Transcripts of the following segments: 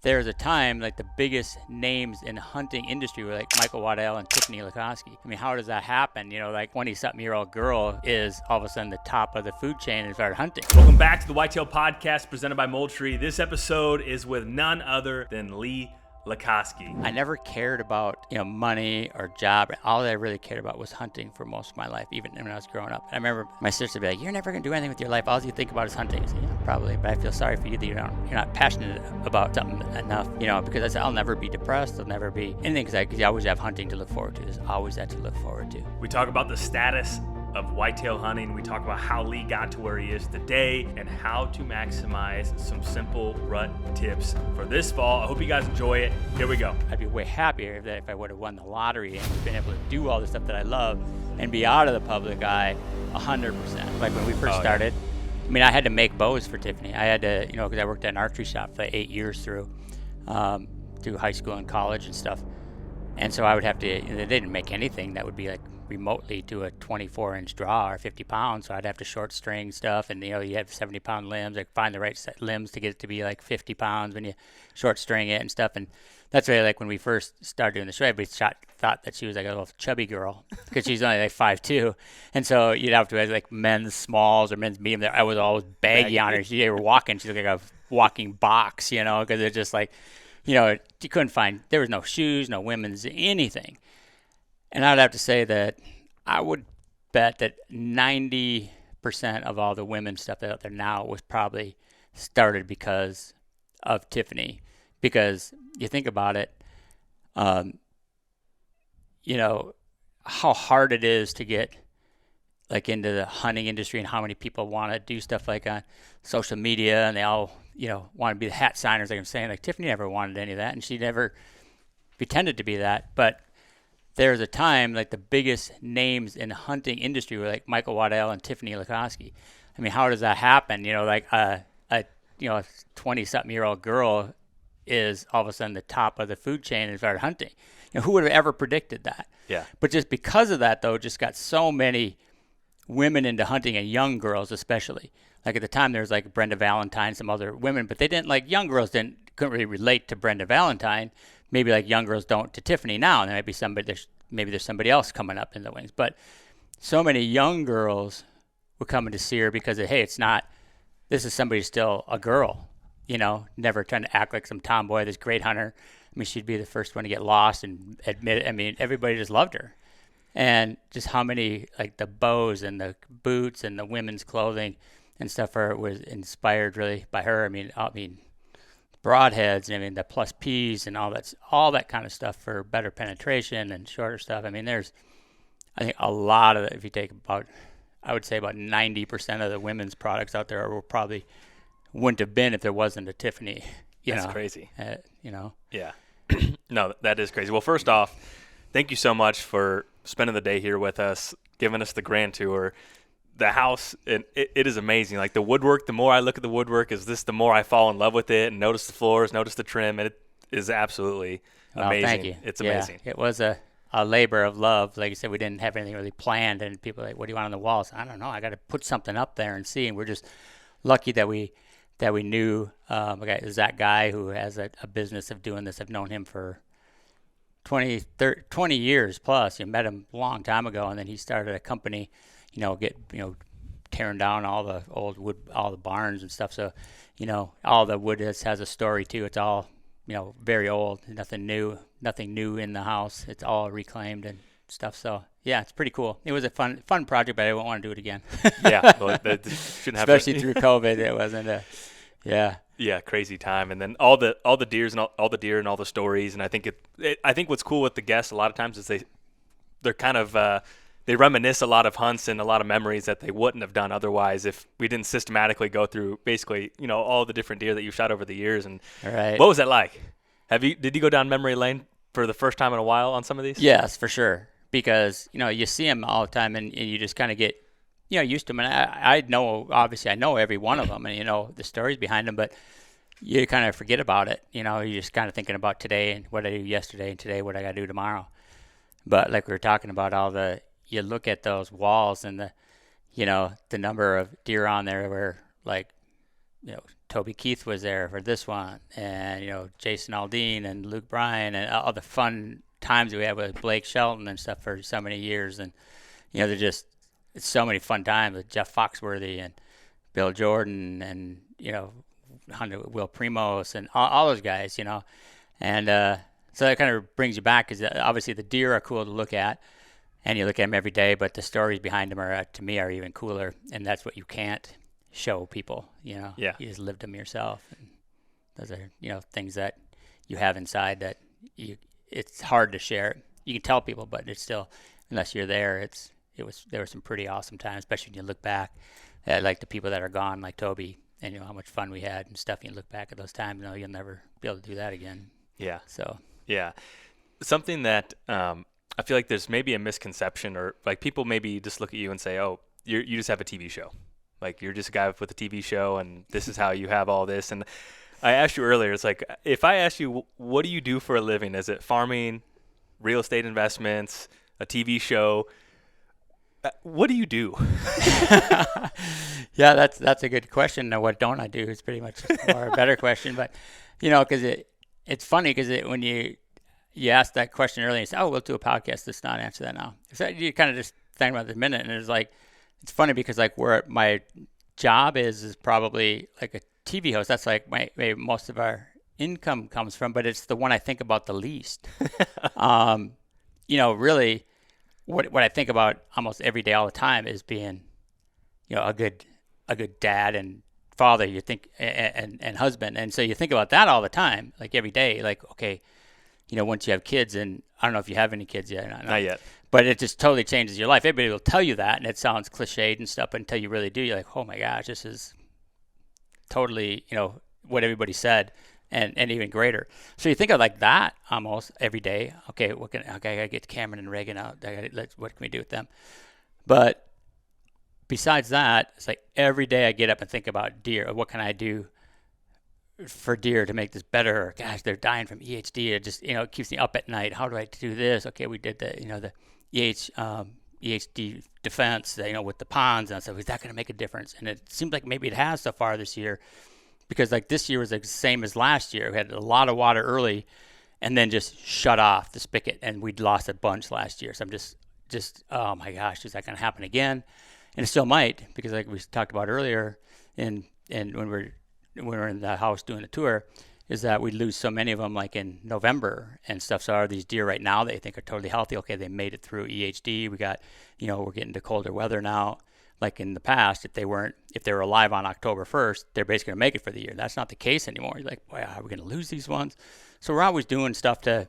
there's a time like the biggest names in the hunting industry were like Michael Waddell and Tiffany Lakosky. I mean, how does that happen? You know, like 20-something-year-old girl is all of a sudden the top of the food chain and started hunting. Welcome back to the WHTL Podcast presented by Moultrie. This episode is with none other than Lee Lakosky. I never cared about, money or job. All I really cared about was hunting for most of my life, even when I was growing up. And I remember my sister would be like, "You're never going to do anything with your life. All you think about is hunting." I said, "Yeah, probably, but I feel sorry for you that you're not passionate about something enough, because I said, I'll never be depressed. I'll never be anything because you always have hunting to look forward to. There's always that to look forward to." We talk about the status of whitetail hunting. We talk about how Lee got to where he is today and how to maximize some simple rut tips for this fall. I hope you guys enjoy it. Here we go. I'd be way happier if I would have won the lottery and been able to do all the stuff that I love and be out of the public eye 100%. Like when we first started, I mean, I had to make bows for Tiffany. I had to, because I worked at an archery shop for 8 years through high school and college and stuff. And so I would have to, they didn't make anything that would be like remotely to a 24-inch draw or 50 pounds, so I'd have to short string stuff, and you have 70-pound limbs. I find the right limbs to get it to be like 50 pounds when you short string it and stuff. And that's really like when we first started doing the show, everybody thought that she was like a little chubby girl because she's only like 5'2", and so you'd have to have like men's smalls or men's medium. I was always baggy on her. She were walking, she's like a walking box, because it's just like, you couldn't find, there was no shoes, no women's anything. And I would have to say that I would bet that 90% of all the women's stuff that's out there now was probably started because of Tiffany. Because you think about it, how hard it is to get like into the hunting industry and how many people want to do stuff like on social media, and they all, want to be the hat signers, like I'm saying. Like Tiffany never wanted any of that, and she never pretended to be that. But there's a time like the biggest names in the hunting industry were like Michael Waddell and Tiffany Lakosky. I mean, how does that happen? Like a 20-something-year-old girl is all of a sudden the top of the food chain and started hunting. Who would have ever predicted that? Yeah. But just because of that, though, just got so many women into hunting, and young girls especially. Like at the time, there was like Brenda Valentine, some other women, but they didn't, like, young girls couldn't really relate to Brenda Valentine. Maybe like young girls don't to Tiffany now, and there might be there's somebody else coming up in the wings. But so many young girls were coming to see her because this is somebody still a girl, never trying to act like some tomboy, this great hunter. I mean, she'd be the first one to get lost and admit it. I mean, everybody just loved her. And just how many, like the bows and the boots and the women's clothing and stuff was inspired really by her. I mean, broadheads, the plus P's and all that kind of stuff for better penetration and shorter stuff. I mean, there's, I think, a lot of it. If you take I would say about 90% of the women's products out there wouldn't have been if there wasn't a Tiffany. That's crazy. Yeah. No, that is crazy. Well, first off, thank you so much for spending the day here with us, giving us the grand tour. The house, it is amazing. Like the woodwork, the more I look at the woodwork, the more I fall in love with it and notice the floors, notice the trim. And it is absolutely amazing. Thank you. It's amazing. It was a labor of love. Like I said, we didn't have anything really planned, and people are like, "What do you want on the walls?" I don't know. I got to put something up there and see. And we're just lucky that we knew that guy who has a business of doing this. I've known him for 20 years plus. You met him a long time ago, and then he started a company, tearing down all the old wood, all the barns and stuff. So, all the wood has a story too. It's all, very old, nothing new in the house. It's all reclaimed and stuff. So yeah, it's pretty cool. It was a fun project, but I don't want to do it again. Yeah. Well, that shouldn't happen. Especially through COVID. It wasn't Yeah, crazy time, and then all the deer and all the stories. And I think I think what's cool with the guests a lot of times is they're kind of they reminisce a lot of hunts and a lot of memories that they wouldn't have done otherwise if we didn't systematically go through basically all the different deer that you've shot over the years. And right. What was that like? Did you go down memory lane for the first time in a while on some of these? Yes, for sure, because you see them all the time, and you just kind of get used to them. And I know every one of them, and the stories behind them, but you kind of forget about it. You're just kind of thinking about today and what I did yesterday, and today what I got to do tomorrow. But like we were talking about, you look at those walls and the number of deer on there where like Toby Keith was there for this one, and Jason Aldean and Luke Bryan, and all the fun times we had with Blake Shelton and stuff for so many years. And they're just, it's so many fun times with Jeff Foxworthy and Bill Jordan and Will Primos and all those guys, and so that kind of brings you back, because obviously the deer are cool to look at, and you look at them every day, but the stories behind them are, to me, are even cooler, and that's what you can't show people. Yeah. You just lived them yourself, and those are things that you have inside that it's hard to share. You can tell people, but it's still, unless you're there, there were some pretty awesome times, especially when you look back at like the people that are gone, like Toby, and how much fun we had and stuff. You look back at those times, you'll never be able to do that again. Yeah. So yeah, something that I feel like there's maybe a misconception, or like people maybe just look at you and say, oh, you just have a TV show. Like, you're just a guy with a TV show, and this is how you have all this. And I asked you earlier, it's like, if I ask you, what do you do for a living? Is it farming, real estate investments, a TV show? What do you do? Yeah, that's a good question. Now, what don't I do is pretty much more a better question. But, because it's funny, because when you asked that question earlier, you say, oh, we'll do a podcast. Let's not answer that now. So you kind of just think about it a minute, and it's funny because like where my job is probably like a TV host. That's like maybe most of our income comes from, but it's the one I think about the least. Really what I think about almost every day, all the time, is being, a good dad and father, you think, and husband. And so you think about that all the time, like every day, like, okay, once you have kids, and I don't know if you have any kids yet. Not yet. But it just totally changes your life. Everybody will tell you that, and it sounds cliched and stuff, but until you really do, you're like, oh my gosh, this is totally, what everybody said, and even greater. So you think of like that almost every day. Okay, I gotta get Cameron and Reagan out. What can we do with them? But besides that, it's like every day I get up and think about deer. What can I do for deer to make this better? Or, gosh, they're dying from EHD. It just, it keeps me up at night. How do I do this? Okay, we did the EHD defense, with the ponds, and I said, is that going to make a difference? And it seems like maybe it has so far this year, because like this year was the same as last year. We had a lot of water early, and then just shut off the spigot, and we'd lost a bunch last year. So I'm just oh my gosh, is that going to happen again? And it still might, because like we talked about earlier, and when we're in the house doing the tour, is that we lose so many of them like in November and stuff. So are these deer right now they think are totally healthy? Okay, they made it through EHD. We got, we're getting to colder weather now. Like in the past, if they were alive on October 1st, they're basically going to make it for the year. That's not the case anymore. You're like, boy, are we going to lose these ones? So we're always doing stuff to,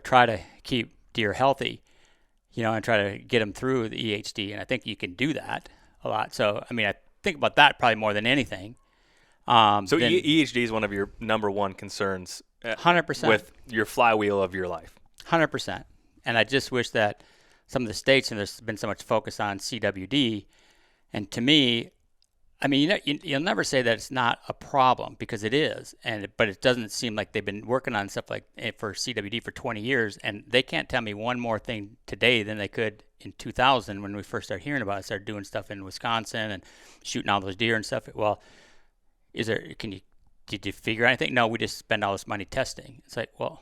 try to keep deer healthy, and try to get them through the EHD. And I think you can do that a lot. So, I think about that probably more than anything. So EHD is one of your number one concerns. 100%. With your flywheel of your life. 100%. And I just wish that some of the states, and there's been so much focus on CWD, and to me, you'll never say that it's not a problem, because it is, but it doesn't seem like they've been working on stuff like for CWD for 20 years, and they can't tell me one more thing today than they could in 2000 when we first started hearing about it. Started doing stuff in Wisconsin and shooting all those deer and stuff. Well, did you figure out anything? No, we just spend all this money testing. It's like, well,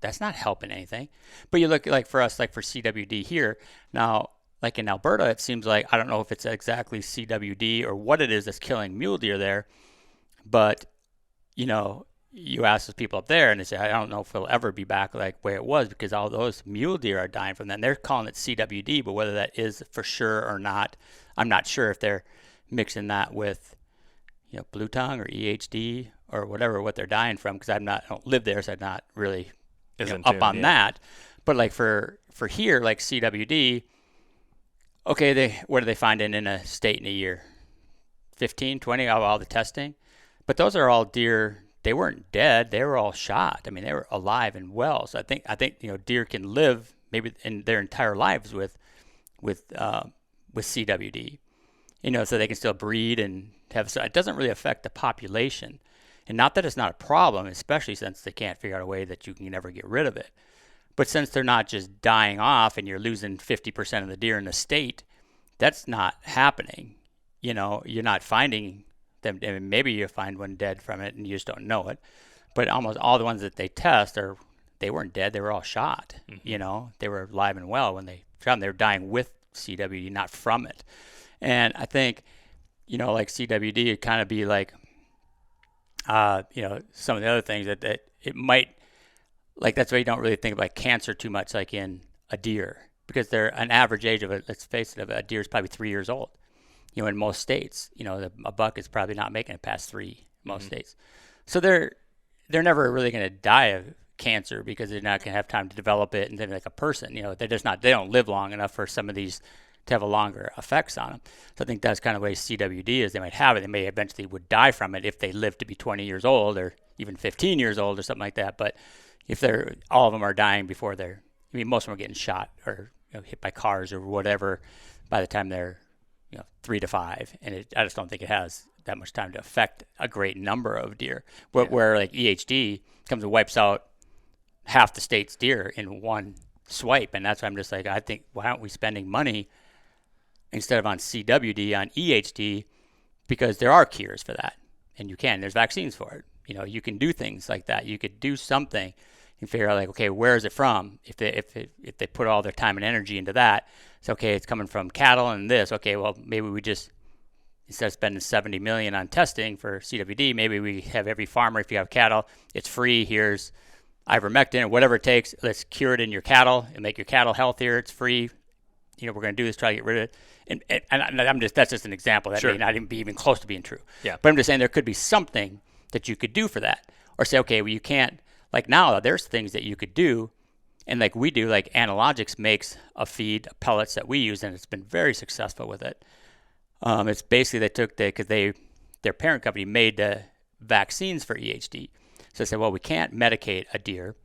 that's not helping anything. But you look like for us, like for CWD here now, like in Alberta, it seems like, I don't know if it's exactly CWD or what it is that's killing mule deer there, but you ask those people up there and they say, I don't know if it'll ever be back like where it was, because all those mule deer are dying from that. And they're calling it CWD, but whether that is for sure or not, I'm not sure if they're mixing that with blue tongue or EHD or whatever, what they're dying from, because I don't live there, so I'm not really up on that. But like for here, like CWD, okay, what do they find in a state in a year? 15, 20 of all the testing. But those are all deer. They weren't dead. They were all shot. They were alive and well. So I think deer can live maybe in their entire lives with CWD. So they can still breed and have. So it doesn't really affect the population. And not that it's not a problem, especially since they can't figure out a way that you can never get rid of it. But since they're not just dying off and you're losing 50% of the deer in the state, that's not happening. You're not finding them. And maybe you find one dead from it and you just don't know it. But almost all the ones that they test they weren't dead. They were all shot. Mm-hmm. They were alive and well when they shot them. They were dying with CWD, not from it. And I think, like CWD, it'd kind of be like, some of the other things that it might, like that's why you don't really think about cancer too much, like in a deer, because they're an average age of it. Let's face it, a deer is probably 3 years old. In most states, a buck is probably not making it past 3 in most states. So they're never really going to die of cancer because they're not going to have time to develop it. And then like a person, they don't live long enough for some of these to have a longer effects on them. So I think that's kind of the way CWD is. They might have it. They may eventually would die from it if they live to be 20 years old or even 15 years old or something like that. But if all of them are dying before most of them are getting shot or hit by cars or whatever by the time they're 3 to 5. And I just don't think it has that much time to affect a great number of deer. Where like EHD comes and wipes out half the state's deer in one swipe. And that's why I'm just like, I think, why aren't we spending money instead of on CWD, on EHD, because there are cures for that. And there's vaccines for it. You can do things like that. You could do something and figure out like, okay, where is it from? If they put all their time and energy into that, it's okay, it's coming from cattle and this. Okay, well, maybe we just, instead of spending $70 million on testing for CWD, maybe we have every farmer, if you have cattle, it's free. Here's ivermectin or whatever it takes. Let's cure it in your cattle and make your cattle healthier. It's free. We're going to do this, try to get rid of it. And that's just an example. That may not even be even close to being true. Yeah. But I'm just saying there could be something that you could do for that. Or say, okay, well, you can't, like now there's things that you could do. And like we do, like Analogics makes a feed, pellets that we use, and it's been very successful with it. It's basically they took because their parent company made the vaccines for EHD. So they said, well, we can't medicate a deer.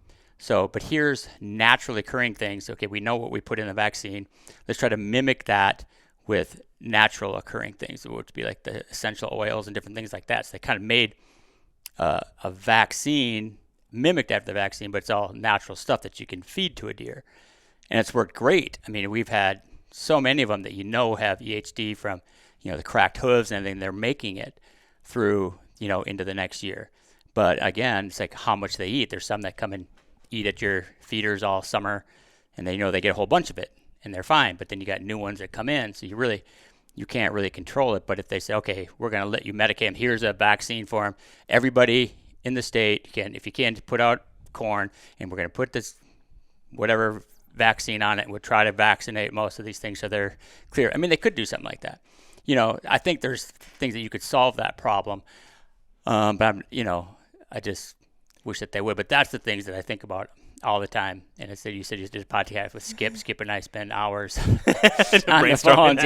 But here's naturally occurring things. Okay, we know what we put in the vaccine. Let's try to mimic that with natural occurring things, which would be like the essential oils and different things like that. So they kind of made a vaccine, mimicked after the vaccine, but it's all natural stuff that you can feed to a deer. And it's worked great. I mean, we've had so many of them that have EHD from, the cracked hooves and everything. They're making it through, into the next year. But again, it's like how much they eat. There's some that come and eat at your feeders all summer, and they get a whole bunch of it, and they're fine. But then you got new ones that come in, so you can't really control it. But if they say, okay, we're going to let you medicate them, here's a vaccine for them. Everybody in the state if you can, put out corn, and we're going to put this whatever vaccine on it, and we'll try to vaccinate most of these things so they're clear. I mean, they could do something like that. I think there's things that you could solve that problem. But I just wish that they would. But that's the things that I think about all the time. And you said you did a podcast with Skip. Skip and I spend hours on the phones.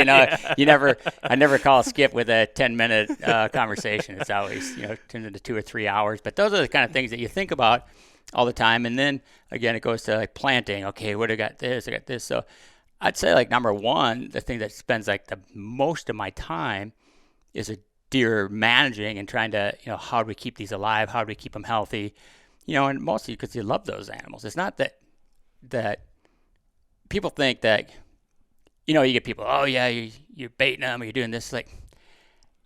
I never call Skip with a 10-minute conversation. It's always turns into 2 or 3 hours. But those are the kind of things that you think about all the time. And then again, it goes to like planting. Okay, what I got this. So I'd say like number one, the thing that spends like the most of my time is a deer managing and trying to, how do we keep these alive? How do we keep them healthy? And mostly because you love those animals. It's not that people think that, you get people, oh yeah, you're baiting them or you're doing this. Like,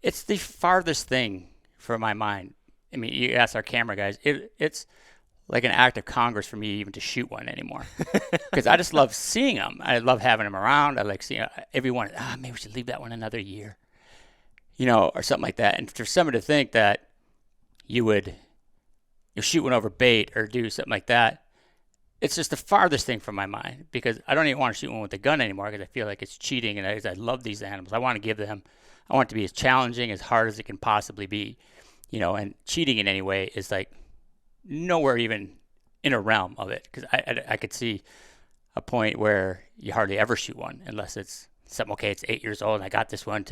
it's the farthest thing from my mind. I mean, you ask our camera guys, it's like an act of Congress for me even to shoot one anymore. Because I just love seeing them. I love having them around. I like seeing everyone, maybe we should leave that one another year. Or something like that. And for somebody to think that you shoot one over bait or do something like that, it's just the farthest thing from my mind, because I don't even want to shoot one with a gun anymore because I feel like it's cheating, and I love these animals. I want it to be as challenging, as hard as it can possibly be, and cheating in any way is like nowhere even in a realm of it, because I could see a point where you hardly ever shoot one unless it's something, okay, it's 8 years old and I got this one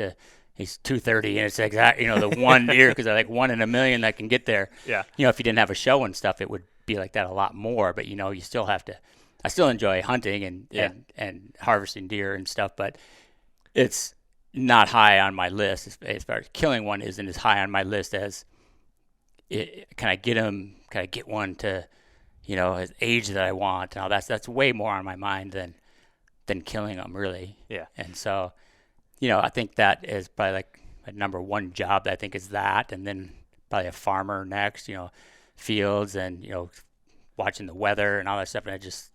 he's 230 and it's exactly, the one deer, because I like 1 in a million that can get there. Yeah. If you didn't have a show and stuff, it would be like that a lot more, but you still have to, I still enjoy hunting and harvesting deer and stuff, but it's not high on my list as far as killing one isn't as high on my list as can I get one to, his age that I want. And all that's way more on my mind than killing them, really. Yeah. And so, I think that is probably like my number one job, I think, is that, and then probably a farmer next, fields and, watching the weather and all that stuff. And I just,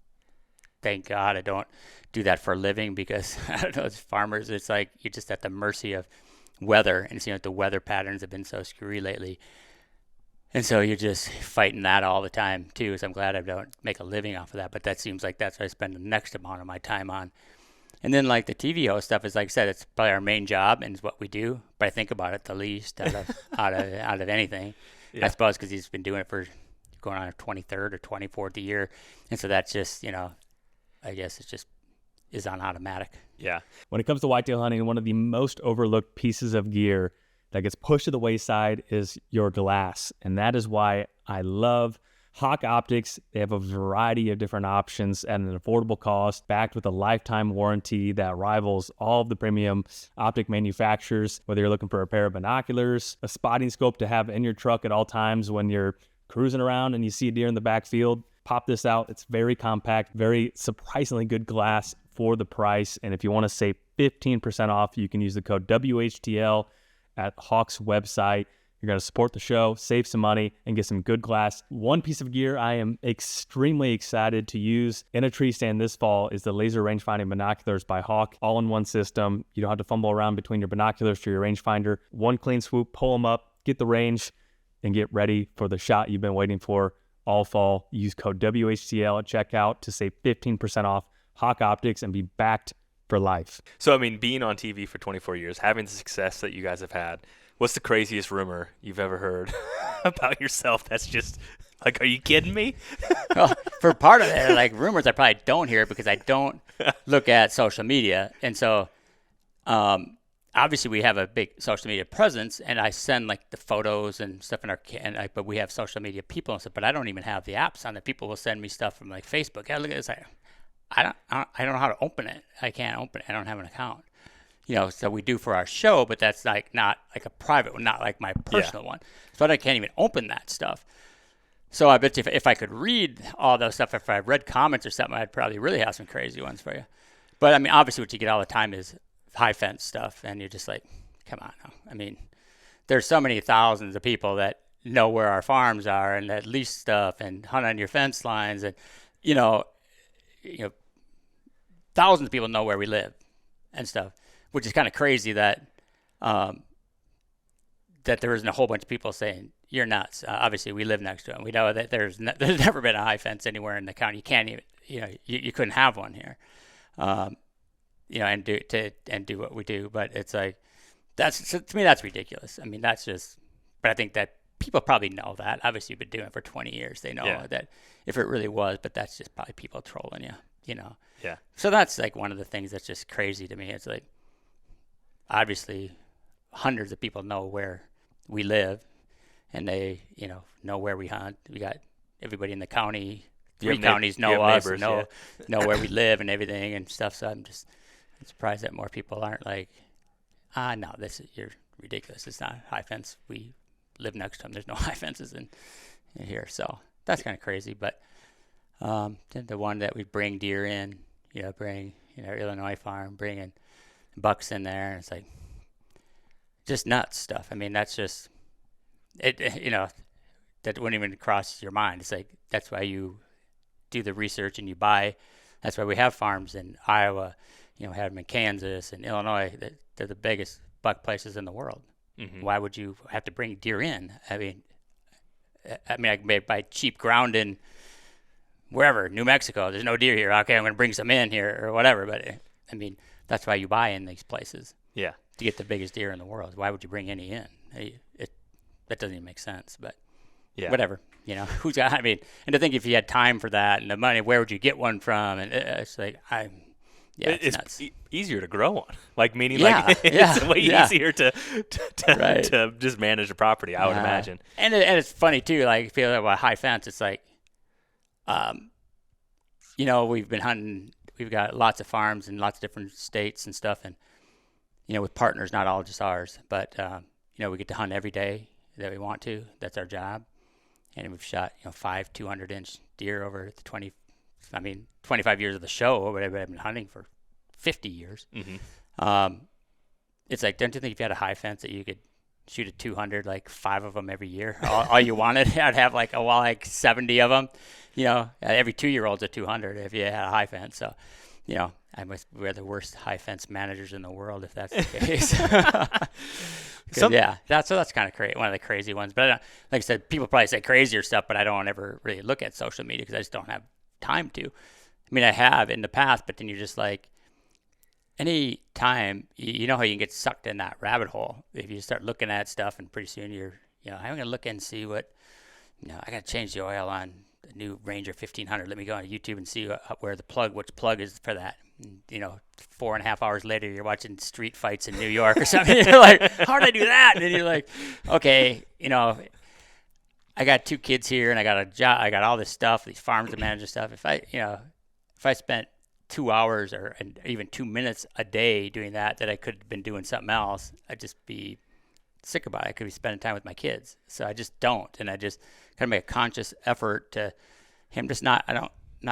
thank God I don't do that for a living, because I don't know, as farmers, it's like you're just at the mercy of weather, and the weather patterns have been so screwy lately. And so you're just fighting that all the time too. So I'm glad I don't make a living off of that, but that seems like that's what I spend the next amount of my time on. And then like the TV host stuff is, like I said, it's probably our main job and it's what we do, but I think about it the least out of anything. Yeah. I suppose because he's been doing it for going on a 23rd or 24th year. And so that's just, I guess it's just is on automatic. Yeah. When it comes to whitetail hunting, one of the most overlooked pieces of gear that gets pushed to the wayside is your glass. And that is why I love Hawk Optics. They have a variety of different options at an affordable cost, backed with a lifetime warranty that rivals all of the premium optic manufacturers. Whether you're looking for a pair of binoculars, a spotting scope to have in your truck at all times when you're cruising around and you see a deer in the backfield, pop this out. It's very compact, very surprisingly good glass for the price. And if you want to save 15% off, you can use the code WHTL at Hawk's website. You're going to support the show, save some money, and get some good glass. One piece of gear I am extremely excited to use in a tree stand this fall is the laser rangefinding binoculars by Hawk. All-in-one system. You don't have to fumble around between your binoculars to your rangefinder. One clean swoop, pull them up, get the range, and get ready for the shot you've been waiting for all fall. Use code WHTL at checkout to save 15% off Hawk Optics and be backed for life. So, I mean, being on TV for 24 years, having the success that you guys have had, what's the craziest rumor you've ever heard about yourself? That's just like, are you kidding me? Well, for part of it, like rumors, I probably don't hear because I don't look at social media. And so, obviously we have a big social media presence, and I send like the photos and stuff but we have social media people and stuff, but I don't even have the apps on it. People will send me stuff from like Facebook. Hey, look at this. I don't know how to open it. I can't open it. I don't have an account. So we do for our show, but that's like not like a private one, not like my personal one. So I can't even open that stuff. So I bet you if I could read all those stuff, if I read comments or something, I'd probably really have some crazy ones for you. But I mean, obviously what you get all the time is high fence stuff, and you're just like, come on now. I mean, there's so many thousands of people that know where our farms are and that lease stuff and hunt on your fence lines, and thousands of people know where we live and stuff, which is kind of crazy that there isn't a whole bunch of people saying you're nuts. Obviously, we live next to them. We know that there's never been a high fence anywhere in the county. You can't even, you couldn't have one here, and do what we do. But it's like to me that's ridiculous. I mean, that's just. But I think that people probably know that. Obviously, you've been doing it for 20 years. They know that if it really was, but that's just probably people trolling you. Yeah. So that's like one of the things that's just crazy to me. It's like, obviously, hundreds of people know where we live, and they, know where we hunt. We got everybody in the county, 3 counties know us, neighbors, know where we live and everything and stuff. So I'm surprised that more people aren't like, no, you're ridiculous. It's not high fence. We live next to them. There's no high fences in here. So that's kind of crazy, but. The one that we bring deer in, bring, our Illinois farm, bringing bucks in there. And it's like just nuts stuff. I mean, that's just, that wouldn't even cross your mind. It's like, that's why you do the research and you buy. That's why we have farms in Iowa, have them in Kansas and Illinois. They're the biggest buck places in the world. Mm-hmm. Why would you have to bring deer in? I mean, I can buy cheap ground in wherever, New Mexico, there's no deer here. Okay, I'm going to bring some in here or whatever. But, I mean, that's why you buy in these places. Yeah. To get the biggest deer in the world. Why would you bring any in? That doesn't even make sense. But whatever. Who's got, I mean, and to think if you had time for that and the money, where would you get one from? And it's like, it's nuts. Easier to grow one. Like, meaning it's way easier to just manage a property, I would imagine. And it's funny, too, like, if you feel about high fence, it's like, we've been hunting, we've got lots of farms in lots of different states and stuff. And, with partners, not all just ours, but, we get to hunt every day that we want to. That's our job. And we've shot, 5 200-inch deer over the 25 years of the show, or whatever. I've been hunting for 50 years. Mm-hmm. it's like, don't you think if you had a high fence that you could shoot a 200, like 5 of them every year, all you wanted? I'd have like 70 of them, every 2-year-old's a 200 if you had a high fence. So, we're the worst high fence managers in the world if that's the case. That's kind of one of the crazy ones. But like I said, people probably say crazier stuff, but I don't ever really look at social media because I just don't have time to. I mean, I have in the past, but then you're just like, any time, you know how you can get sucked in that rabbit hole if you start looking at stuff, and pretty soon I'm going to look and see what, I got to change the oil on the new Ranger 1500. Let me go on YouTube and see which plug is for that. And, 4.5 hours later, you're watching street fights in New York or something. You're like, how did I do that? And then you're like, okay, I got 2 kids here and I got a job. I got all this stuff, these farms to manage and stuff. If I spent 2 hours or even 2 minutes a day doing that I could have been doing something else, I'd just be sick about it. I could be spending time with my kids. So I just don't. And I just kind of make a conscious effort to not going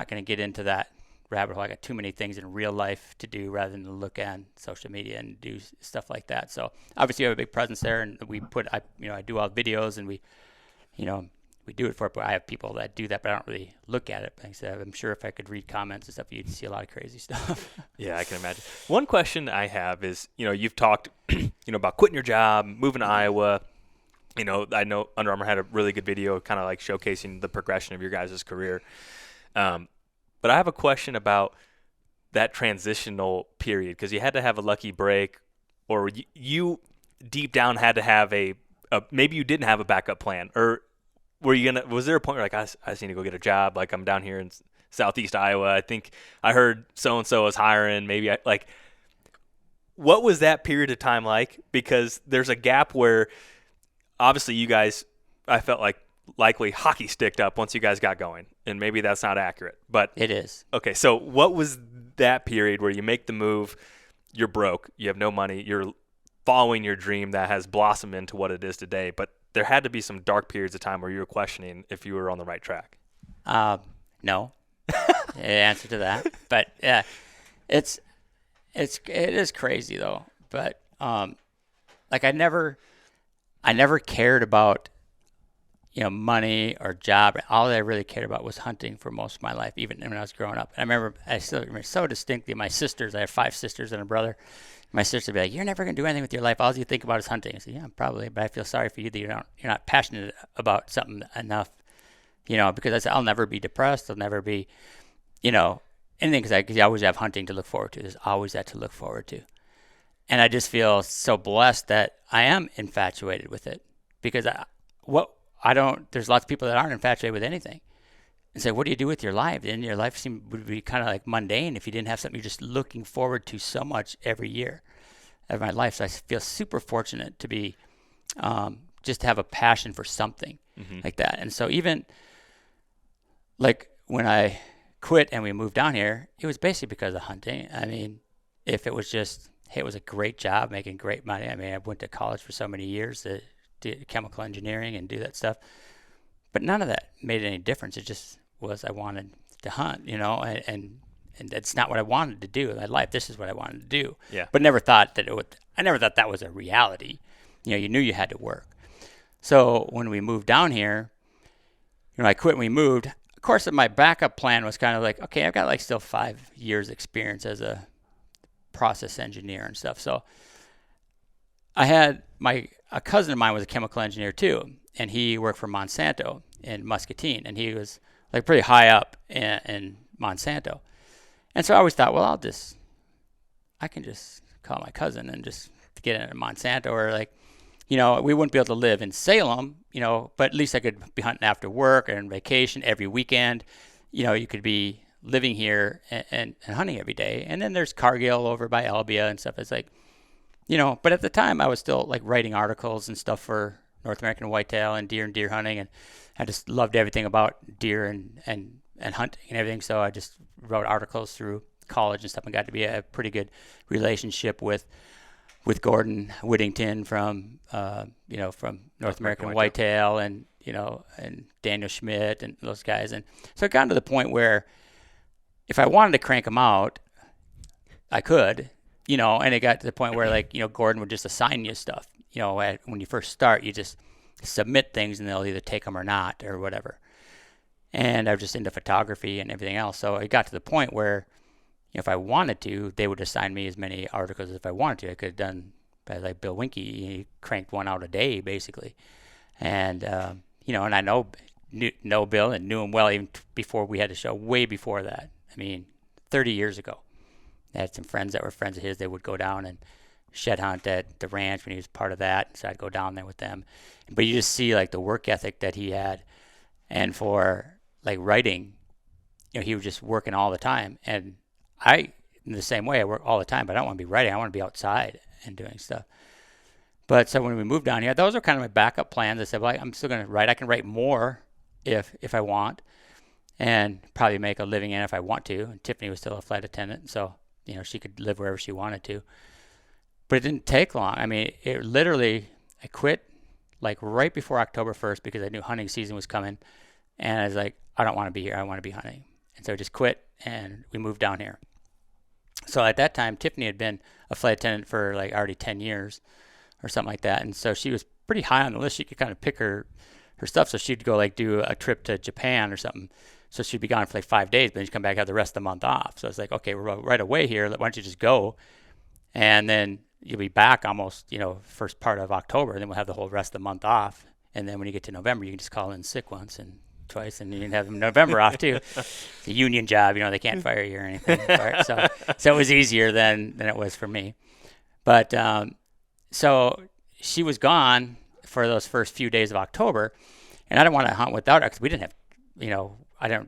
to get into that rabbit hole. I got too many things in real life to do rather than to look at social media and do stuff like that. So obviously we have a big presence there, and I do all the videos, and we do it for it, but I have people that do that, but I don't really look at it. But like I said, I'm sure if I could read comments and stuff, you'd see a lot of crazy stuff. Yeah, I can imagine. One question I have is, you've talked, about quitting your job, moving to Iowa. I know Under Armour had a really good video kind of like showcasing the progression of your guys' career. But I have a question about that transitional period, because you had to have a lucky break, or you deep down had to have maybe you didn't have a backup plan, or was there a point where like, I just need to go get a job? Like, I'm down here in Southeast Iowa. I think I heard so-and-so is hiring. Maybe what was that period of time like? Because there's a gap where obviously you guys, I felt like likely hockey sticked up once you guys got going, and maybe that's not accurate, but it is. Okay. So what was that period where you make the move, you're broke, you have no money, you're following your dream that has blossomed into what it is today, but there had to be some dark periods of time where you were questioning if you were on the right track. No. Answer to that. But yeah, it is crazy though. But like I never cared about money or job. All I really cared about was hunting for most of my life, even when I was growing up. And I still remember so distinctly my sisters. I have 5 sisters and a brother. My sister would be like, "You're never going to do anything with your life. All you think about is hunting." I said, "Yeah, probably, but I feel sorry for you that you're not passionate about something enough, because I said, I'll never be depressed. I'll never be, anything, because you always have hunting to look forward to. There's always that to look forward to. And I just feel so blessed that I am infatuated with it, because there's lots of people that aren't infatuated with anything. And say, what do you do with your life? And your life would be kind of like mundane if you didn't have something you're just looking forward to so much every year of my life. So I feel super fortunate to be, just to have a passion for something like that. And so even like when I quit and we moved down here, it was basically because of hunting. I mean, if it was just, hey, it was a great job, making great money. I mean, I went to college for so many years to do chemical engineering and do that stuff. But none of that made any difference. It just was I wanted to hunt, and that's not what I wanted to do in my life. This is what I wanted to do. Yeah. But never thought that was a reality. You knew you had to work. So when we moved down here, I quit and we moved. Of course, my backup plan was kind of like, okay, I've got like still 5 years experience as a process engineer and stuff. So I had a cousin of mine was a chemical engineer too, and he worked for Monsanto in Muscatine, and he was like pretty high up in Monsanto. And so I always thought, well, I can just call my cousin and just get into Monsanto, or like, we wouldn't be able to live in Salem, but at least I could be hunting after work or on vacation every weekend. You could be living here and hunting every day. And then there's Cargill over by Albia and stuff. It's like, but at the time I was still like writing articles and stuff for North American Whitetail and deer hunting, and I just loved everything about deer and hunting and everything. So I just wrote articles through college and stuff, and got to be a pretty good relationship with Gordon Whittington from North American Whitetail, and and Daniel Schmidt and those guys. And so it got to the point where if I wanted to crank them out, I could, and it got to the point where like, Gordon would just assign you stuff. When you first start, you just submit things and they'll either take them or not or whatever. And I was just into photography and everything else. So it got to the point where, if I wanted to, they would assign me as many articles as if I wanted to. I could have done, like Bill Winke, he cranked one out a day basically. And, and I know Bill and knew him well even before we had the show, way before that. 30 years ago. I had some friends that were friends of his. They would go down and shed hunt at the ranch when he was part of that. So I'd go down there with them. But you just see like the work ethic that he had. And for like writing, he was just working all the time. And I, in the same way, I work all the time, but I don't want to be writing. I want to be outside and doing stuff. But so when we moved down here, those are kind of my backup plans. I said, well, I'm still going to write. I can write more if I want, and probably make a living in it if I want to. And Tiffany was still a flight attendant, so she could live wherever she wanted to. But it didn't take long. It literally, I quit like right before October 1st because I knew hunting season was coming, and I was like, I don't want to be here. I want to be hunting. And so I just quit, and we moved down here. So at that time, Tiffany had been a flight attendant for like already 10 years or something like that. And so she was pretty high on the list. She could kind of pick her stuff. So she'd go like do a trip to Japan or something. So she'd be gone for like 5 days, but then she'd come back and have the rest of the month off. So it's like, okay, we're right away here. Why don't you just go? And then you'll be back almost, first part of October. And then we'll have the whole rest of the month off. And then when you get to November, you can just call in sick once and twice, and you can have November off too. It's a union job, they can't fire you or anything. So it was easier than it was for me. But so she was gone for those first few days of October, and I didn't want to hunt without her because we didn't have,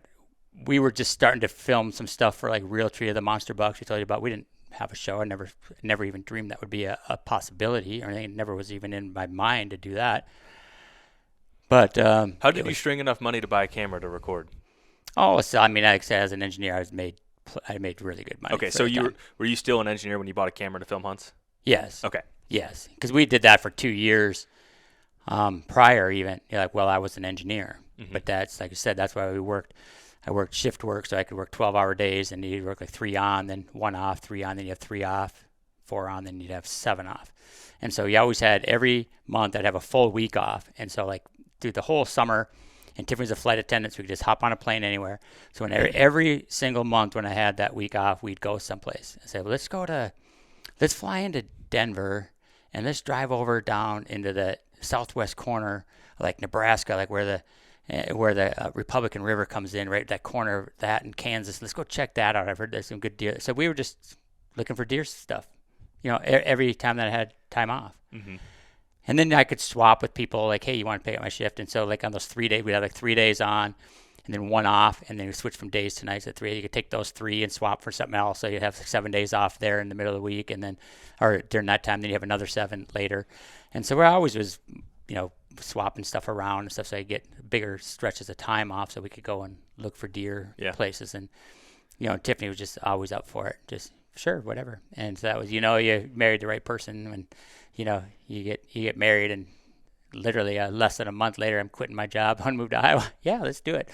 we were just starting to film some stuff for like Realtree of the Monster Bucks we told you about. We didn't have a show. I never even dreamed that would be a possibility or anything. It never was even in my mind to do that. But how did you string enough money to buy a camera to record? Oh, so like I said, as an engineer, I made really good money. Okay, so were you still an engineer when you bought a camera to film hunts? Yes. Okay. Yes, because we did that for 2 years prior. Even I was an engineer, but that's like I said, that's why we worked. I worked shift work, so I could work 12-hour days, and you'd work like 3 on, then 1 off, 3 on, then you have 3 off, 4 on, then you'd have 7 off, and so you always had every month I'd have a full week off, and so like through the whole summer, and Tiffany's a flight attendant, so we could just hop on a plane anywhere. So every single month when I had that week off, we'd go someplace. I said, well, let's fly into Denver, and let's drive over down into the southwest corner, like Nebraska, like where the Republican River comes in, right, that corner of that in Kansas. Let's go check that out. I've heard there's some good deer. So we were just looking for deer stuff, every time that I had time off. Mm-hmm. And then I could swap with people like, hey, you want to pick up my shift? And so like on those 3 days, we'd have like 3 days on and then 1 off, and then we switch from days to nights at 3. You could take those 3 and swap for something else. So you'd have 7 days off there in the middle of the week, and then, or during that time, then you have another 7 later. And so we always was, swapping stuff around and stuff, so I get bigger stretches of time off so we could go and look for deer places. And, Tiffany was just always up for it. Just, sure, whatever. And so that was, you married the right person when, you get married, and literally less than a month later, I'm quitting my job. I moved to Iowa. Yeah, let's do it.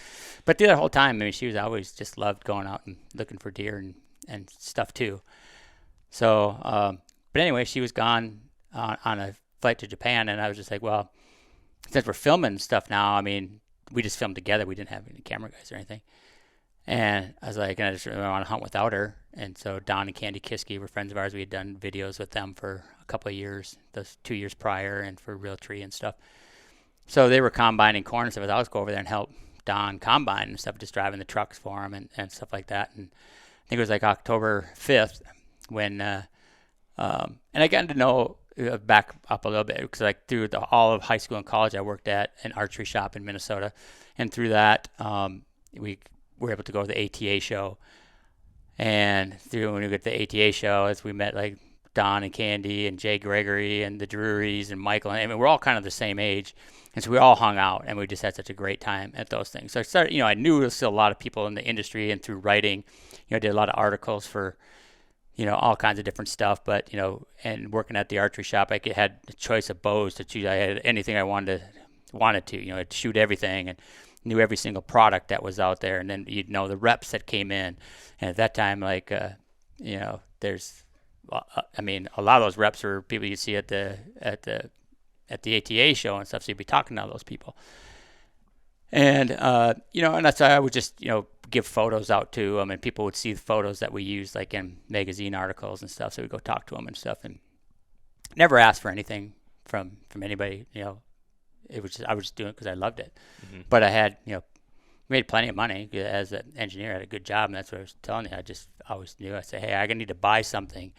But the whole time, she was always just loved going out and looking for deer and stuff too. So, but anyway, she was gone on a flight to Japan, and I was just like, well, since we're filming stuff now, we just filmed together. We didn't have any camera guys or anything. And I was like, I just really want to hunt without her. And so Don and Candy Kiske were friends of ours. We had done videos with them for a couple of years, those 2 years prior, and for Realtree and stuff. So they were combining corn and stuff. I was go over there and help Don combine and stuff, just driving the trucks for him and stuff like that. And I think it was like October 5th when, and I got to know, back up a little bit, because like through all of high school and college, I worked at an archery shop in Minnesota. And through that, we were able to go to the ATA show. And when we got to the ATA show, as we met like Don and Candy and Jay Gregory and the Drurys and Michael, and we're all kind of the same age, and so we all hung out and we just had such a great time at those things. So I started, I knew there was still a lot of people in the industry, and through writing, I did a lot of articles for, all kinds of different stuff. But and working at the archery shop, I had a choice of bows to choose. I had anything I wanted to, I'd shoot everything and knew every single product that was out there, and then you'd know the reps that came in. And at that time, like there's I mean, a lot of those reps are people you see at the ATA show and stuff. So you'd be talking to all those people. And, and that's why I would just, give photos out to them, and people would see the photos that we use, like in magazine articles and stuff. So we'd go talk to them and stuff, and never ask for anything from anybody. It was just, I was just doing it because I loved it. Mm-hmm. But I had, made plenty of money as an engineer. I had a good job, and that's what I was telling you. I just always knew. I said, hey, I need to buy something.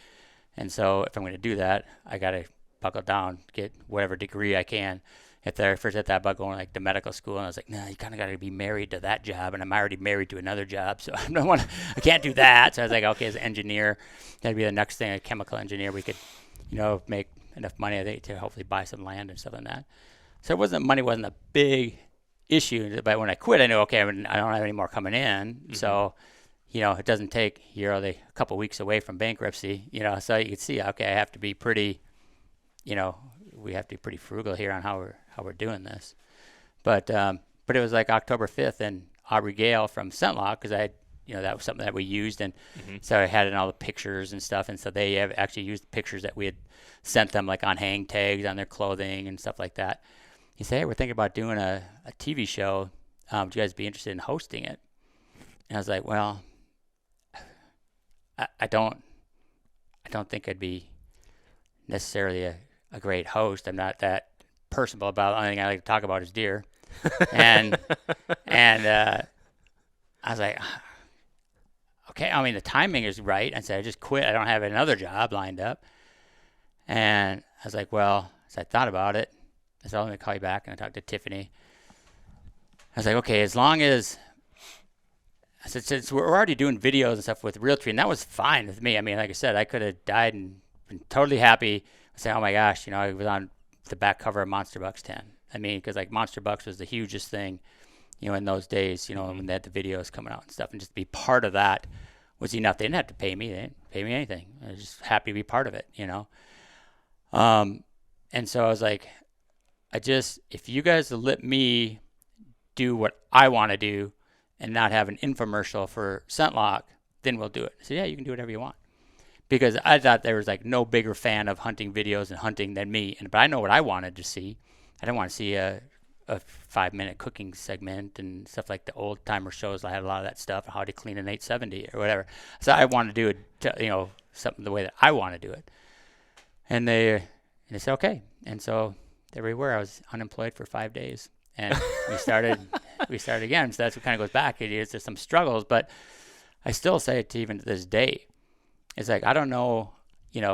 And so if I'm going to do that, I got to buckle down, get whatever degree I can. At first I thought about going like to medical school, and I was like, no, you kind of got to be married to that job, and I'm already married to another job, so I can't do that. So I was like, okay, as an engineer, that'd be the next thing. A chemical engineer, we could, make enough money, I think, to hopefully buy some land and stuff like that. So money wasn't a big issue, but when I quit, I knew, okay, I don't have any more coming in, mm-hmm. So it doesn't take a couple weeks away from bankruptcy, so you can see, okay, I have to be pretty, we have to be pretty frugal here on how we're doing this. But it was like October 5th, and Aubrey Gale from ScentLock, because that was something that we used, and mm-hmm. So I had in all the pictures and stuff, and so they have actually used the pictures that we had sent them, like on hang tags on their clothing and stuff like that. He said, hey, we're thinking about doing a TV show. Would you guys be interested in hosting it? And I was like, well, I don't think I'd be necessarily a great host. I'm not that personable about it. The only thing I like to talk about is deer. and I was like, okay, I mean, the timing is right. I said, I just quit. I don't have another job lined up. And I was like, well, so I thought about it. I said, let me call you back. And I talked to Tiffany. I was like, okay, as long as, I said, since we're already doing videos and stuff with Realtree, and that was fine with me. I mean, like I said, I could have died and been totally happy. I said, oh my gosh, I was on the back cover of Monster Bucks 10. I mean, because like Monster Bucks was the hugest thing, in those days, when they had the videos coming out and stuff, and just to be part of that was enough. They didn't have to pay me. They didn't pay me anything. I was just happy to be part of it, And so I was like, if you guys let me do what I want to do and not have an infomercial for ScentLock, then we'll do it. So yeah, you can do whatever you want. Because I thought there was like no bigger fan of hunting videos and hunting than me. But I know what I wanted to see. I didn't want to see a 5-minute cooking segment and stuff like the old timer shows. I had a lot of that stuff, how to clean an 870 or whatever. So I wanted to do it, something the way that I want to do it. And they said, okay. And so there we were. I was unemployed for 5 days. And we started again. So that's what kind of goes back. There's some struggles, but I still say it to even to this day. It's like, I don't know, like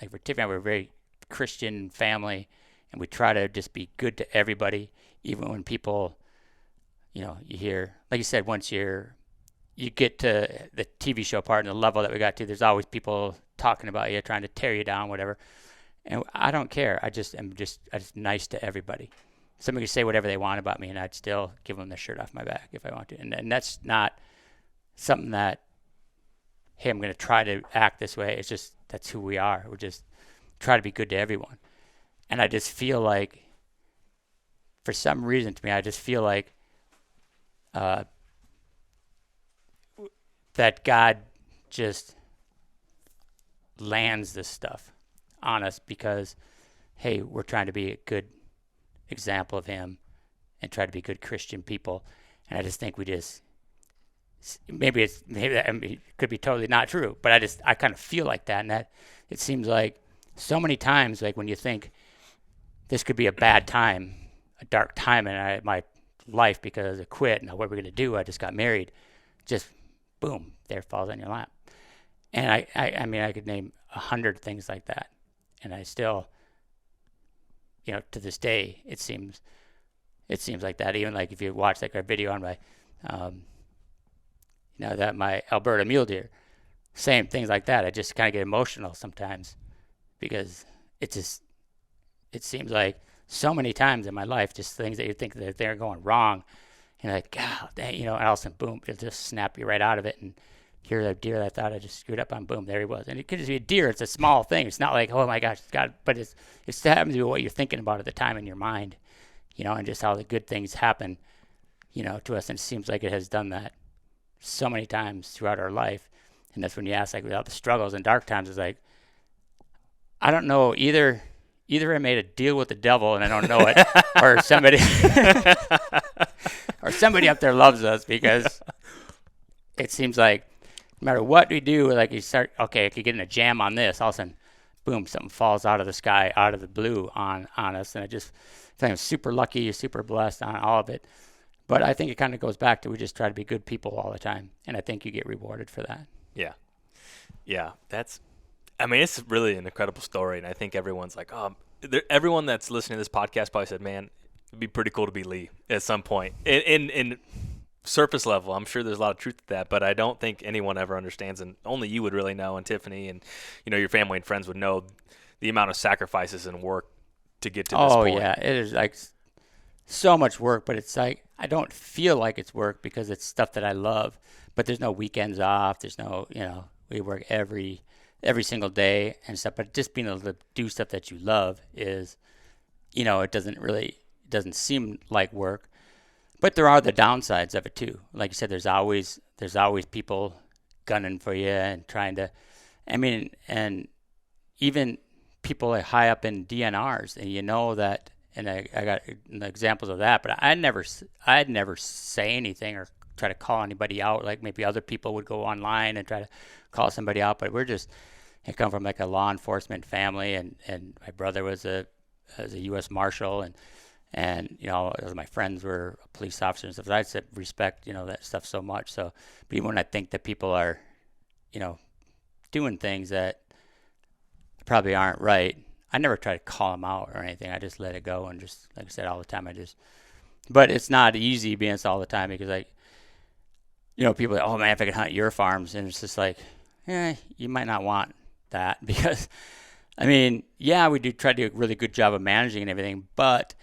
for Tiffany, we're a very Christian family, and we try to just be good to everybody, even when people, you hear, like you said, once you get to the TV show part and the level that we got to, there's always people talking about you, trying to tear you down, whatever. And I don't care. I'm just nice to everybody. Somebody can say whatever they want about me, and I'd still give them the shirt off my back if I want to. And that's not something that, hey, I'm going to try to act this way. It's just, that's who we are. We just try to be good to everyone. And I just feel like, for some reason to me, I just feel like that God just lands this stuff on us because, hey, we're trying to be a good example of him and try to be good Christian people. And I just think we just, maybe it could be totally not true, but I kind of feel like that. And that it seems like so many times, like when you think this could be a bad time, a dark time in my life because I quit, and what we're going to do, I just got married, just boom, there it falls on your lap. And I mean, I could name 100 things like that. And I still, to this day, it seems like that. Even like if you watch like our video on my, that my Alberta mule deer, same things like that. I just kind of get emotional sometimes because it seems like so many times in my life, just things that you think that they're going wrong, and like, God, dang, and all of a sudden, boom, it'll just snap you right out of it. And here's a deer that I thought I just screwed up on, boom, there he was. And it could just be a deer. It's a small thing. It's not like, oh my gosh, God, but it happens to be what you're thinking about at the time in your mind, and just how the good things happen, to us. And it seems like it has done that so many times throughout our life. And that's when you ask, like, without the struggles and dark times, it's like, I don't know, either I made a deal with the devil and I don't know it, or somebody or somebody up there loves us, because it seems like no matter what we do, like you start, okay, I could get in a jam on this, all of a sudden, boom, something falls out of the sky, out of the blue on us, and I think I'm super lucky, super blessed on all of it. But I think it kind of goes back to we just try to be good people all the time, and I think you get rewarded for that. Yeah, it's really an incredible story, and I think everyone's like, everyone that's listening to this podcast probably said, man, it'd be pretty cool to be Lee at some point. In surface level, I'm sure there's a lot of truth to that, but I don't think anyone ever understands, and only you would really know, and Tiffany and your family and friends would know the amount of sacrifices and work to get to this point. Oh yeah, it is like so much work, but it's like I don't feel like it's work because it's stuff that I love. But there's no weekends off. There's no, we work every single day and stuff. But just being able to do stuff that you love is, it doesn't seem like work. But there are the downsides of it too. Like you said, there's always people gunning for you and trying to, and even people like high up in DNRs, and that, and I got examples of that, but I'd never say anything or try to call anybody out. Like maybe other people would go online and try to call somebody out, but I come from like a law enforcement family, and my brother was a U.S. Marshal, and my friends were police officers and stuff. I said respect, that stuff so much. So, but even when I think that people are, doing things that probably aren't right, I never try to call them out or anything. I just let it go, and just, like I said, all the time, but it's not easy being this all the time, because people are like, oh man, if I could hunt your farms, and it's just like, you might not want that, because we do try to do a really good job of managing and everything, but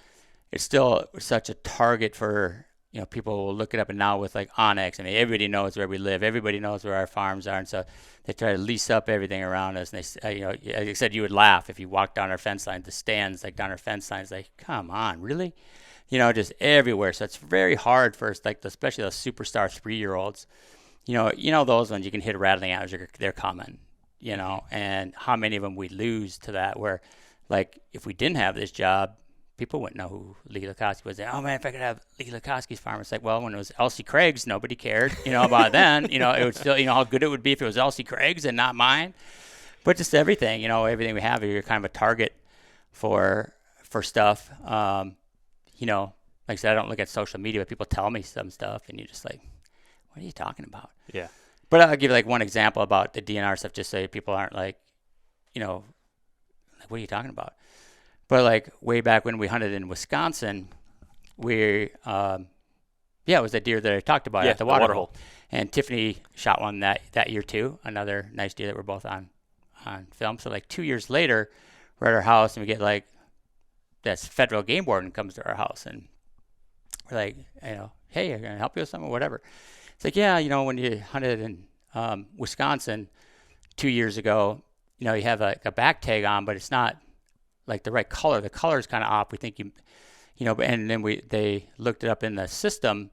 it's still such a target for, people will look it up, and now with like Onyx, everybody knows where we live, everybody knows where our farms are, and so they try to lease up everything around us. And they, like I said, you would laugh if you walked down our fence line, the stands like down our fence lines, like, come on, really? Just everywhere. So it's very hard for us, like especially those superstar 3-year-olds. Those ones you can hit a rattling out, they're coming. And how many of them we lose to that? Where, like, if we didn't have this job, people wouldn't know who Lee Lakosky was. Oh man, if I could have Lee Lakosky's farm, it's like, well, when it was Elsie Craig's, nobody cared, about then. It would still, how good it would be if it was Elsie Craig's and not mine. But just everything, everything we have, you're kind of a target for stuff. Like I said, I don't look at social media, but people tell me some stuff, and you're just like, what are you talking about? Yeah. But I'll give you like one example about the DNR stuff, just so people aren't like, like, what are you talking about? But like way back when we hunted in Wisconsin, it was a deer that I talked about at the water hole. And Tiffany shot one that year too, another nice deer that we're both on film. So like 2 years later, we're at our house, and we get like, this federal game warden comes to our house, and we're like, hey, can I help you with something or whatever? It's like, yeah, when you hunted in Wisconsin 2 years ago, you have a back tag on, but it's not like the right color. The color is kind of off. We think and then they looked it up in the system,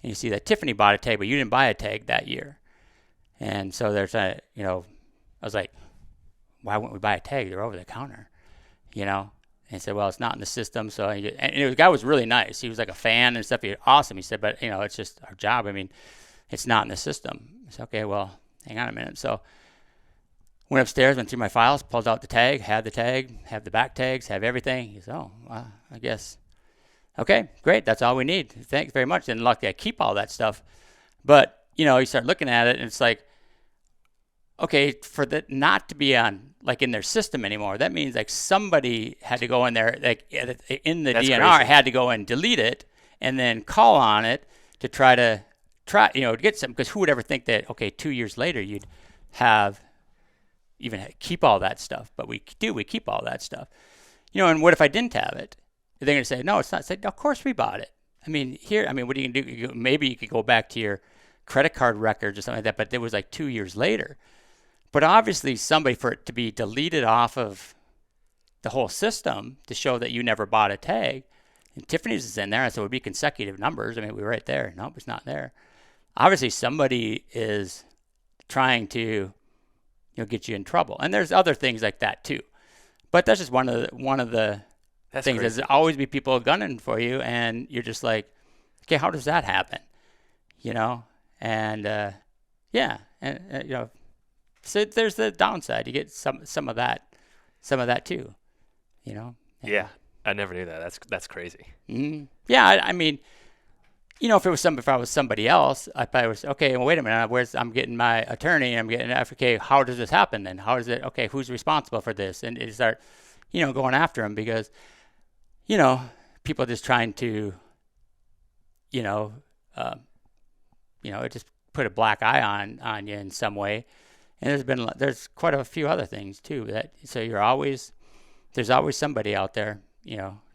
and you see that Tiffany bought a tag, but you didn't buy a tag that year. And so there's I was like, why wouldn't we buy a tag? They're over the counter, And he said, well, it's not in the system. So, the guy was really nice. He was like a fan and stuff. He was awesome. He said, but, it's just our job. It's not in the system. I said, okay, well, hang on a minute. So went upstairs, went through my files, pulled out the tag, have the back tags, have everything. He said, oh, well, I guess. Okay, great. That's all we need. Thanks very much. And luckily, I keep all that stuff. But, you start looking at it, and it's like, okay, for that not to be on, like, in their system anymore, that means like somebody had to go in there, like in the That's DNR crazy. had to go and delete it and then call on it to try to get some, because who would ever think that, okay, 2 years later you'd keep all that stuff? But we keep all that stuff. And what if I didn't have it? They're going to say, no, it's not. Say, of course we bought it. What are you going to do? Maybe you could go back to your credit card records or something like that, but it was like 2 years later. But obviously somebody, for it to be deleted off of the whole system to show that you never bought a tag, and Tiffany's is in there, so it would be consecutive numbers. We were right there. Nope, it's not there. Obviously somebody is trying to, get you in trouble. And there's other things like that too. But that's just one of the That's things. crazy. There's always be people gunning for you, and you're just like, okay, how does that happen? And so there's the downside. You get some of that too, Yeah, I never knew that. That's crazy. Mm-hmm. Yeah, I mean, if I was somebody else, I probably was okay. Well, wait a minute. I'm getting my attorney. I'm getting okay. How does this happen then? How is it? Okay, who's responsible for this? And you start, going after them because, people are just trying to, just put a black eye on you in some way. And there's quite a few other things too. There's always somebody out there,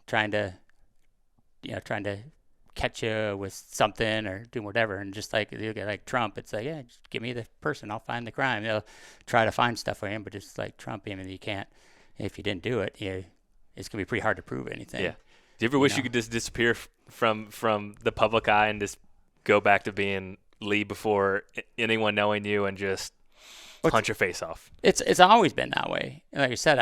trying to catch you with something or do whatever. And just like Trump, it's like, yeah, just give me the person, I'll find the crime. They'll try to find stuff for him, but just like Trump, you can't. If you didn't do it, it's gonna be pretty hard to prove anything. Yeah. Do you ever wish you could just disappear from the public eye and just go back to being Lee before anyone knowing you and just punch your face off? It's always been that way. Like I said,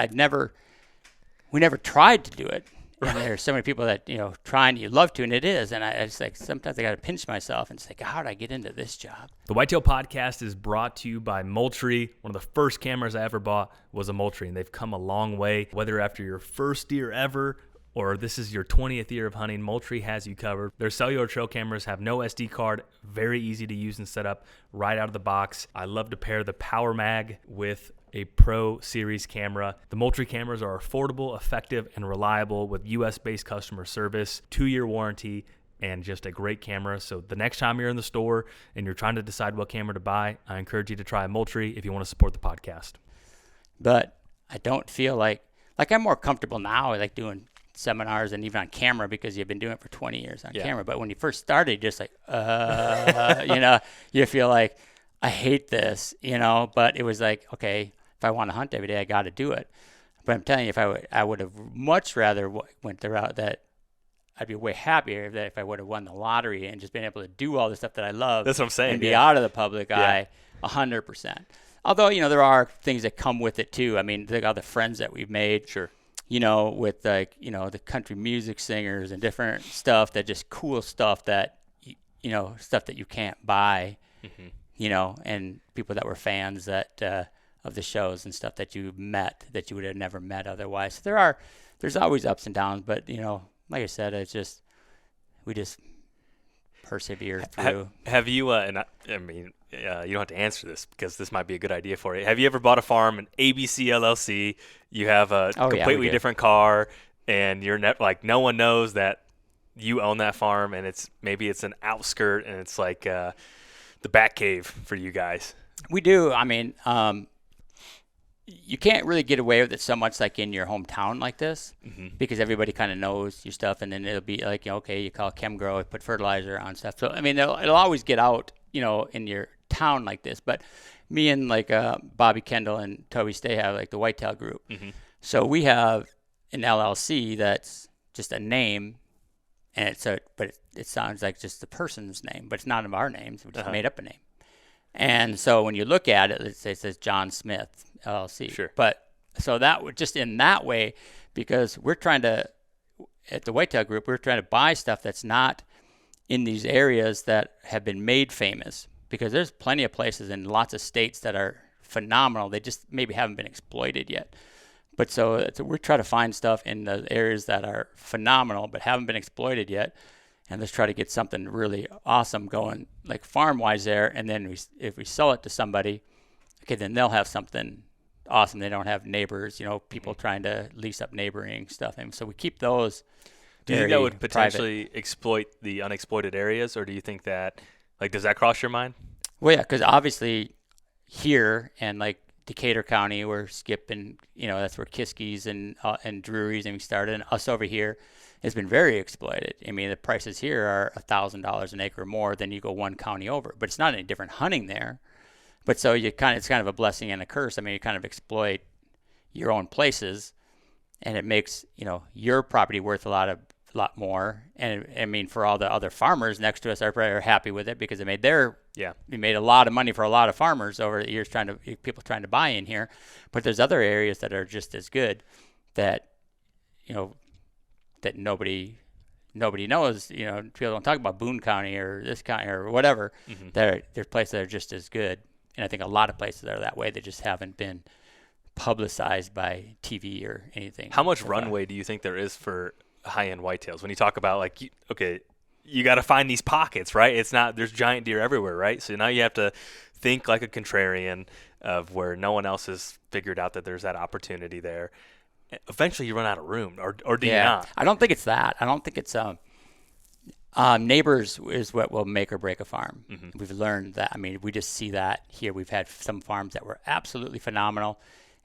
we never tried to do it. And there's so many people that, try and you love to, and it is. And it's like sometimes I got to pinch myself and say, how did I get into this job? The Whitetail Podcast is brought to you by Moultrie. One of the first cameras I ever bought was a Moultrie, and they've come a long way. Whether after your first deer ever or this is your 20th year of hunting, Moultrie has you covered. Their cellular trail cameras have no SD card, very easy to use and set up right out of the box. I love to pair the Power Mag with a Pro Series camera. The Moultrie cameras are affordable, effective, and reliable with US-based customer service, 2-year warranty, and just a great camera. So the next time you're in the store and you're trying to decide what camera to buy, I encourage you to try a Moultrie if you want to support the podcast. But I don't feel like I'm more comfortable now, like doing seminars and even on camera because you've been doing it for 20 years on camera. But when you first started, just like, you feel like, I hate this, but it was like, okay, if I want to hunt every day, I got to do it. But I'm telling you, I would have much rather went the route that I'd be way happier that if I would have won the lottery and just been able to do all the stuff that I love. That's what I'm saying. And be out of the public eye 100%. Although, there are things that come with it too. I mean, the other friends that we've made. Sure. With the country music singers and different stuff that just cool stuff that, stuff that you can't buy, and people that were fans that, of the shows and stuff that you met that you would have never met otherwise. So there's always ups and downs, but, like I said, we just persevere through. Have you, and I mean, you don't have to answer this because this might be a good idea for you. Have you ever bought a farm, an ABC LLC? You have a completely different car, and you're no one knows that you own that farm, and it's an outskirt, and it's like the Bat Cave for you guys. We do. I mean, you can't really get away with it so much like in your hometown like this because everybody kind of knows your stuff, and then it'll be like, okay, you call ChemGrow, put fertilizer on stuff. So, I mean, it'll always get out, in your town like this. But me and Bobby Kendall and Toby Stay have like the Whitetail group. So we have an LLC that's just a name, and it sounds like just the person's name, but it's not our names. We just made up a name. And so when you look at it, it says John Smith LLC. Sure. But so that would just in that way, because we're trying to, at the Whitetail Group, we're trying to buy stuff that's not in these areas that have been made famous, because there's plenty of places in lots of states that are phenomenal. They just maybe haven't been exploited yet. But so we're trying to find stuff in the areas that are phenomenal but haven't been exploited yet. And let's try to get something really awesome going, like farm-wise there. And then if we sell it to somebody, okay, then they'll have something awesome. They don't have neighbors, people trying to lease up neighboring stuff. And so we keep those. Do you think that would potentially exploit the unexploited areas, or do you think that, does that cross your mind? Well, yeah, because obviously here and Decatur County, where Skip and, that's where Kiskey's and Drury's and we started, and us over here, has been very exploited. I mean, the prices here are $1,000 an acre more than you go one county over, but it's not any different hunting there. But so it's kind of a blessing and a curse. I mean, you kind of exploit your own places, and it makes, your property worth a lot of a lot more. And I mean, for all the other farmers next to us are happy with it because they made a lot of money for a lot of farmers over the years people trying to buy in here. But there's other areas that are just as good that, that nobody knows. People don't talk about Boone County or this county or whatever. Mm-hmm. There's places that are just as good. And I think a lot of places are that way. They just haven't been publicized by TV or anything. How much runway do you think there is for high-end whitetails? When you talk about you got to find these pockets, right? It's not, there's giant deer everywhere, right? So now you have to think like a contrarian of where no one else has figured out that there's that opportunity there. Eventually you run out of room, or do you not? I don't think it's that. I don't think it's neighbors is what will make or break a farm. Mm-hmm. We've learned that. I mean, we just see that here. We've had some farms that were absolutely phenomenal,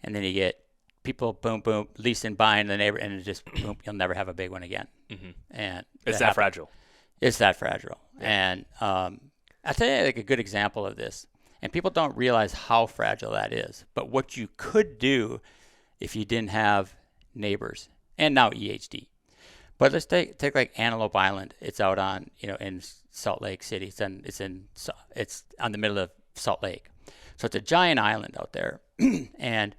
and then you get people boom leasing, buying the neighbor, and it just boom, you'll never have a big one again. Mm-hmm. And it's that fragile. It's that fragile. Yeah. And I'll tell you a good example of this, and people don't realize how fragile that is. But what you could do if you didn't have neighbors, and now EHD. But let's take like Antelope Island. It's out on in Salt Lake City. It's on the middle of Salt Lake, so it's a giant island out there, and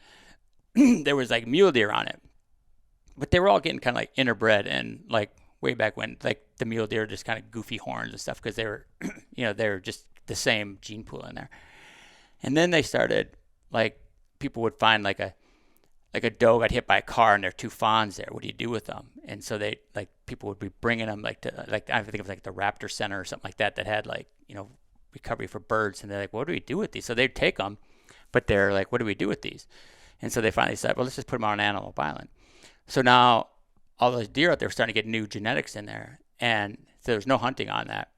there was like mule deer on it, but they were all getting kind of like interbred, and like way back when, like the mule deer just kind of goofy horns and stuff because they were, they were just the same gene pool in there. And then they started, like, people would find like a doe got hit by a car and there are two fawns there. What do you do with them? And so people would be bringing them I think it was like the Raptor Center or something like that had like, recovery for birds. And they're like, what do we do with these? So they'd take them, but they're like, what do we do with these? And so they finally said, well, let's just put them on Antelope Island. So now all those deer out there were starting to get new genetics in there. And so there's no hunting on that.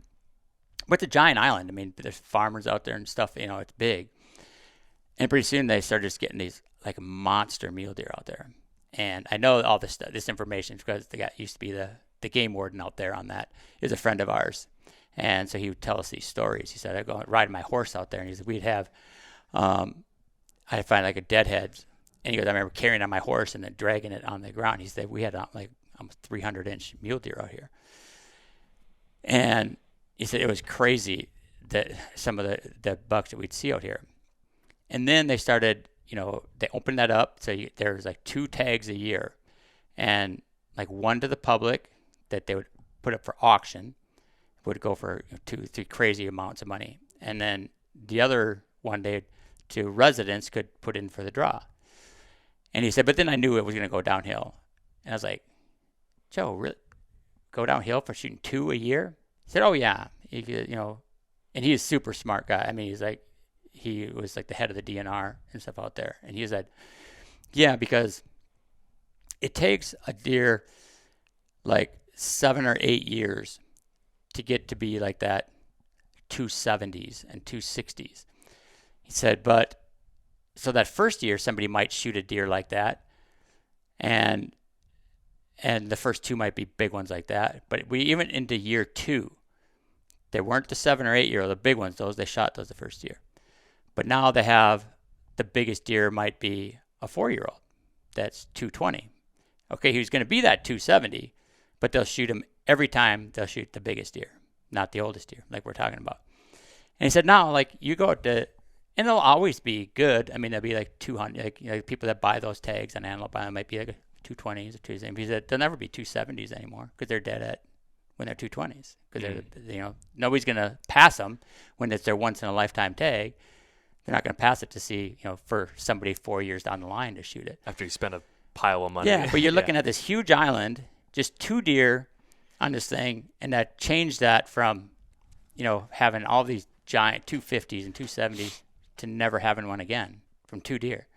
But it's a giant island. I mean, there's farmers out there and stuff, it's big. And pretty soon they started just getting these like monster mule deer out there. And I know all this information because the guy used to be the game warden out there on that is a friend of ours. And so he would tell us these stories. He said, I'd go ride my horse out there. And he said, we'd have, I'd find like a deadhead. And he goes, I remember carrying on my horse and then dragging it on the ground. He said, we had like almost 300-inch mule deer out here. And he said it was crazy that some of the bucks that we'd see out here. And then they started, they opened that up. So there was like 2 tags a year. And like one to the public that they would put up for auction would go for 2-3 crazy amounts of money. And then the other one to residents could put in for the draw. And he said, but then I knew it was going to go downhill. And I was like, Joe, really? Go downhill for shooting 2 a year? He said, oh, yeah. And he's a super smart guy. I mean, he was like the head of the DNR and stuff out there. And he said, yeah, because it takes a deer like 7 or 8 years to get to be like that 270s and 260s. He said, but so that first year somebody might shoot a deer like that, and the first 2 might be big ones like that. But we even into year 2, they weren't the 7 or 8 year old, the big ones. They shot those the first year. But now they have the biggest deer might be a 4-year-old. That's 220. Okay, he was going to be that 270, but they'll shoot him every time. They'll shoot the biggest deer, not the oldest deer, like we're talking about. And he said, now, like you go to. And they'll always be good. I mean, they'll be like 200. Like, people that buy those tags on Antelope Island might be like 220s or 270s. He said they'll never be 270s anymore because they're dead when they're 220s. Because nobody's gonna pass them when it's their once in a lifetime tag. They're not gonna pass it to see for somebody 4 years down the line to shoot it. After you spend a pile of money. Yeah, but you're looking at this huge island, just 2 deer on this thing, and that changed that from, having all these giant 250s and 270s. To never having one again from 2 deer.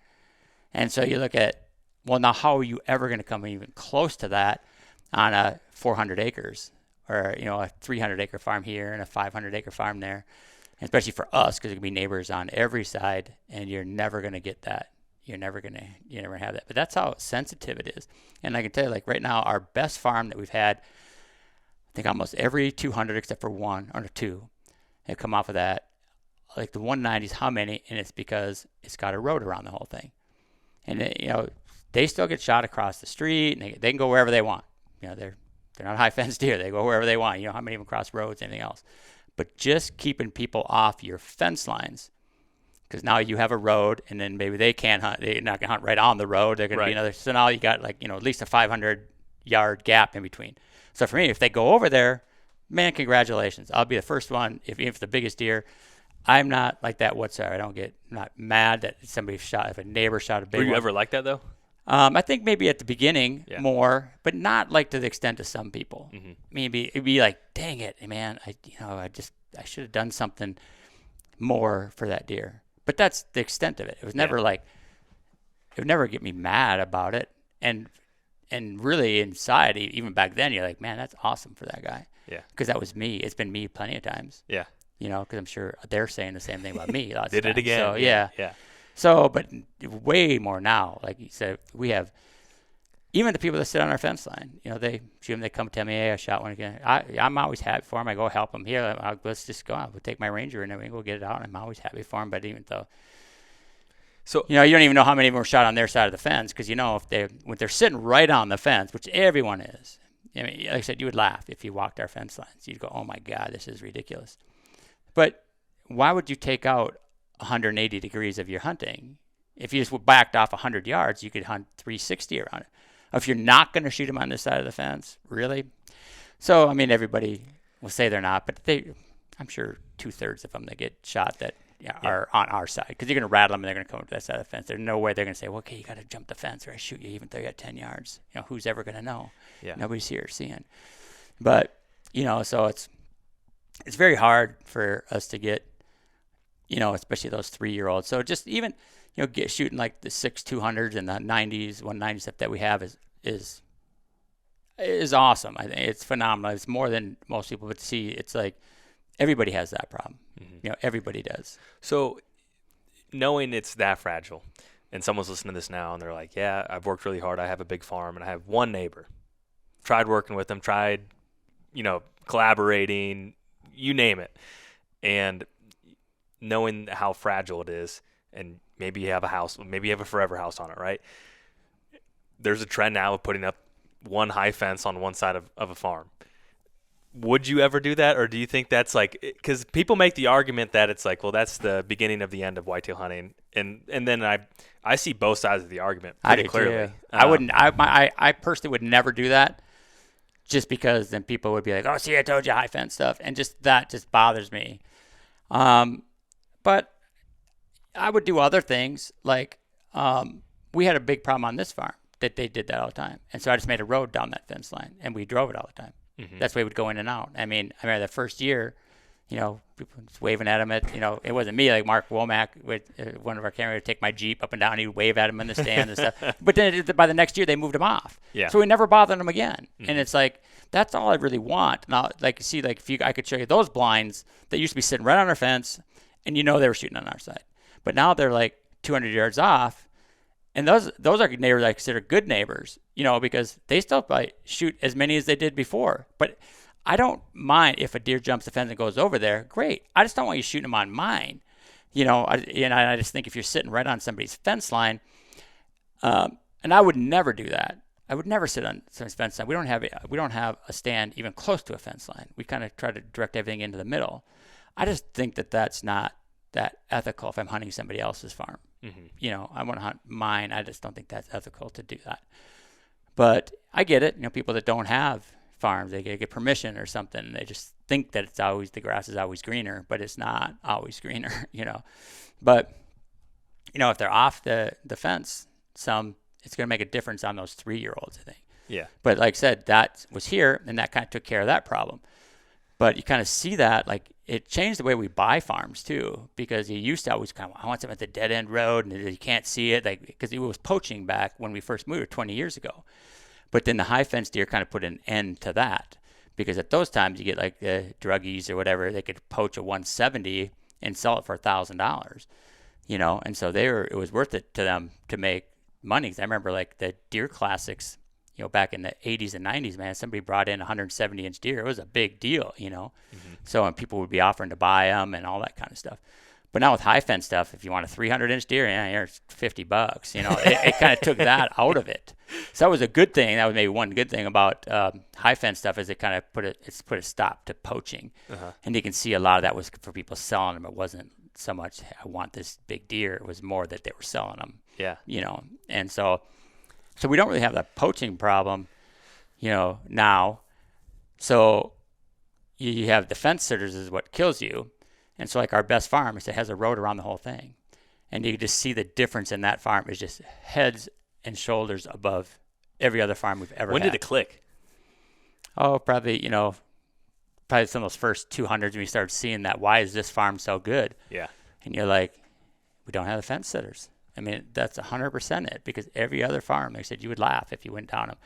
And so you look at, well, now how are you ever going to come even close to that on a 400 acres or, a 300-acre farm here and a 500-acre farm there, and especially for us because it can be neighbors on every side, and you're never going to get that. You're never going to have that. But that's how sensitive it is. And I can tell you, like right now, our best farm that we've had, I think almost every 200 except for 1 or 2 have come off of that. Like the 190s, how many? And it's because it's got a road around the whole thing. And, they still get shot across the street, and they can go wherever they want. They're They're not high fence deer. They go wherever they want. You know, how many of them cross roads, anything else. But just keeping people off your fence lines, because now you have a road, and then maybe they can't hunt. They're not going to hunt right on the road. They're going to be another. So now you got like, you know, at least a 500-yard gap in between. So for me, if they go over there, man, congratulations. I'll be the first one, even if it's the biggest deer. I'm not like that whatsoever. I'm not mad that somebody shot, if a neighbor shot a big one. Were you ever like that, though? I think maybe at the beginning more, but not like to the extent of some people. Mm-hmm. Maybe it'd be like, dang it, man, I should have done something more for that deer. But that's the extent of it. It was never like, it would never get me mad about it. And really inside, even back then, you're like, man, that's awesome for that guy. Yeah. Because that was me. It's been me plenty of times. Yeah. You know, because I'm sure they're saying the same thing about me. Lots Did of it times. again. So, yeah. So, but way more now. Like you said, we have even the people that sit on our fence line. You know, they come tell me, hey, I shot one again. I'm always happy for them. I go help them. Here, let's just go out. We'll take my Ranger and then we go get it out. I'm always happy for them. But even though, so you know, you don't even know how many of them were shot on their side of the fence, because you know when they're sitting right on the fence, which everyone is. I mean, like I said, you would laugh if you walked our fence lines. You'd go, oh my God, this is ridiculous. But why would you take out 180 degrees of your hunting? If you just backed off 100 yards, you could hunt 360 around it. If you're not going to shoot them on this side of the fence, really? So, I mean, everybody will say they're not, but I'm sure 2/3 of them that get shot that are on our side, because you're going to rattle them and they're going to come to that side of the fence. There's no way they're going to say, well, okay, you got to jump the fence or I shoot you even though you got 10 yards. You know, who's ever going to know? Yeah. Nobody's here seeing. But, you know, so it's very hard for us to get, you know, especially those 3-year-olds. So just even, you know, shooting like the 6.200s and the 90s, 190 stuff that we have is awesome. I think it's phenomenal. It's more than most people would see. It's like everybody has that problem. Mm-hmm. You know, everybody does. So knowing it's that fragile, and someone's listening to this now and they're like, yeah, I've worked really hard. I have a big farm and I have one neighbor. Tried working with them, tried, you know, collaborating, you name it. And knowing how fragile it is, and maybe you have a house, maybe you have a forever house on it, right? There's a trend now of putting up one high fence on one side of a farm. Would you ever do that? Or do you think that's like, because people make the argument that it's like, well, that's the beginning of the end of whitetail hunting. And then I see both sides of the argument pretty clearly. I wouldn't, I personally would never do that, just because then people would be like, oh, see, I told you high fence stuff. And that just bothers me. But I would do other things. Like, we had a big problem on this farm that they did that all the time. And so I just made a road down that fence line and we drove it all the time. Mm-hmm. That's the way we would go in and out. I mean, the first year, you know, people just waving at him you know, it wasn't me, like Mark Womack with one of our cameras would take my Jeep up and down. He'd wave at him in the stand and stuff. But then by the next year, they moved him off. Yeah. So we never bothered him again. Mm-hmm. And it's like, that's all I really want. Now, like, see, like, I could show you those blinds that used to be sitting right on our fence, and you know they were shooting on our side. But now they're like 200 yards off. And those are neighbors I consider good neighbors, you know, because they still probably shoot as many as they did before. But I don't mind if a deer jumps the fence and goes over there. Great. I just don't want you shooting them on mine. You know, I just think if you're sitting right on somebody's fence line, and I would never do that. I would never sit on somebody's fence line. We don't have a stand even close to a fence line. We kind of try to direct everything into the middle. I just think that that's not that ethical if I'm hunting somebody else's farm. Mm-hmm. You know, I want to hunt mine. I just don't think that's ethical to do that. But I get it. You know, people that don't have farms, they get permission or something. They just think that the grass is always greener, but it's not always greener, you know. But, you know, if they're off the fence, it's going to make a difference on those 3-year-olds, I think. Yeah. But like I said, that was here, and that kind of took care of that problem. But you kind of see that, like, it changed the way we buy farms too, because you used to always kind of, I want something at the dead end road and you can't see it, like, because it was poaching back when we first moved 20 years ago. But then the high fence deer kind of put an end to that, because at those times you get like the druggies or whatever, they could poach a 170 and sell it for $1,000, you know, and so it was worth it to them to make money. I remember like the deer classics, you know, back in the 80s and 90s, man, somebody brought in a 170-inch deer. It was a big deal, you know. Mm-hmm. So and people would be offering to buy them and all that kind of stuff. But now with high fence stuff, if you want a 300-inch deer, yeah, here's $50. You know, it kind of took that out of it. So that was a good thing. That was maybe one good thing about high fence stuff is it kind of put a stop to poaching. And you can see a lot of that was for people selling them. It wasn't so much I want this big deer. It was more that they were selling them. Yeah. You know, and so we don't really have that poaching problem, you know, now. So you have the fence sitters is what kills you. And so like our best farm is it has a road around the whole thing. And you just see the difference in that farm is just heads and shoulders above every other farm we've ever had. When did it click? Oh, probably, you know, some of those first 200s when we started seeing that, why is this farm so good? Yeah. And you're like, we don't have the fence sitters. I mean, that's 100% it, because every other farm, they said you would laugh if you went down them.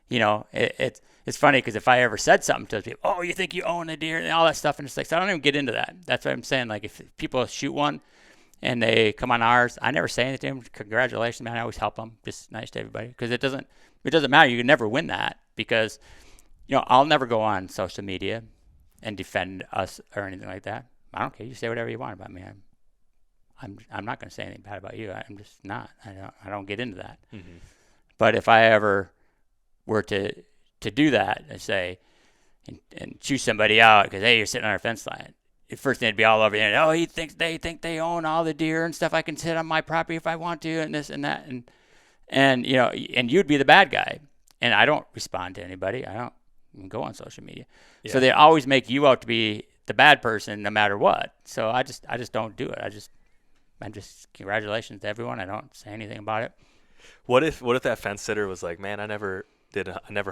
You know, it's funny because if I ever said something to people, oh, you think you own a deer and all that stuff, and it's like, so I don't even get into that. That's what I'm saying. Like if people shoot one and they come on ours, I never say anything to them. Congratulations, man. I always help them. Just nice to everybody, because it doesn't matter. You can never win that, because, you know, I'll never go on social media and defend us or anything like that. I don't care. You say whatever you want about me. I'm not going to say anything bad about you. I'm just not. I don't get into that. Mm-hmm. But if I ever were to do that and say and chew somebody out because, hey, you're sitting on our fence line, the first thing would be all over there. Oh, they think they own all the deer and stuff. I can sit on my property if I want to, and this and that, and you know, and you'd be the bad guy. And I don't respond to anybody. I don't even go on social media. Yeah. So they always make you out to be the bad person no matter what. So I just don't do it. I'm just congratulations to everyone. I don't say anything about it. What if that fence sitter was like, man, I never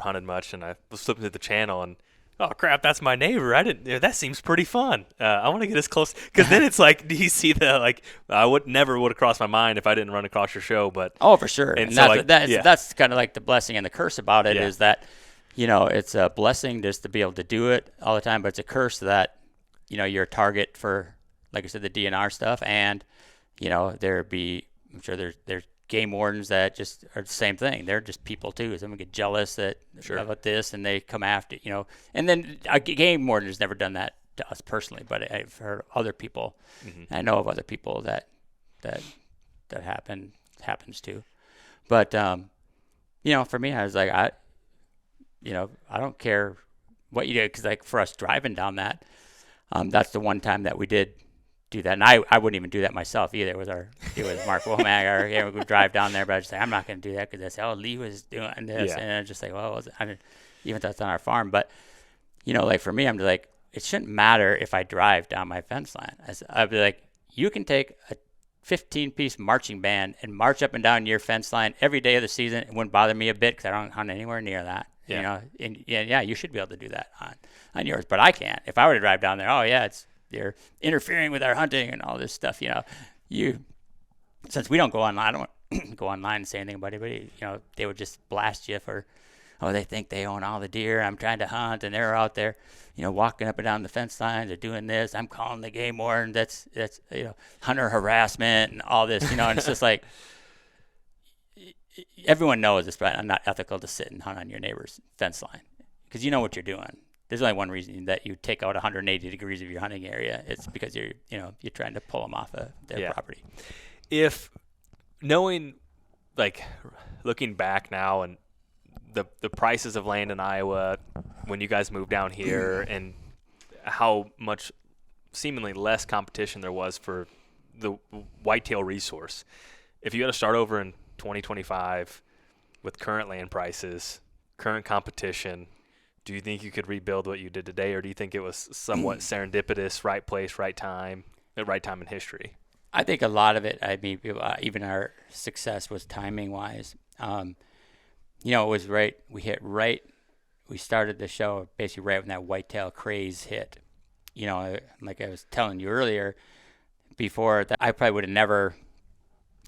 hunted much, and I was flipping through the channel, and oh crap, that's my neighbor. That seems pretty fun. I want to get as close, because then it's like, do you see I never would have crossed my mind if I didn't run across your show, but oh, for sure. And so that's kind of like the blessing and the curse about it is that, you know, it's a blessing just to be able to do it all the time, but it's a curse that, you know, you're a target for, like I said, the DNR stuff, and you know, I'm sure there's game wardens that just are the same thing. They're just people too. Someone get jealous about this, and they come after, you know. And then a game warden has never done that to us personally, but I've heard other people. Mm-hmm. I know of other people that happens to. But you know, for me, I was like, I don't care what you do, because like for us driving down that, that's the one time that we did do that, and I wouldn't even do that myself either. It was Mark Womack, we would drive down there, but I just say I'm not going to do that, because they say, oh, Lee was doing this, and I'm just like, well, even though it's on our farm, but you know, like for me, I'm just like, it shouldn't matter if I drive down my fence line. I'd be like, you can take a 15-piece marching band and march up and down your fence line every day of the season. It wouldn't bother me a bit, because I don't hunt anywhere near that. Yeah. You know, and you should be able to do that on yours, but I can't. If I were to drive down there, oh yeah, they're interfering with our hunting and all this stuff. You know, since we don't go online, I don't go online and say anything about anybody. You know, they would just blast you for, oh, they think they own all the deer. I'm trying to hunt, and they're out there, you know, walking up and down the fence lines. They're doing this. I'm calling the game warden. That's you know, hunter harassment and all this. You know, and it's just like, everyone knows it's not ethical to sit and hunt on your neighbor's fence line, because you know what you're doing. There's only one reason that you take out 180 degrees of your hunting area. It's because you're trying to pull them off of their property. If knowing, like, looking back now, and the prices of land in Iowa when you guys moved down here, and how much seemingly less competition there was for the whitetail resource, if you had to start over in 2025 with current land prices, current competition, do you think you could rebuild what you did today, or do you think it was somewhat serendipitous, right place, right time, the right time in history? I think a lot of it, I mean, even our success was timing-wise. You know, it was right. We started the show basically right when that whitetail craze hit. You know, like I was telling you earlier, before that, I probably would have never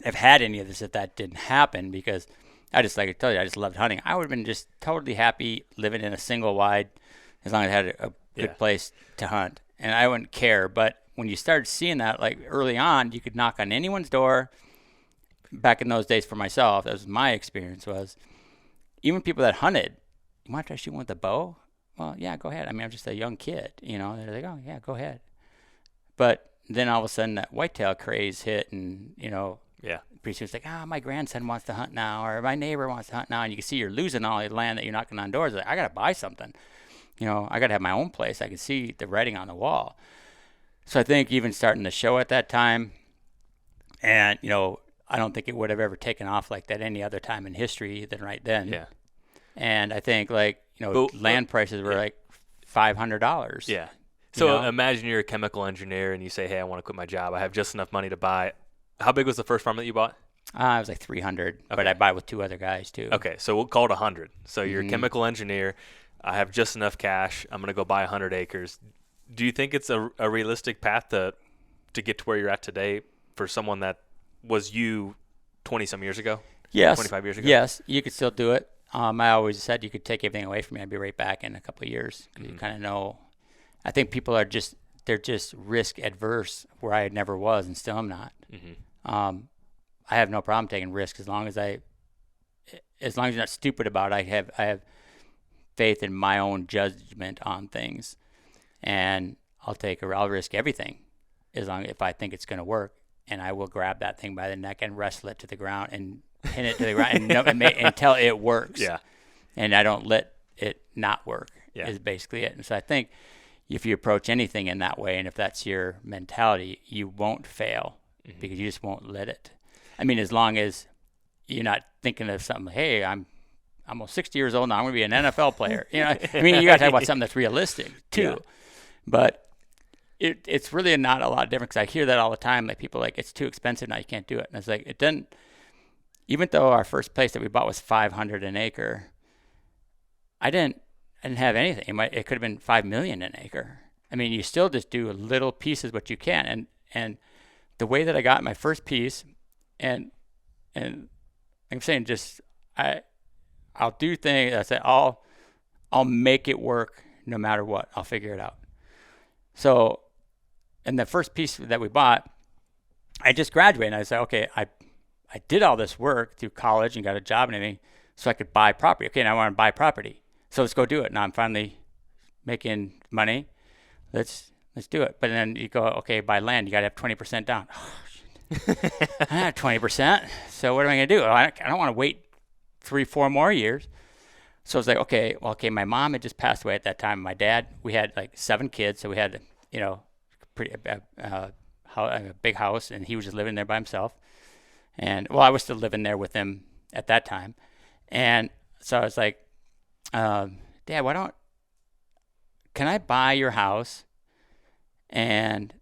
have had any of this if that didn't happen, because I just, like I told you, I just loved hunting. I would have been just totally happy living in a single wide, as long as I had a good place to hunt, and I wouldn't care. But when you started seeing that, like early on, you could knock on anyone's door. Back in those days, for myself, that was my experience, was even people that hunted, you want to try shooting with a bow? Well, yeah, go ahead. I mean, I'm just a young kid, you know. They're like, oh yeah, go ahead. But then all of a sudden that whitetail craze hit, and Yeah. pretty soon it's like, my grandson wants to hunt now, or my neighbor wants to hunt now, and you can see you're losing all the land that you're knocking on doors. Like, I got to buy something. I got to have my own place. I can see the writing on the wall. So I think even starting the show at that time, and, I don't think it would have ever taken off like that any other time in history than right then. Yeah. And I think land prices were like $500. Yeah. So imagine you're a chemical engineer and you say, hey, I want to quit my job. I have just enough money to buy. How big was the first farm that you bought? It was like 300, but I bought it with 2 other guys too. Okay, so we'll call it 100. So you're a chemical engineer. I have just enough cash. I'm going to go buy 100 acres. Do you think it's a realistic path to get to where you're at today for someone that was you 20-some years ago? Yes. 25 years ago? Yes, you could still do it. I always said you could take everything away from me. I'd be right back in a couple of years. You kind of know. I think people are they're just risk adverse, where I never was and still am not. I have no problem taking risks as long as you're not stupid about it. I have faith in my own judgment on things, and I'll risk everything if I think it's going to work, and I will grab that thing by the neck and wrestle it to the ground and pin it to the ground until it works. Yeah. And I don't let it not work. Yeah. Is basically it. And so I think if you approach anything in that way, and if that's your mentality, you won't fail because you just won't let it. I mean, as long as you're not thinking of something, hey, I'm almost 60 years old now, I'm going to be an NFL player. I mean, you got to talk about something that's realistic too. Yeah. But it's really not a lot different, because I hear that all the time. Like, people are like, it's too expensive now, you can't do it. And it's like, it doesn't. Even though our first place that we bought was $500 an acre, I didn't have anything. It could have been $5 million an acre. I mean, you still just do little pieces what you can. And the way that I got my first piece, and I'm saying, just I'll do things. I say I'll make it work no matter what. I'll figure it out. So, and the first piece that we bought, I just graduated, and I said, okay, I did all this work through college and got a job and everything so I could buy property. Okay, now I want to buy property. So let's go do it. Now I'm finally making money. Let's do it. But then you go, okay, buy land. You got to have 20% down. Oh, shit. I have 20%. So what am I going to do? I don't want to wait 3-4 more years. So I was like, okay, my mom had just passed away at that time. My dad, we had like 7 kids. So we had, a big house, and he was just living there by himself. And I was still living there with him at that time. And so I was like, Dad, can I buy your house and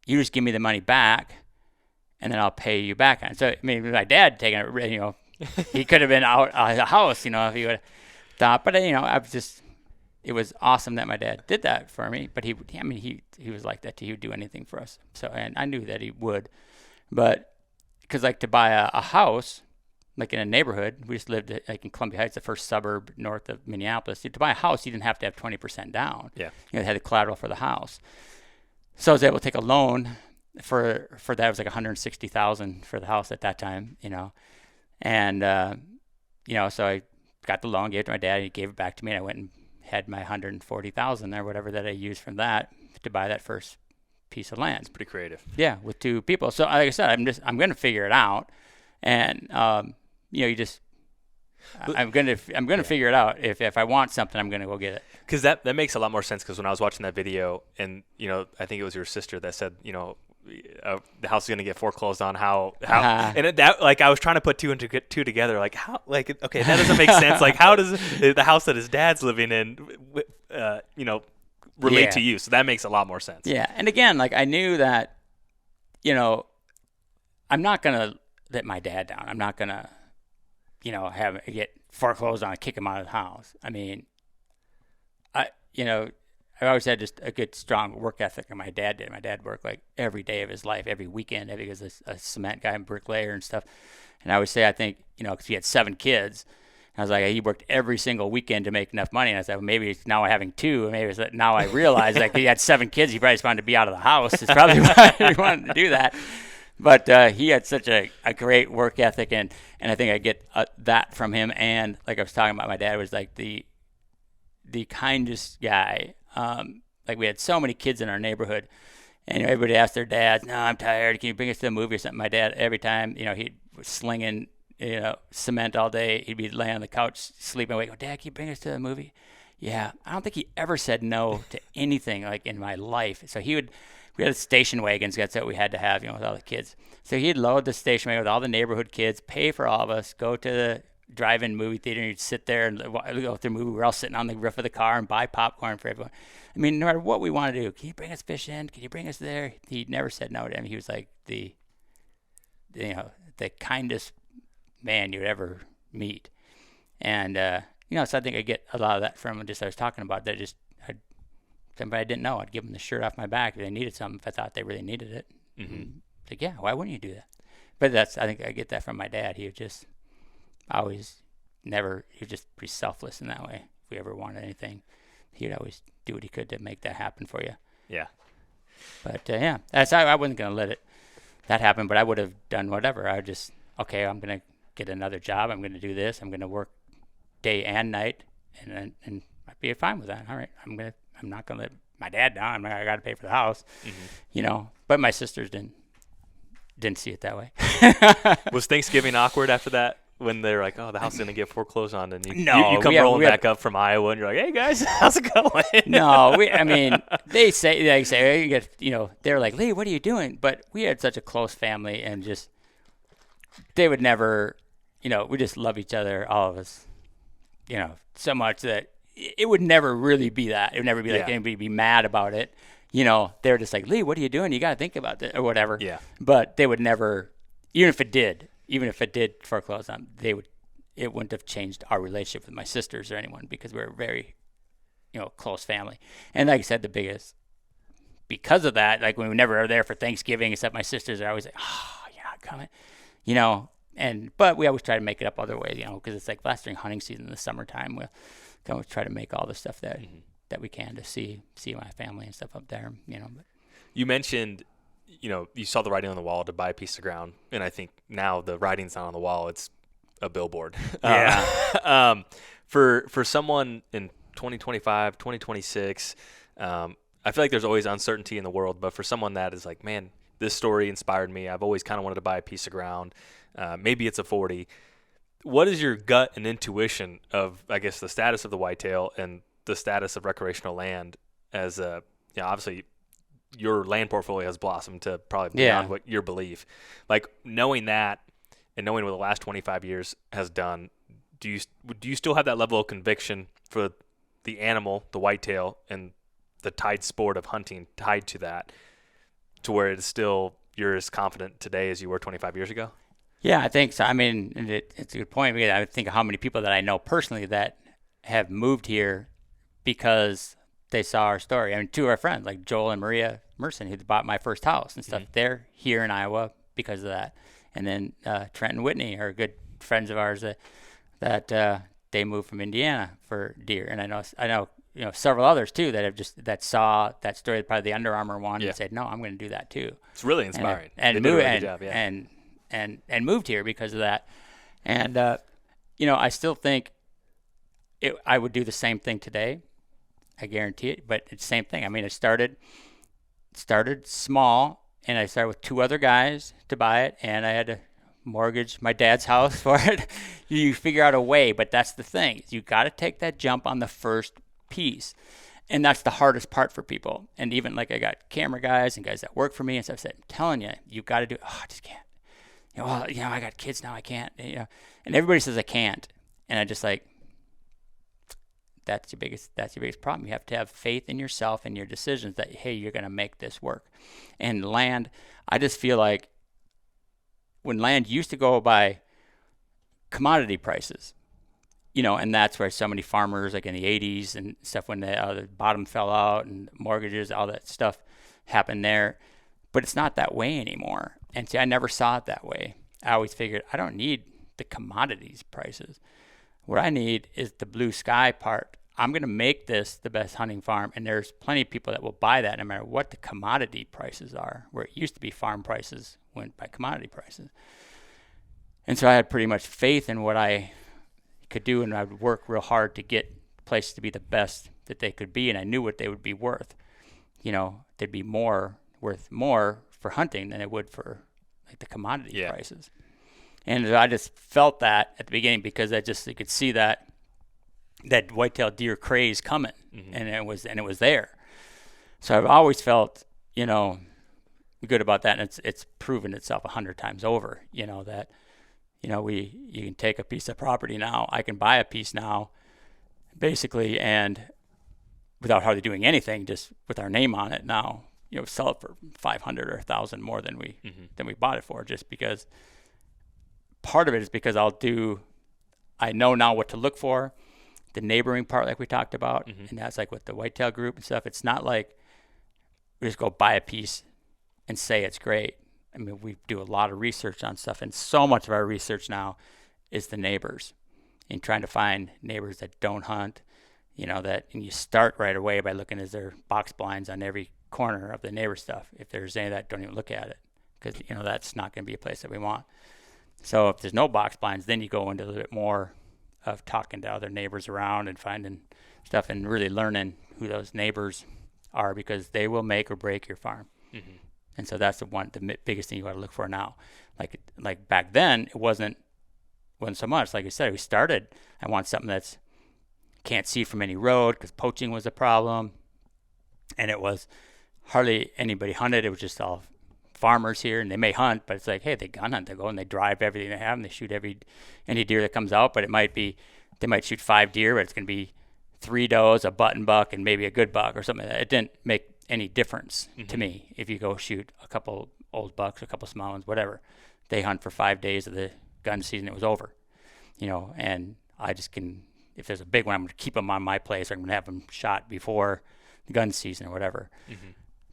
you just give me the money back, and then I'll pay you back on it? So, I mean, my dad taking it, he could have been out of the house, if he would have thought, but it was awesome that my dad did that for me. But he was like that too. He would do anything for us. So, and I knew that he would, but because to buy a house, like in a neighborhood, we just lived like in Columbia Heights, the first suburb north of Minneapolis. To buy a house, you didn't have to have 20% down. Yeah, they had the collateral for the house. So I was able to take a loan for that. It was like $160,000 for the house at that time, and so I got the loan, gave it to my dad, he gave it back to me, and I went and had my $140,000 or whatever that I used from that to buy that first piece of land. It's pretty creative. Yeah, with 2 people. So like I said, I'm going to figure it out, and I'm going to figure it out. If I want something, I'm going to go get it. Because that makes a lot more sense. Because when I was watching that video, and I think it was your sister that said, the house is going to get foreclosed on. And I was trying to put 2 and 2 together. Like, how? Like, okay, that doesn't make sense. Like, how does the house that his dad's living in, relate to you? So that makes a lot more sense. Yeah, and again, I knew that, I'm not going to let my dad down. I'm not going to, get foreclosed on and kick him out of the house. I mean, I always had just a good, strong work ethic, and my dad did. My dad worked every day of his life, every weekend. He was a cement guy and bricklayer and stuff. And I always say, I think, because he had 7 kids, and I was like, he worked every single weekend to make enough money. And I said, well, maybe now having 2, and maybe now I realize he had 7 kids. He probably just wanted to be out of the house. It's probably why he wanted to do that. But he had such a great work ethic, and I think I get that from him. And like I was talking about, my dad was the kindest guy. We had so many kids in our neighborhood, And everybody asked their dads, "No, I'm tired. Can you bring us to a movie or something?" My dad, every time, he was slinging, cement all day. He'd be laying on the couch sleeping away. Go, "Dad, can you bring us to a movie?" Yeah, I don't think he ever said no to anything like in my life. So we had station wagons. That's what we had to have, with all the kids. So he'd load the station wagon with all the neighborhood kids, pay for all of us, go to the drive-in movie theater, and you'd sit there and go through the movie. We're all sitting on the roof of the car and buy popcorn for everyone. I mean, no matter what we want to do, can you bring us fishing? Can you bring us there? He never said no to him. He was like the kindest man you'd ever meet. And, so I think I get a lot of that from just I was talking about that. Somebody I didn't know, I'd give them the shirt off my back if they needed something, if I thought they really needed it. Mm-hmm. Like, yeah, why wouldn't you do that? But I think I get that from my dad. He was just pretty selfless in that way. If we ever wanted anything, he'd always do what he could to make that happen for you. Yeah. But I wasn't going to let that happen, but I would have done whatever. I'm going to get another job. I'm going to do this. I'm going to work day and night, and I'd be fine with that. All right, I'm not going to let my dad down. I got to pay for the house, But my sisters didn't see it that way. Was Thanksgiving awkward after that? When they're like, "Oh, the house is gonna get foreclosed on," and you come rolling back up from Iowa, and you're like, "Hey guys, how's it going?" No, they say, they're like, "Lee, what are you doing?" But we had such a close family, and just they would never, we just love each other, all of us, so much that it would never really be that. It would never be like anybody be mad about it. They're just like, "Lee, what are you doing? You got to think about this," or whatever. Yeah. But they would never, even if it did foreclose on, it wouldn't have changed our relationship with my sisters or anyone, because we're a very, close family. And like I said, because of that, like when we never are there for Thanksgiving, except my sisters are always like, "Oh, you're not coming," but we always try to make it up other ways, because it's like last during hunting season in the summertime, we'll always try to make all the stuff that we can to see my family and stuff up there, But you mentioned, you saw the writing on the wall to buy a piece of ground, and I think now the writing's not on the wall; it's a billboard. Yeah. For someone in 2025, 2026, I feel like there's always uncertainty in the world, but for someone that is like, "Man, this story inspired me. I've always kind of wanted to buy a piece of ground. Maybe it's a 40." What is your gut and intuition of, I guess, the status of the whitetail and the status of recreational land as obviously your land portfolio has blossomed to probably beyond what your belief. Like, knowing that and knowing what the last 25 years has done, do you still have that level of conviction for the animal, the whitetail, and the tied sport of hunting tied to that, to where it is still, you're as confident today as you were 25 years ago? Yeah, I think so. I mean, it's a good point, because I think of how many people that I know personally that have moved here because they saw our story. I mean, two of our friends, like Joel and Maria Merson, who bought my first house and stuff, they're here in Iowa because of that. And then Trent and Whitney are good friends of ours that they moved from Indiana for deer. And I know several others too that saw that story, probably the Under Armour one, and said, "No, I'm going to do that too." It's really inspiring. And moved here because of that. And I still think I would do the same thing today. I guarantee it. But it's the same thing. I mean, it started small, and I started with two other guys to buy it, and I had to mortgage my dad's house for it. You figure out a way, but that's the thing. You got to take that jump on the first piece. And that's the hardest part for people. And even like I got camera guys and guys that work for me and stuff said, "I'm telling you, you got to do it." "Oh, I just can't. I got kids now. I can't." And everybody says I can't. And I just like, that's your biggest problem. You have to have faith in yourself and your decisions that, hey, you're going to make this work. And land, I just feel like when land used to go by commodity prices, and that's where so many farmers, like in the 80s and stuff, when the bottom fell out and mortgages, all that stuff happened there. But it's not that way anymore. And see, I never saw it that way. I always figured I don't need the commodities prices. What I need is the blue sky part. I'm going to make this the best hunting farm, and there's plenty of people that will buy that no matter what the commodity prices are, where it used to be farm prices went by commodity prices. And so I had pretty much faith in what I could do, and I would work real hard to get places to be the best that they could be, and I knew what they would be worth. There'd be more worth more for hunting than it would for like the commodity Yeah. prices. And I just felt that at the beginning because you could see that whitetail deer craze coming, and it was there. So I've always felt, good about that, and it's proven itself 100 times over. That, you can take a piece of property now. I can buy a piece now, basically, and without hardly doing anything, just with our name on it now, sell it for 500 or 1,000 more than we bought it for, just because. Part of it is because I know now what to look for, the neighboring part like we talked about, and that's like with the whitetail group and stuff. It's not like we just go buy a piece and say it's great. I mean, we do a lot of research on stuff, and so much of our research now is the neighbors and trying to find neighbors that don't hunt, and you start right away by looking, is there box blinds on every corner of the neighbor stuff? If there's any of that, don't even look at it, because, that's not going to be a place that we want. So if there's no box blinds, then you go into a little bit more of talking to other neighbors around and finding stuff and really learning who those neighbors are, because they will make or break your farm. And so that's the biggest thing you got to look for now. Like back then, it wasn't so much. Like I said, we started, I want something that's can't see from any road, because poaching was a problem, and it was hardly anybody hunted. It was just all farmers here, and they may hunt, but it's like, hey, they gun hunt. They go and they drive everything they have, and they shoot any deer that comes out. But it might be, they might shoot 5 deer, but it's going to be 3 does, a button buck, and maybe a good buck or something like that. It didn't make any difference to me if you go shoot a couple old bucks, a couple small ones, whatever. They hunt for 5 days of the gun season. It was over, and I just can, if there's a big one, I'm going to keep them on my place, or I'm going to have them shot before the gun season or whatever.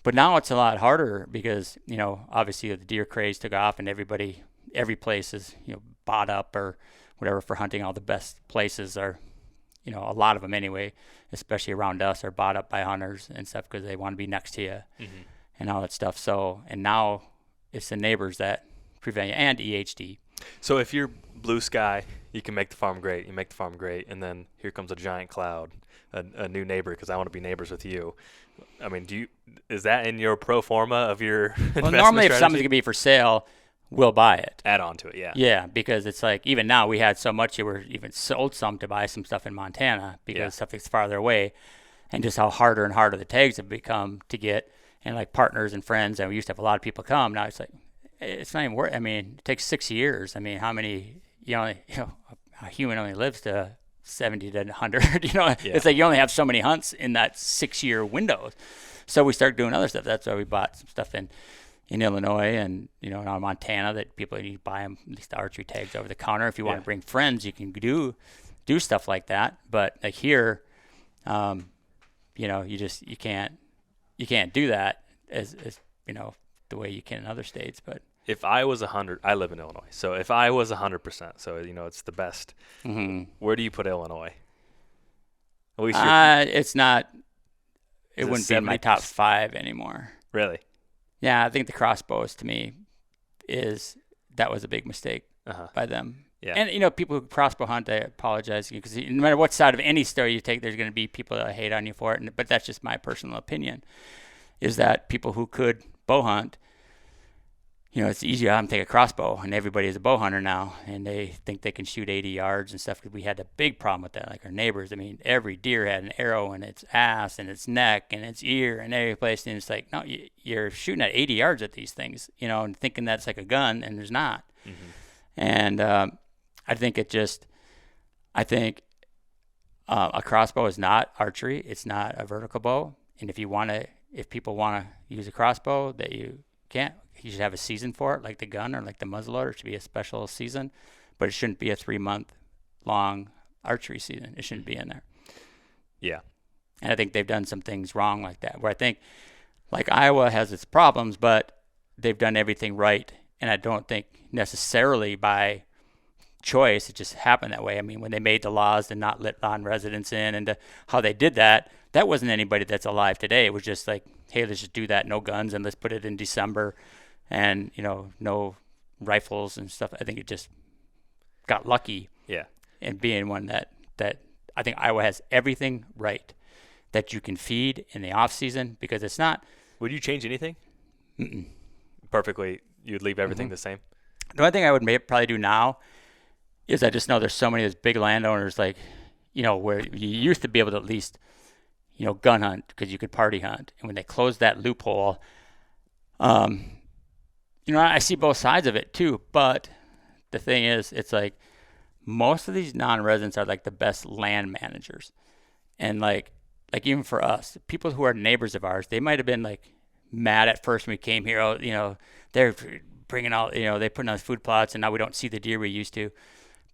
But now it's a lot harder because, obviously the deer craze took off, and every place is, bought up or whatever for hunting. All the best places are, a lot of them anyway, especially around us, are bought up by hunters and stuff because they want to be next to you and all that stuff. So, and now it's the neighbors that prevent you, and EHD. So if you're blue sky, you can make the farm great. You make the farm great, and then here comes a giant cloud, a new neighbor, because I want to be neighbors with you. I mean, is that in your pro forma of your Well, normally if something's going to be for sale, we'll buy it. Add on to it, yeah. Yeah, because it's like, even now we had so much, we're even sold some to buy some stuff in Montana because stuff is farther away, and just how harder and harder the tags have become to get, and like partners and friends, and we used to have a lot of people come. Now it's like, it's not even worth, I mean, it takes 6 years. I mean, how many, a human only lives to 70 to 100, It's like you only have so many hunts in that 6-year window. So we started doing other stuff. That's why we bought some stuff in Illinois and, in Montana, that people, you buy them, at least the archery tags over the counter. If you want to bring friends, you can do stuff like that. But like here, you can't do that as the way you can in other states. But if I was 100, I live in Illinois. So if I was 100%, so it's the best. Where do you put Illinois? At least it's not. It wouldn't be in my top 5 anymore. Really? Yeah, I think the crossbows to me that was a big mistake by them. Yeah. And people who crossbow hunt, I apologize, because no matter what side of any story you take, there's going to be people that hate on you for it. But that's just my personal opinion. Is that people who could bow hunt, it's easy to have them take a crossbow, and everybody is a bow hunter now, and they think they can shoot 80 yards and stuff. We had a big problem with that, like our neighbors. I mean, every deer had an arrow in its ass and its neck and its ear and every place, and it's like, no, you're shooting at 80 yards at these things, and thinking that's like a gun, and there's not. And I think a crossbow is not archery. It's not a vertical bow, and if people want to use a crossbow, that you can't. You should have a season for it, like the gun or like the muzzleloader. It should be a special season, but it shouldn't be a 3-month long archery season. It shouldn't be in there. Yeah. And I think they've done some things wrong like that, where I think like Iowa has its problems, but they've done everything right. And I don't think necessarily by choice, it just happened that way. I mean, when they made the laws to not let non-residents in, and how they did that wasn't anybody that's alive today. It was just like, hey, let's just do that, no guns, and let's put it in December, and no rifles and stuff. I think it just got lucky. Yeah. And being one that I think Iowa has everything right that you can feed in the off season, because it's not. Would you change anything? Perfectly, you'd leave everything the same. The only thing I would probably do now is I just know there's so many of those big landowners, like, where you used to be able to at least, gun hunt because you could party hunt. And when they closed that loophole, I see both sides of it too. But the thing is, it's like most of these non-residents are like the best land managers. And like even for us, people who are neighbors of ours, they might have been like mad at first when we came here. They're bringing all, they put on food plots and now we don't see the deer we used to.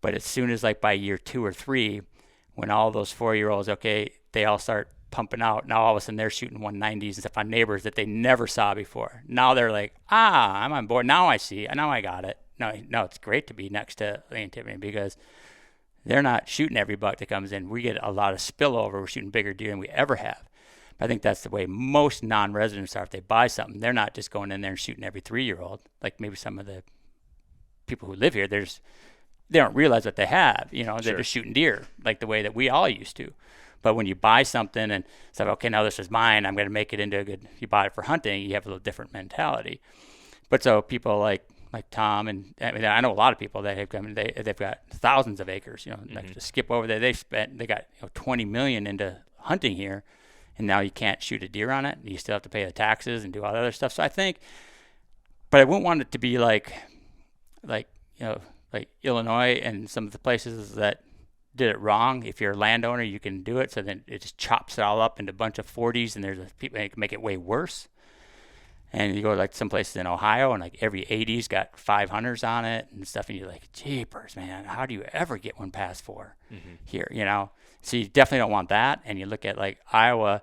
But as soon as like by year 2 or 3, when all those 4-year-olds, they all start pumping out. Now all of a sudden they're shooting 190s and stuff on neighbors that they never saw before. Now they're like, I'm on board. Now I see. Now I got it. No, it's great to be next to Lee and Tiffany because they're not shooting every buck that comes in. We get a lot of spillover. We're shooting bigger deer than we ever have. But I think that's the way most non-residents are. If they buy something, they're not just going in there and shooting every 3-year-old. Like maybe some of the people who live here, they don't realize what they have. They're just shooting deer like the way that we all used to. But when you buy something and say, okay, now this is mine, I'm going to make it into a good, if you buy it for hunting, you have a little different mentality. But so people like Tom, and I know a lot of people that have come, they've got thousands of acres, like to skip over there. They got 20 million into hunting here, and now you can't shoot a deer on it. You still have to pay the taxes and do all that other stuff. So I think, but I wouldn't want it to be like Illinois and some of the places that did it wrong. If you're a landowner, you can do it. So then it just chops it all up into a bunch of 40s, and there's people that can make it way worse. And you go like some places in Ohio, and like every 80's got 500s on it and stuff, and you're like, jeepers, man, how do you ever get one past 4 here? So you definitely don't want that. And you look at like Iowa,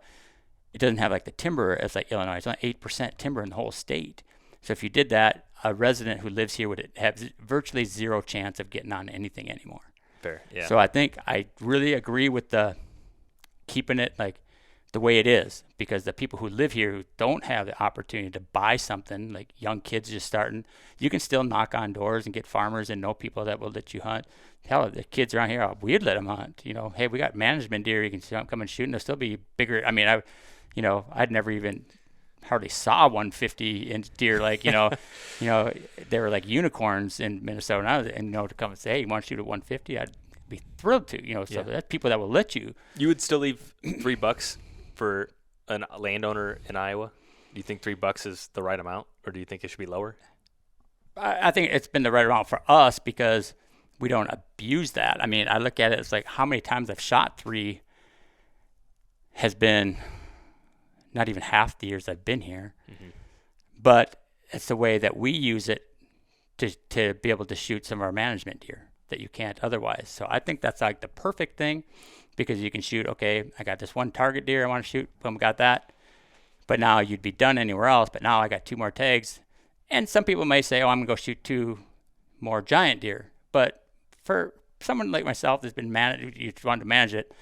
it doesn't have like the timber as like Illinois. It's only 8% timber in the whole state. So if you did that, a resident who lives here would have virtually zero chance of getting on anything anymore. Fair, yeah. So I think I really agree with the keeping it like the way it is, because the people who live here who don't have the opportunity to buy something, like young kids just starting, you can still knock on doors and get farmers and know people that will let you hunt. Hell, the kids around here, we'd let them hunt. Hey, we got management deer you can come and shoot, and they'll still be bigger. I mean, I'd never even hardly saw 150-inch deer, like, they were like unicorns in Minnesota. And to come and say, hey, you want to shoot at 150? I'd be thrilled to, so that's people that will let you. You would still leave $3 for a landowner in Iowa? Do you think $3 is the right amount, or do you think it should be lower? I think it's been the right amount for us because we don't abuse that. I mean, I look at it as like how many times I've shot 3 has been not even half the years I've been here. But it's the way that we use it to be able to shoot some of our management deer that you can't otherwise. So I think that's like the perfect thing, because you can shoot, okay, I got this one target deer I want to shoot, boom, got that. But now you'd be done anywhere else, but now I got 2 more tags. And some people may say, I'm going to go shoot 2 more giant deer. But for someone like myself that's been you want to manage it,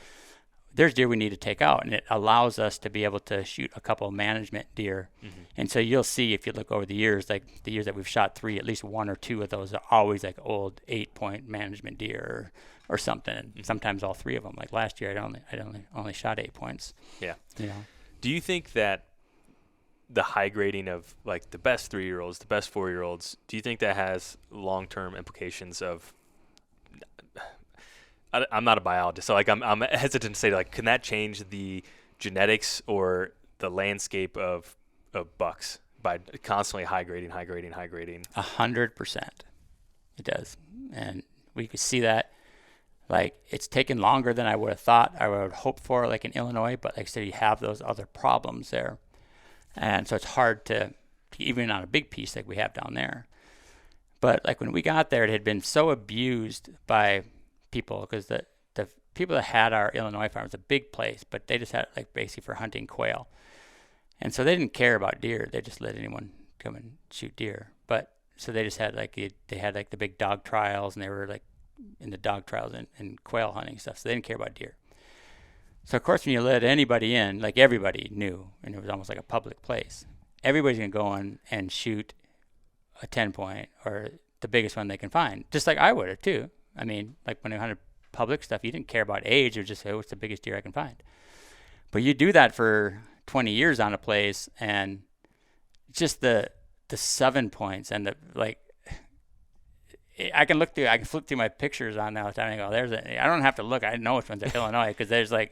there's deer we need to take out, and it allows us to be able to shoot a couple of management deer. And so you'll see, if you look over the years, like the years that we've shot 3, at least 1 or 2 of those are always like old 8-point management deer or something. And sometimes all 3 of them. Like last year, I only shot 8 points. Yeah. Do you think that the high grading of like the best 3-year-olds, the best 4-year-olds, do you think that has long-term implications of? I'm not a biologist, so like I'm hesitant to say, like, can that change the genetics or the landscape of bucks by constantly high grading? 100%, it does, and we could see that. Like, it's taken longer than I would have thought. I would have hoped for, like in Illinois, but like I said, you have those other problems there, and so it's hard to even on a big piece like we have down there. But like when we got there, it had been so abused by people, because the people that had our Illinois farm was a big place, but they just had it like basically for hunting quail, and so they didn't care about deer. They just let anyone come and shoot deer. But so they just had like they had like the big dog trials, and they were like in the dog trials and quail hunting stuff. So they didn't care about deer. So of course, when you let anybody in, like everybody knew, and it was almost like a public place, everybody's gonna go in and shoot a 10-point or the biggest one they can find, just like I would have too. I mean, like when I hunted public stuff, you didn't care about age, or just say, what's the biggest deer I can find? But you do that for 20 years on a place, and just the 7 points and the like. I can flip through my pictures on now and go, I don't have to look. I know which one's at Illinois because there's no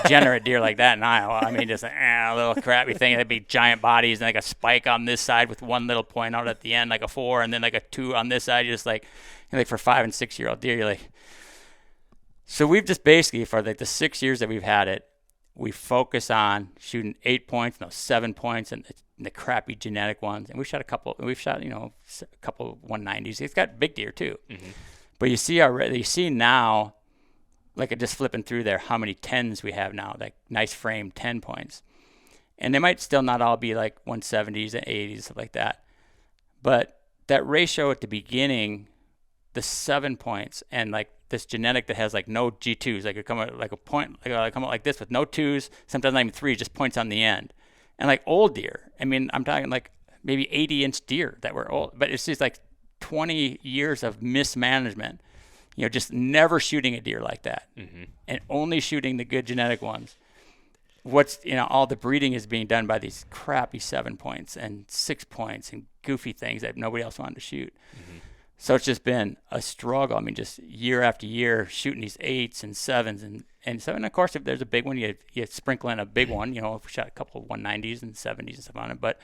degenerate deer like that in Iowa. I mean, just a little crappy thing. That'd be giant bodies and like a spike on this side with one little point out at the end, like a 4, and then like a 2 on this side. You're just like for 5 and 6 year old deer, you're like. So we've just basically for like the 6 years that we've had it, we focus on shooting 8 points, 7 points, and the crappy genetic ones. And we've shot a couple 190s. It's got big deer too. Mm-hmm. But you see now, like just flipping through there, how many 10s we have now, like nice frame 10 points. And they might still not all be like 170s and 80s, stuff like that. But that ratio at the beginning, the 7 points and like this genetic that has like no G2s, like it come out like a point, like come out like this with no 2s, sometimes not even 3, just points on the end. And like old deer, I mean, I'm talking like maybe 80-inch deer that were old, but it's just like 20 years of mismanagement, just never shooting a deer like that, mm-hmm. and only shooting the good genetic ones. All the breeding is being done by these crappy 7 points and 6 points and goofy things that nobody else wanted to shoot. Mm-hmm. So it's just been a struggle. I mean, just year after year shooting these 8s and 7s and 7. Of course, if there's a big one, you sprinkle in a big one. If we shot a couple of 190s and 70s and stuff on it, but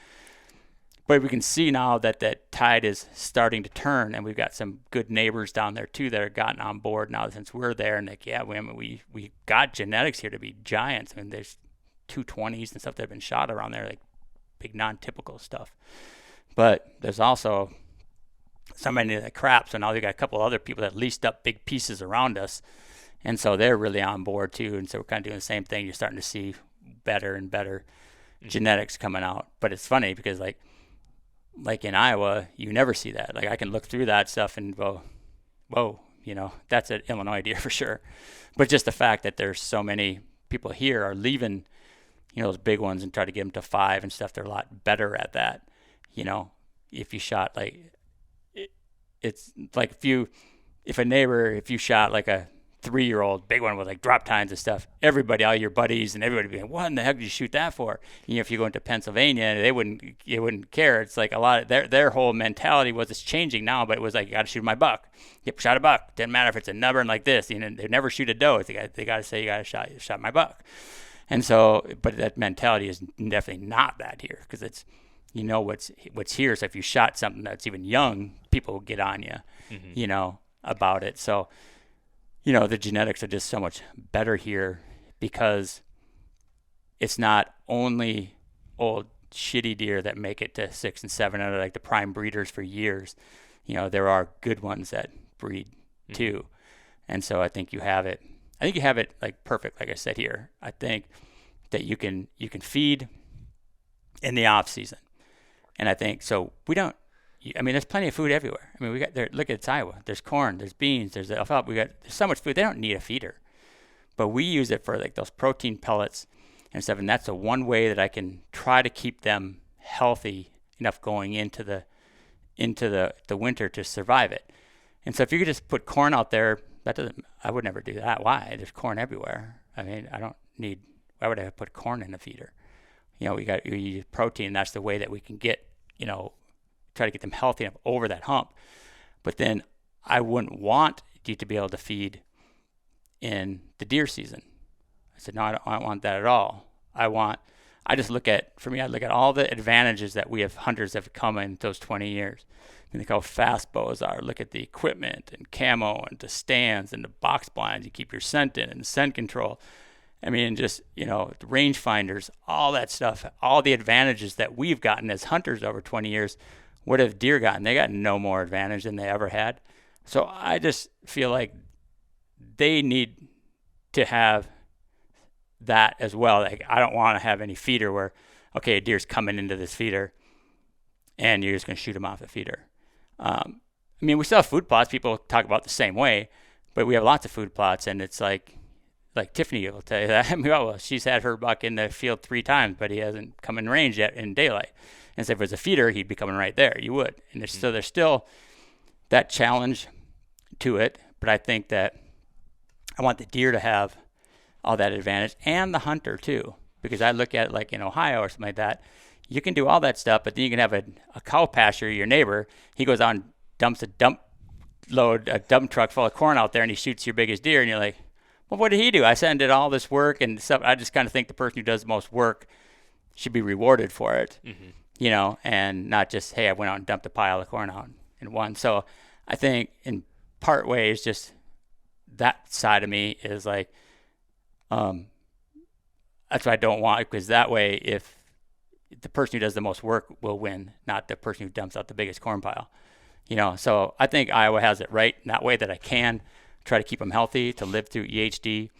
we can see now that tide is starting to turn, and we've got some good neighbors down there too that have gotten on board now since we're there. And like, we got genetics here to be giants. I mean, there's 220s and stuff that have been shot around there, like big non-typical stuff. But there's also so many that crap. So now they got a couple other people that leased up big pieces around us, and so they're really on board too. And so we're kind of doing the same thing. You're starting to see better and better genetics coming out. But it's funny because like in Iowa, you never see that. Like I can look through that stuff and go, whoa, that's an Illinois deer for sure. But just the fact that there's so many people here are leaving, those big ones and try to get them to 5 and stuff. They're a lot better at that. If you shot like. It's like if you shot like a 3-year-old big one with like drop tines and stuff, everybody, all your buddies and everybody would be like, what in the heck did you shoot that for? If you go into Pennsylvania, they wouldn't care. It's like a lot of their whole mentality was it's changing now, but it was like, you got to shoot my buck. Yep, shot a buck. Didn't matter if it's a nubbin like this. They never shoot a doe. They got to say you got to shot my buck. And so, but that mentality is definitely not that here because it's, what's here. So if you shot something that's even young, people will get on you, mm-hmm. About it. So, the genetics are just so much better here because it's not only old shitty deer that make it to 6 and 7 and are like the prime breeders for years. There are good ones that breed too. Mm-hmm. And so I think you have it. Like perfect, like I said here. I think that you can feed in the off season. And I think, so there's plenty of food everywhere. I mean, we got there, look at Iowa. There's corn, there's beans, there's alfalfa. There's so much food. They don't need a feeder. But we use it for like those protein pellets and stuff. And that's the one way that I can try to keep them healthy enough going into the winter to survive it. And so if you could just put corn out there, I would never do that. Why? There's corn everywhere. I mean, why would I put corn in a feeder? We use protein. That's the way that we can get, try to get them healthy enough over that hump. But then I wouldn't want you to be able to feed in the deer season. I said, no, I don't want that at all. I look at all the advantages that we have hunters that have come in those 20 years. I think how fast bows are. Look at the equipment and camo and the stands and the box blinds. You keep your scent in and scent control. I mean, just, the range finders, all that stuff, all the advantages that we've gotten as hunters over 20 years, what have deer gotten? They got no more advantage than they ever had. So I just feel like they need to have that as well. Like, I don't want to have any feeder where, okay, a deer's coming into this feeder and you're just going to shoot him off the feeder. We still have food plots. People talk about the same way, but we have lots of food plots, and it's like Tiffany will tell you that. She's had her buck in the field 3 times, but he hasn't come in range yet in daylight. And so if it was a feeder, he'd be coming right there. You would. And there's still that challenge to it. But I think that I want the deer to have all that advantage and the hunter too. Because I look at it like in Ohio or something like that, you can do all that stuff, but then you can have a cow pasture, your neighbor, he goes out and dumps a dump truck full of corn out there and he shoots your biggest deer, and you're like, well, what did he do? I said I did all this work and stuff. I just kind of think the person who does the most work should be rewarded for it, you know, and not just, hey, I went out and dumped a pile of corn out and won. So I think in part ways, just that side of me is like, that's what I don't want, because that way, if the person who does the most work will win, not the person who dumps out the biggest corn pile, you know. So I think Iowa has it right in that way, that I can try to keep them healthy to live through EHD.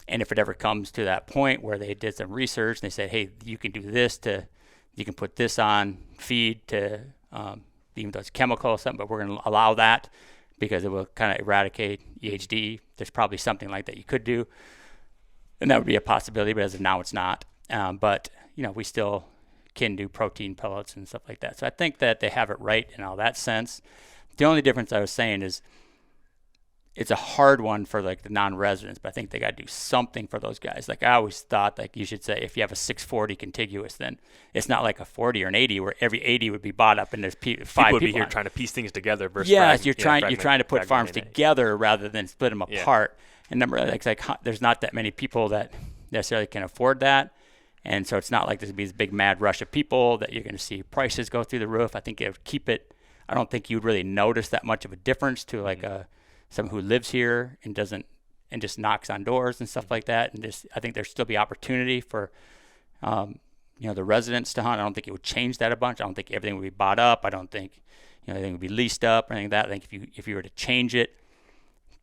And if it ever comes to that point where they did some research and they said, hey, you can do this you can put this on feed to, even though it's chemical or something, but we're going to allow that because it will kind of eradicate EHD. There's probably something like that you could do, and that would be a possibility, but as of now, it's not. But, you know, we still can do protein pellets and stuff like that. So I think that they have it right in all that sense. The only difference I was saying is it's a hard one for like the non-residents, but I think they got to do something for those guys. Like I always thought, like you should say, if you have a 640 contiguous, then it's not like a 40 or an 80 where every 80 would be bought up and there's 5 people would be here on. trying to piece things together versus you're trying to put farms together rather than split them apart. And number like there's not that many people that necessarily can afford that. And so it's not like there's going to be this big mad rush of people that you're going to see prices go through the roof. I think it would keep it. I don't think you'd really notice that much of a difference to like someone who lives here and just knocks on doors and stuff like that. And just, I think there'd still be opportunity for, the residents to hunt. I don't think it would change that a bunch. I don't think everything would be bought up. I don't think, everything would be leased up or anything like that. I think if you were to change it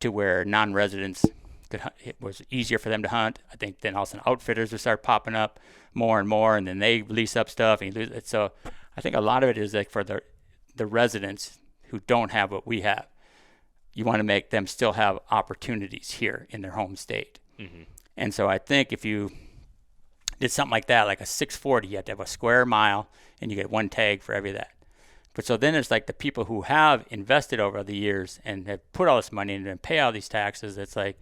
to where non-residents could hunt, it was easier for them to hunt, I think then all of a sudden outfitters would start popping up more and more, and then they lease up stuff and you lose it. So I think a lot of it is like for the residents who don't have what we have. You want to make them still have opportunities here in their home state. And so I think if you did something like that, like a 640, you have to have a square mile and you get one tag for every that. But so then it's like the people who have invested over the years and have put all this money in and pay all these taxes, it's like,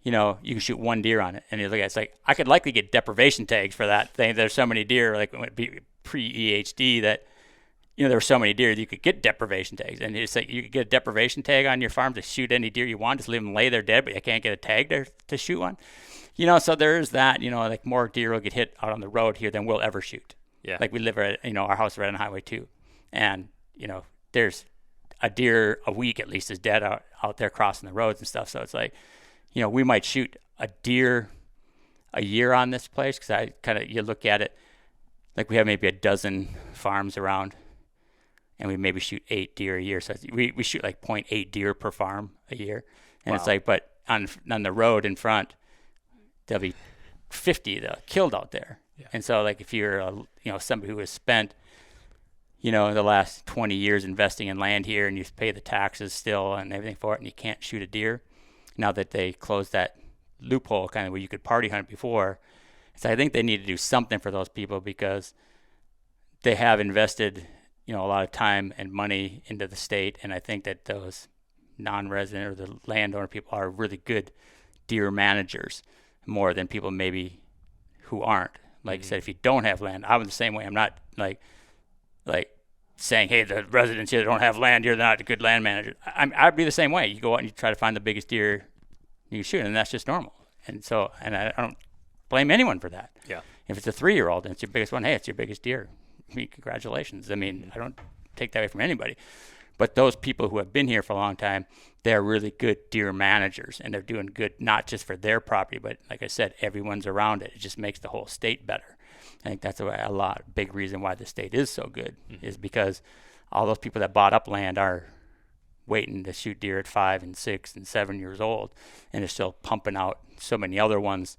you can shoot one deer on it. And you look at it's like, I could likely get deprivation tags for that thing. There's so many deer, like when it be pre-EHD, that there were so many deer that you could get deprivation tags. And it's like you could get a deprivation tag on your farm to shoot any deer you want, just leave them lay there dead, but you can't get a tag there to shoot one. So there is that, like more deer will get hit out on the road here than we'll ever shoot. Yeah. Like we live at, our house right on Highway 2. And, there's a deer a week at least is dead out there crossing the roads and stuff. So it's like, we might shoot a deer a year on this place, because you look at it, like we have maybe a dozen farms around, and we maybe shoot 8 deer a year. So we shoot like 0.8 deer per farm a year. And It's like, but on the road in front, there'll be 50 killed out there. Yeah. And so like if you're, somebody who has spent, the last 20 years investing in land here, and you pay the taxes still and everything for it, and you can't shoot a deer, now that they closed that loophole kind of where you could party hunt before. So I think they need to do something for those people, because they have invested a lot of time and money into the state. And I think that those non-resident or the landowner people are really good deer managers, more than people maybe who aren't. Like I said, if you don't have land, I'm the same way. I'm not like saying, hey, the residents here that don't have land, you're not a good land manager. I'd be the same way. You go out and you try to find the biggest deer you can shoot, and that's just normal. And so, and I don't blame anyone for that. Yeah. If it's a 3-year-old and it's your biggest one, hey, it's your biggest deer. Congratulations. I mean, I don't take that away from anybody. But those people who have been here for a long time, they're really good deer managers, and they're doing good not just for their property, but like I said, everyone's around it. It just makes the whole state better. I think that's big reason why the state is so good, is because all those people that bought up land are waiting to shoot deer at 5 and 6 and 7 years old, and they're still pumping out so many other ones.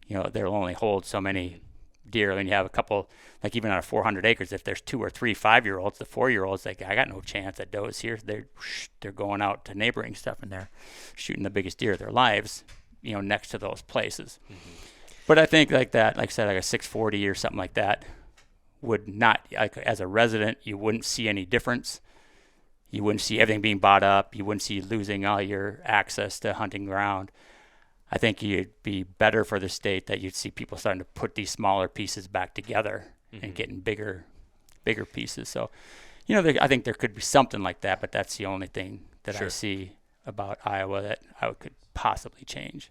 They'll only hold so many deer. And you have a couple, like even on a 400 acres, if there's 2 or 3 5-year-olds, the 4-year-olds, like, I got no chance at does here. They're going out to neighboring stuff, and they're shooting the biggest deer of their lives, next to those places. But I think like that, like I said, like a 640 or something like that would not, like as a resident, you wouldn't see any difference. You wouldn't see everything being bought up. You wouldn't see you losing all your access to hunting ground. I think it'd be better for the state that you'd see people starting to put these smaller pieces back together and getting bigger pieces. So, I think there could be something like that, but that's the only thing that I see about Iowa that I could possibly change.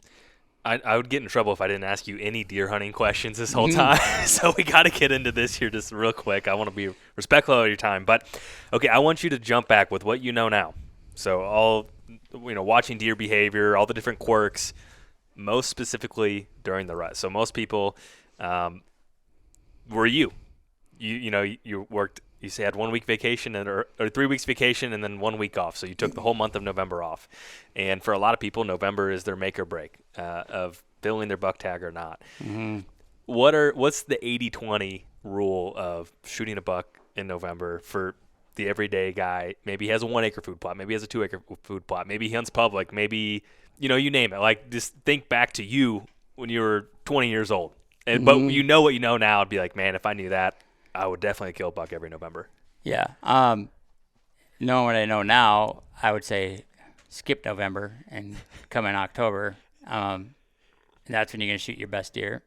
I would get in trouble if I didn't ask you any deer hunting questions this whole time. So we got to get into this here just real quick. I want to be respectful of your time. But, okay, I want you to jump back with what you know now. So all, watching deer behavior, all the different quirks, most specifically during the rut. So most people were you worked, you say had 1 week vacation or 3 weeks vacation and then 1 week off. So you took the whole month of November off. And for a lot of people, November is their make or break of filling their buck tag or not. Mm-hmm. What's the 80-20 rule of shooting a buck in November for the everyday guy? Maybe he has a 1 acre food plot. Maybe he has a 2 acre food plot. Maybe he hunts public. Maybe, you name it. Like, just think back to you when you were 20 years old. And, But what you know now, it'd be like, man, if I knew that, I would definitely kill a buck every November. Yeah. Knowing what I know now, I would say skip November and come in October. And that's when you're going to shoot your best deer.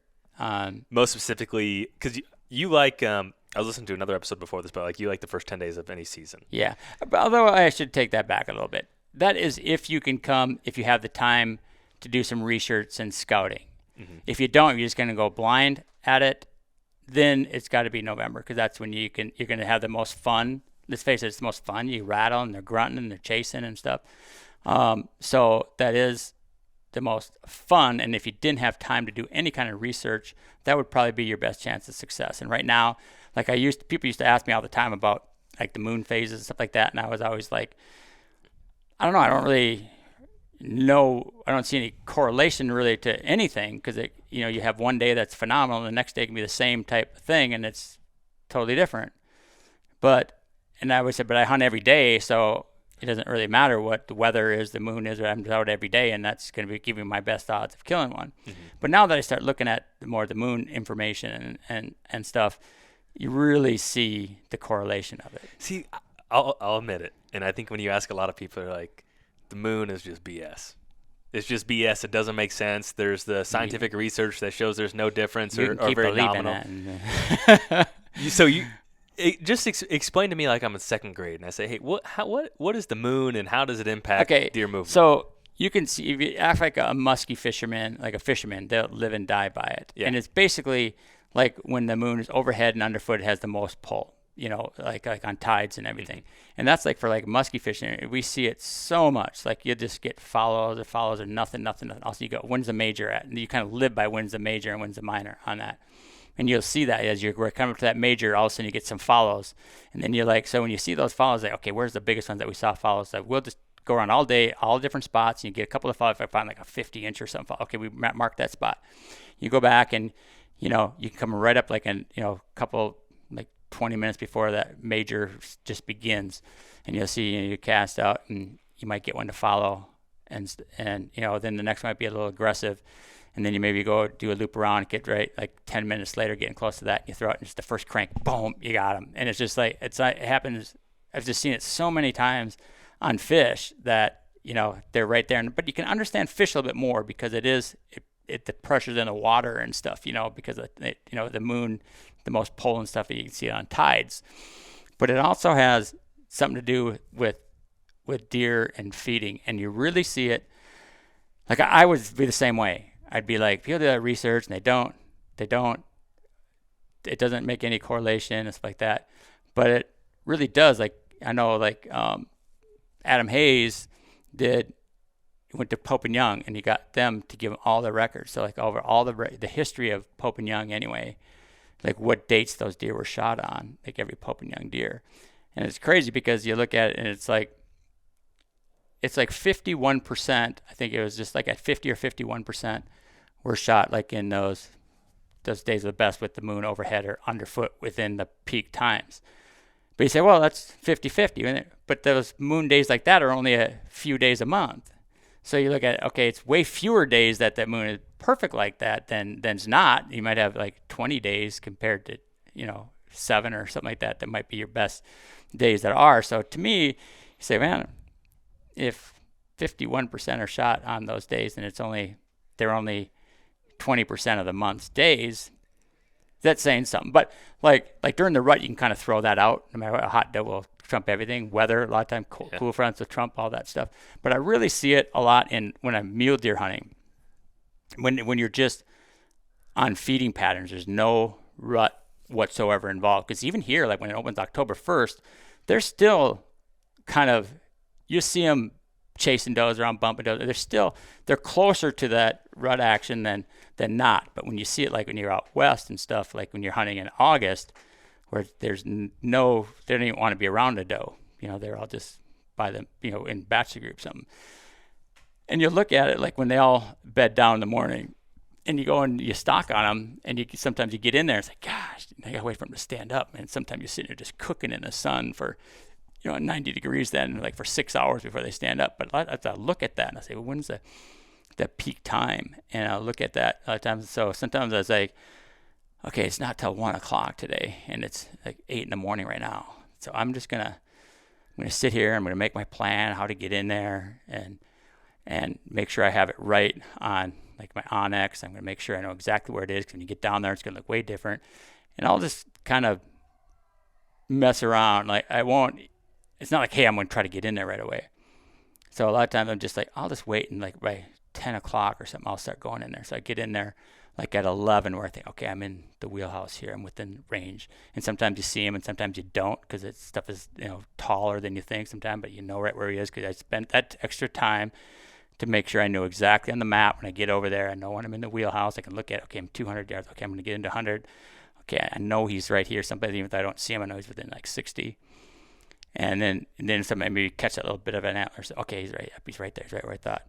Most specifically, because you like, I was listening to another episode before this, but like you like the first 10 days of any season. Yeah. But although I should take that back a little bit. That is if you can come, if you have the time to do some research and scouting. Mm-hmm. If you don't, you're just going to go blind at it. Then it's got to be November because that's when you're going to have the most fun. Let's face it, it's the most fun. You rattle and they're grunting and they're chasing and stuff. So that is the most fun. And if you didn't have time to do any kind of research, that would probably be your best chance of success. And right now, like people used to ask me all the time about like the moon phases and stuff like that. And I was always like, I don't know. I don't really know. I don't see any correlation really to anything because you have one day that's phenomenal and the next day can be the same type of thing and it's totally different. But I would say, but I hunt every day, so it doesn't really matter what the weather is, the moon is, or I'm out every day, and that's going to be giving me my best odds of killing one. Mm-hmm. But now that I start looking at more the moon information and stuff, you really see the correlation of it. See, I'll admit it, and I think when you ask a lot of people, they're like, the moon is just BS. It's just BS. It doesn't make sense. There's the scientific research that shows there's no difference or very nominal. So just explain to me like I'm in second grade, and I say, hey, what is the moon, and how does it impact deer movement? So you can see if you act like a musky fisherman, like a fisherman, they'll live and die by it. Yeah. And it's basically like when the moon is overhead and underfoot, it has the most pull. Like on tides and everything. Mm-hmm. And that's like for like musky fishing. We see it so much. Like you just get follows or nothing. Also you go, when's the major at? And you kind of live by when's the major and when's the minor on that. And you'll see that as you're coming up to that major, all of a sudden you get some follows. And then you're like, so when you see those follows, like, okay, where's the biggest ones that we saw follows? Like we'll just go around all day, all different spots, and you get a couple of follows. If I find like a 50 inch or something, okay, we mark that spot. You go back and, you can come right up like a couple, like 20 minutes before that major just begins. And you'll see, you cast out and you might get one to follow. And then the next one might be a little aggressive. And then you maybe go do a loop around, get right like 10 minutes later, getting close to that. You throw it, and just the first crank, boom, you got them. And it's just like, it happens. I've just seen it so many times on fish that, they're right there. But you can understand fish a little bit more because the pressure's in the water and stuff, because the moon, the most pull and stuff, you can see it on tides. But it also has something to do with deer and feeding. And you really see it. Like I would be the same way. I'd be like, people do that research and they don't, it doesn't make any correlation and stuff like that. But it really does. Like, I know like Adam Hayes went to Pope and Young and he got them to give him all the records. So like over all the history of Pope and Young anyway, like what dates those deer were shot on, like every Pope and Young deer. And it's crazy because you look at it and it's like 51%. I think it was just like at 50 or 51% were shot like in those days of the best with the moon overhead or underfoot within the peak times. But you say, well, that's 50-50. But those moon days like that are only a few days a month. So you look at, okay, it's way fewer days that moon is perfect like that than it's not. You might have like 20 days compared to, 7 or something like that. That might be your best days that are. So to me, you say, man, if 51% are shot on those days and they're only 20% of the month's days, That's saying something. But like during the rut, you can kind of throw that out. No matter what, a hot doe will trump everything. Weather, a lot of times, cool fronts will trump all that stuff. But I really see it a lot when I'm mule deer hunting. When you're just on feeding patterns, there's no rut whatsoever involved. Because even here, like when it opens October 1st, they're still kind of, you see them chasing does around, bumping does. They're closer to that rut action than not. But when you see it, like when you're out west and stuff, like when you're hunting in August, where there's they don't even want to be around a doe. They're all just by them, in bachelor group something. And you look at it like when they all bed down in the morning, and you go and you stalk on them, and sometimes you get in there, it's like, gosh, I gotta wait for them to stand up. And sometimes you're sitting there just cooking in the sun for 90 degrees then, like for 6 hours before they stand up. But I look at that and I say, well, when's the peak time? And I'll look at that a lot of times. So sometimes I was like, okay, it's not till 1 o'clock today, and it's like 8 in the morning right now. So I'm gonna sit here. I'm gonna make my plan how to get in there and make sure I have it right on like my Onyx. I'm gonna make sure I know exactly where it is, because when you get down there, it's gonna look way different. And I'll just kind of mess around. Like it's not like, hey, I'm going to try to get in there right away. So a lot of times I'm just like, I'll just wait, and like by 10 o'clock or something, I'll start going in there. So I get in there like at 11, where I think, okay, I'm in the wheelhouse here. I'm within range. And sometimes you see him and sometimes you don't, because stuff is, taller than you think sometimes, but you know right where he is, because I spent that extra time to make sure I know exactly on the map when I get over there. I know when I'm in the wheelhouse, I can look at, okay, I'm 200 yards. Okay, I'm going to get into 100. Okay, I know he's right here. Sometimes even if I don't see him, I know he's within like 60. And then somebody maybe catch that little bit of an antler. So, okay, he's right up. He's right there. He's right where I thought.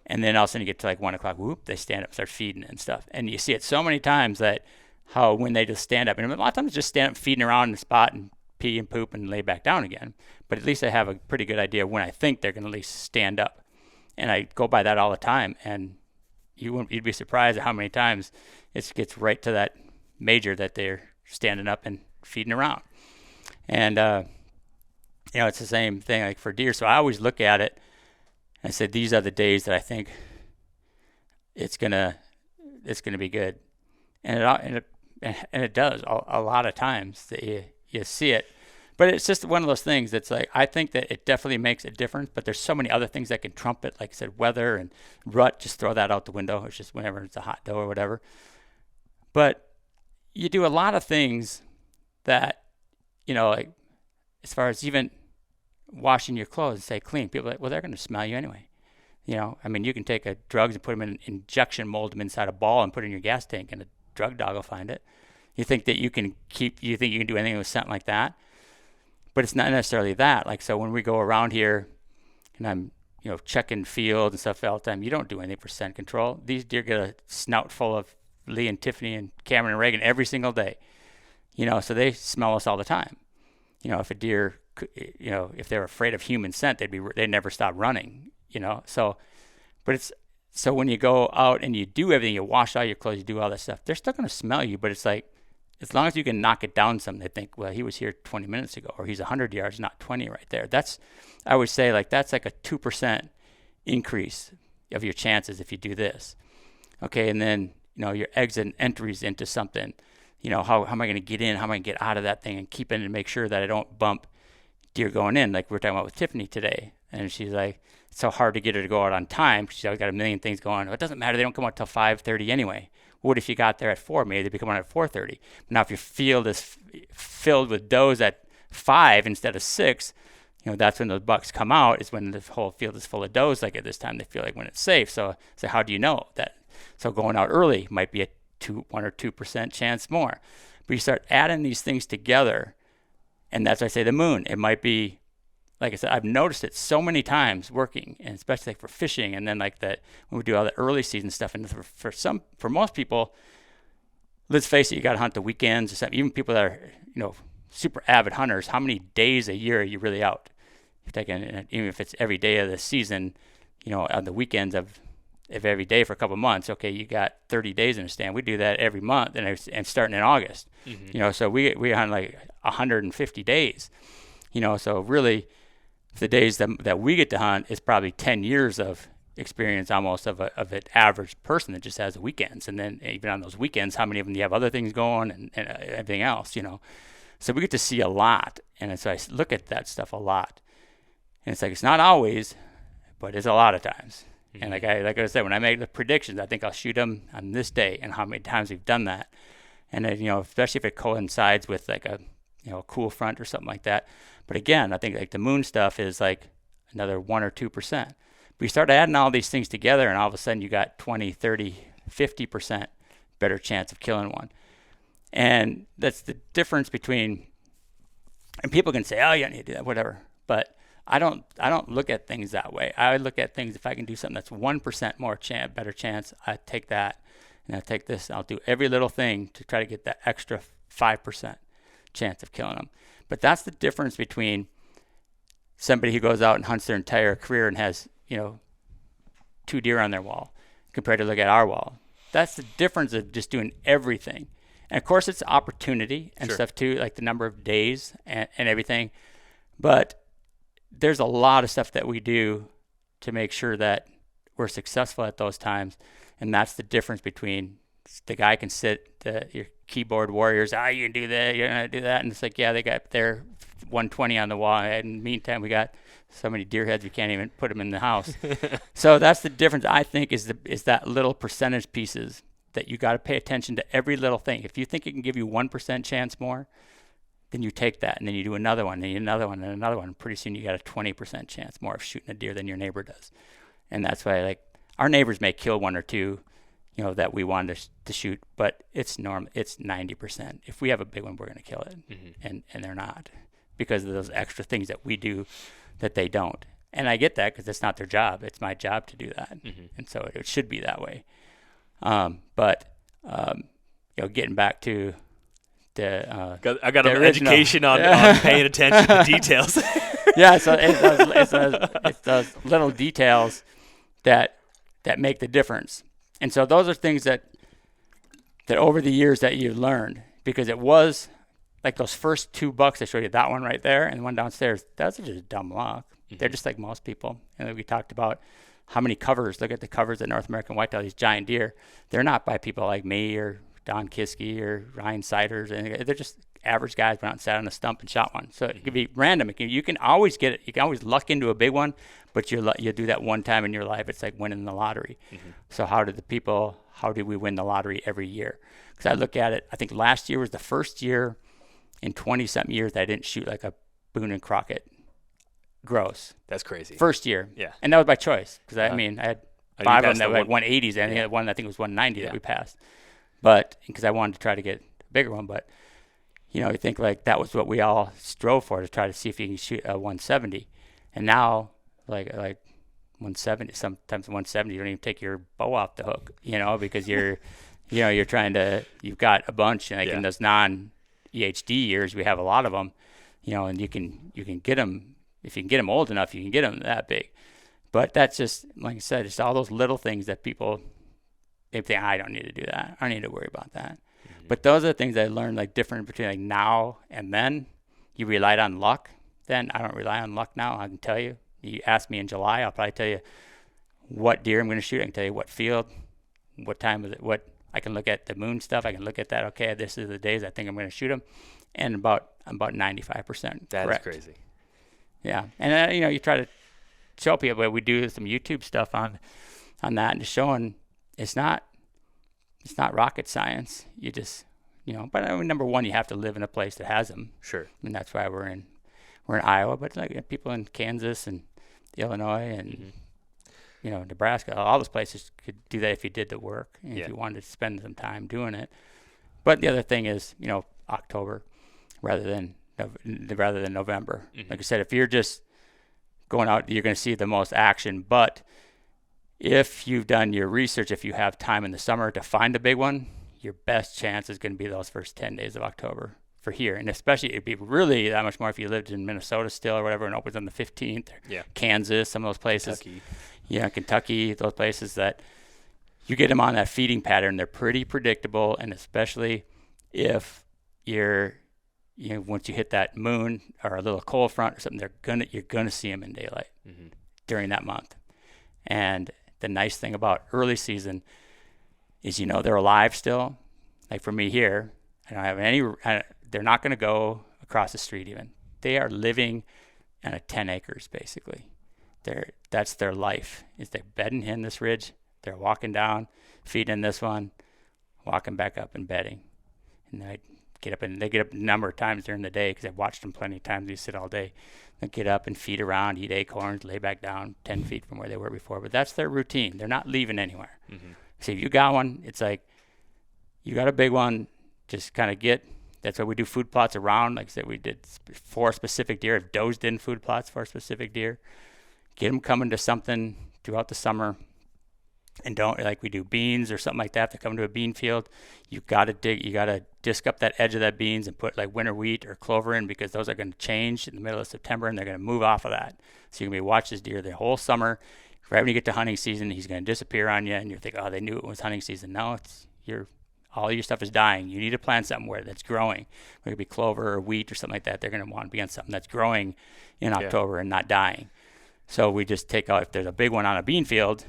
And then all of a sudden you get to like 1 o'clock. Whoop! They stand up, start feeding and stuff. And you see it so many times that when they just stand up, and a lot of times just stand up, feeding around in the spot and pee and poop and lay back down again. But at least I have a pretty good idea when I think they're going to at least stand up. And I go by that all the time. And you'd be surprised at how many times it gets right to that major that they're standing up and feeding around. And it's the same thing like for deer. So I always look at it and say, these are the days that I think it's gonna be good. And it does a lot of times that you see it. But it's just one of those things that's like, I think that it definitely makes a difference, but there's so many other things that can trump it. Like I said, weather and rut, just throw that out the window. It's just whenever it's a hot doe or whatever. But you do a lot of things that, like as far as even washing your clothes and stay clean, people are like, well, they're going to smell you anyway. You can take drugs and put them in an injection, mold them inside a ball and put it in your gas tank, and a drug dog will find it. You think you can do anything with something like that? But it's not necessarily that. Like, so when we go around here and I'm, checking field and stuff all the time, you don't do anything for scent control. These deer get a snout full of Lee and Tiffany and Cameron and Reagan every single day. So they smell us all the time. If a deer, if they're afraid of human scent, they'd never stop running, So when you go out and you do everything, you wash all your clothes, you do all that stuff, they're still going to smell you. But it's like, as long as you can knock it down some, they think, well, he was here 20 minutes ago, or he's 100 yards, not 20 right there. I would say like that's like a 2% increase of your chances if you do this. Okay, and then, your exit and entries into something. How am I going to get in? How am I going to get out of that thing and keep in and make sure that I don't bump deer going in, like we were talking about with Tiffany today. And she's like, it's so hard to get her to go out on time. She's always got a million things going on. It doesn't matter. They don't come out till 5:30 anyway. What if you got there at 4? Maybe they become on at 4:30. Now, if your field is filled with does at 5 instead of 6, that's when those bucks come out, is when the whole field is full of does. Like at this time, they feel like when it's safe. So how do you know that? So going out early might be a 1 or 2% chance more. But you start adding these things together, and that's why I say the moon. It might be, like I said, I've noticed it so many times working, and especially like for fishing, and then like that when we do all the early season stuff. And for most people, let's face it, you got to hunt the weekends or something. Even people that are super avid hunters, how many days a year are you really out? You're taking, even if it's every day of the season, on the weekends of every day for a couple of months. Okay, you got 30 days in a stand. We do that every month, and starting in August. Mm-hmm. So we hunt like 150 days. So really, the days that we get to hunt is probably 10 years of experience almost of an average person that just has weekends. And then even on those weekends, how many of them do you have other things going and everything else, you know? So we get to see a lot. And so I look at that stuff a lot. And it's like, it's not always, but it's a lot of times. Mm-hmm. And like I said, when I make the predictions, I think I'll shoot them on this day and how many times we've done that. And then, you know, especially if it coincides with like a, you know, a cool front or something like that. But again, I think like the moon stuff is like another 1 or 2%. We start adding all these things together, and all of a sudden you got 20, 30, 50% better chance of killing one. And that's the difference between, and people can say, oh, you don't need to do that, whatever. But I don't look at things that way. I look at things, if I can do something that's 1% more better chance, I take that, and I take this, and I'll do every little thing to try to get that extra 5% chance of killing them. But that's the difference between somebody who goes out and hunts their entire career and has, you know, 2 deer on their wall compared to look at our wall. That's the difference of just doing everything. And of course it's opportunity and stuff too, like the number of days and everything. But there's a lot of stuff that we do to make sure that we're successful at those times. And that's the difference between the guy can sit, your keyboard warriors, you can do that, you're going to do that. And it's like, yeah, they got their 120 on the wall. And in the meantime, we got so many deer heads we can't even put them in the house. So that's the difference, I think, is that little percentage pieces that you got to pay attention to every little thing. If you think it can give you 1% chance more, then you take that, and then you do another one, and another one, and another one. Pretty soon you got a 20% chance more of shooting a deer than your neighbor does. And that's why, like, our neighbors may kill 1 or 2, you know, that we wanted to shoot, but it's normal. It's 90%. If we have a big one, we're going to kill it, and they're not, because of those extra things that we do that they don't. And I get that, because it's not their job. It's my job to do that, and so it should be that way. But you know, getting back to the I got an education on paying attention to details. Yeah, so it's those little details that make the difference. And so those are things that over the years that you've learned, because it was like those first 2 bucks I showed you, that one right there and the one downstairs, that's just dumb luck. They're just like most people. And we talked about how many covers, look at the covers at North American Whitetail, these giant deer. They're not by people like me or Don Kiske or Ryan Siders. And they're just average guys went out and sat on a stump and shot one. So it could be random. You can always get it. You can always luck into a big one, but you do that one time in your life. It's like winning the lottery. So how did we win the lottery every year? Because I look at it, I think last year was the first year in 20-something years that I didn't shoot like a Boone and Crockett gross. That's crazy. First year. Yeah. And that was by choice, because I mean, I had 5 of them that were like 180s, and yeah. one I think was 190 that we passed. But because I wanted to try to get a bigger one, but you know, you think like that was what we all strove for, to try to see if you can shoot a 170. And now like 170, sometimes 170, you don't even take your bow off the hook, you know, because you're you've got a bunch, and like in those non-EHD years, we have a lot of them, you know, and you can get them. If you can get them old enough, you can get them that big. But that's just, like I said, just all those little things that people, they think, I don't need to do that. I don't need to worry about that. But those are the things I learned, like different between like now and then. You relied on luck then. I don't rely on luck now. I can tell you. You ask me in July, I'll probably tell you what deer I'm going to shoot. I can tell you what field, what time is it, what I can look at the moon stuff. I can look at that. Okay, this is the days I think I'm going to shoot them. And I'm about 95% That correct. is crazy. Yeah, and you try to show people, but we do some YouTube stuff on that, and just showing it's not rocket science. You just but I mean, number one, you have to live in a place that has them. Sure. And that's why we're in Iowa, but like people in Kansas and Illinois and Nebraska, all those places could do that if you did the work and if you wanted to spend some time doing it. But the other thing is, October rather than November. Like I said, if you're just going out, you're going to see the most action. But if you've done your research, if you have time in the summer to find a big one, your best chance is going to be those first 10 days of October for here. And especially, it'd be really that much more if you lived in Minnesota still or whatever and opens on the 15th. Or Kansas, some of those places. Kentucky. Yeah, Kentucky, those places that you get them on that feeding pattern. They're pretty predictable, and especially if once you hit that moon or a little cold front or something, you're gonna see them in daylight during that month. And the nice thing about early season is, they're alive still. Like for me here, I don't have any, they're not going to go across the street even. They are living on a 10 acres basically. That's their life, is they're bedding in this ridge. They're walking down, feeding this one, walking back up and bedding. And they get up a number of times during the day because I've watched them plenty of times. They sit all day. They get up and feed around, eat acorns, lay back down 10 feet from where they were before. But that's their routine. They're not leaving anywhere. Mm-hmm. So if you got one, it's like you got a big one, just kind of that's why we do food plots around. Like I said, we did for specific deer. If does did food plots for specific deer, get them coming to something throughout the summer. And don't, like we do beans or something like that, if they come to a bean field, you got to disc up that edge of that beans and put like winter wheat or clover in, because those are going to change in the middle of September and they're going to move off of that. So you're going to be watch this deer the whole summer. Right when you get to hunting season, he's going to disappear on you and you think, oh, they knew it was hunting season. No, all your stuff is dying. You need to plant something where that's growing. It could be clover or wheat or something like that. They're going to want to be on something that's growing in October and not dying. So we just take out, if there's a big one on a bean field,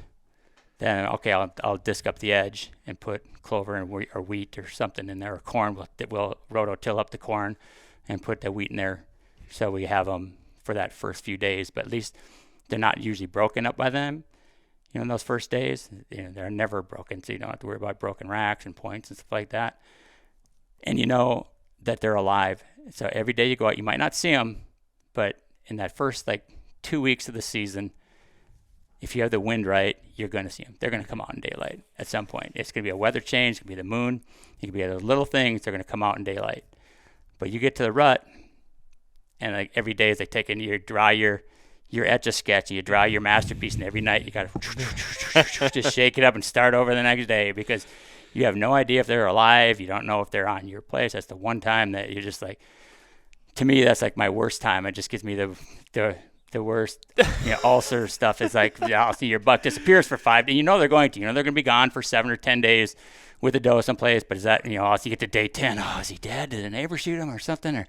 then okay, I'll disc up the edge and put clover and wheat or something in there, or corn. We'll rototill up the corn and put the wheat in there, so we have them for that first few days. But at least they're not usually broken up by them. In those first days, they're never broken, so you don't have to worry about broken racks and points and stuff like that. And you know that they're alive. So every day you go out, you might not see them, but in that first 2 weeks of the season, if you have the wind right, you're going to see them. They're going to come out in daylight at some point. It's going to be a weather change. It's going to be the moon. It could be those little things. They're going to come out in daylight. But you get to the rut, and every day as they take in, you dry your Etch-a-Sketch, and you dry your masterpiece, and every night you got to just shake it up and start over the next day, because you have no idea if they're alive. You don't know if they're on your place. That's the one time that you're just to me, that's my worst time. It just gives me the worst ulcer stuff. Is I'll see your buck disappears for 5 days. They're going to. They're going to be gone for 7 or 10 days with a doe someplace. But is that, as you get to day 10, is he dead? Did a neighbor shoot him or something? Or,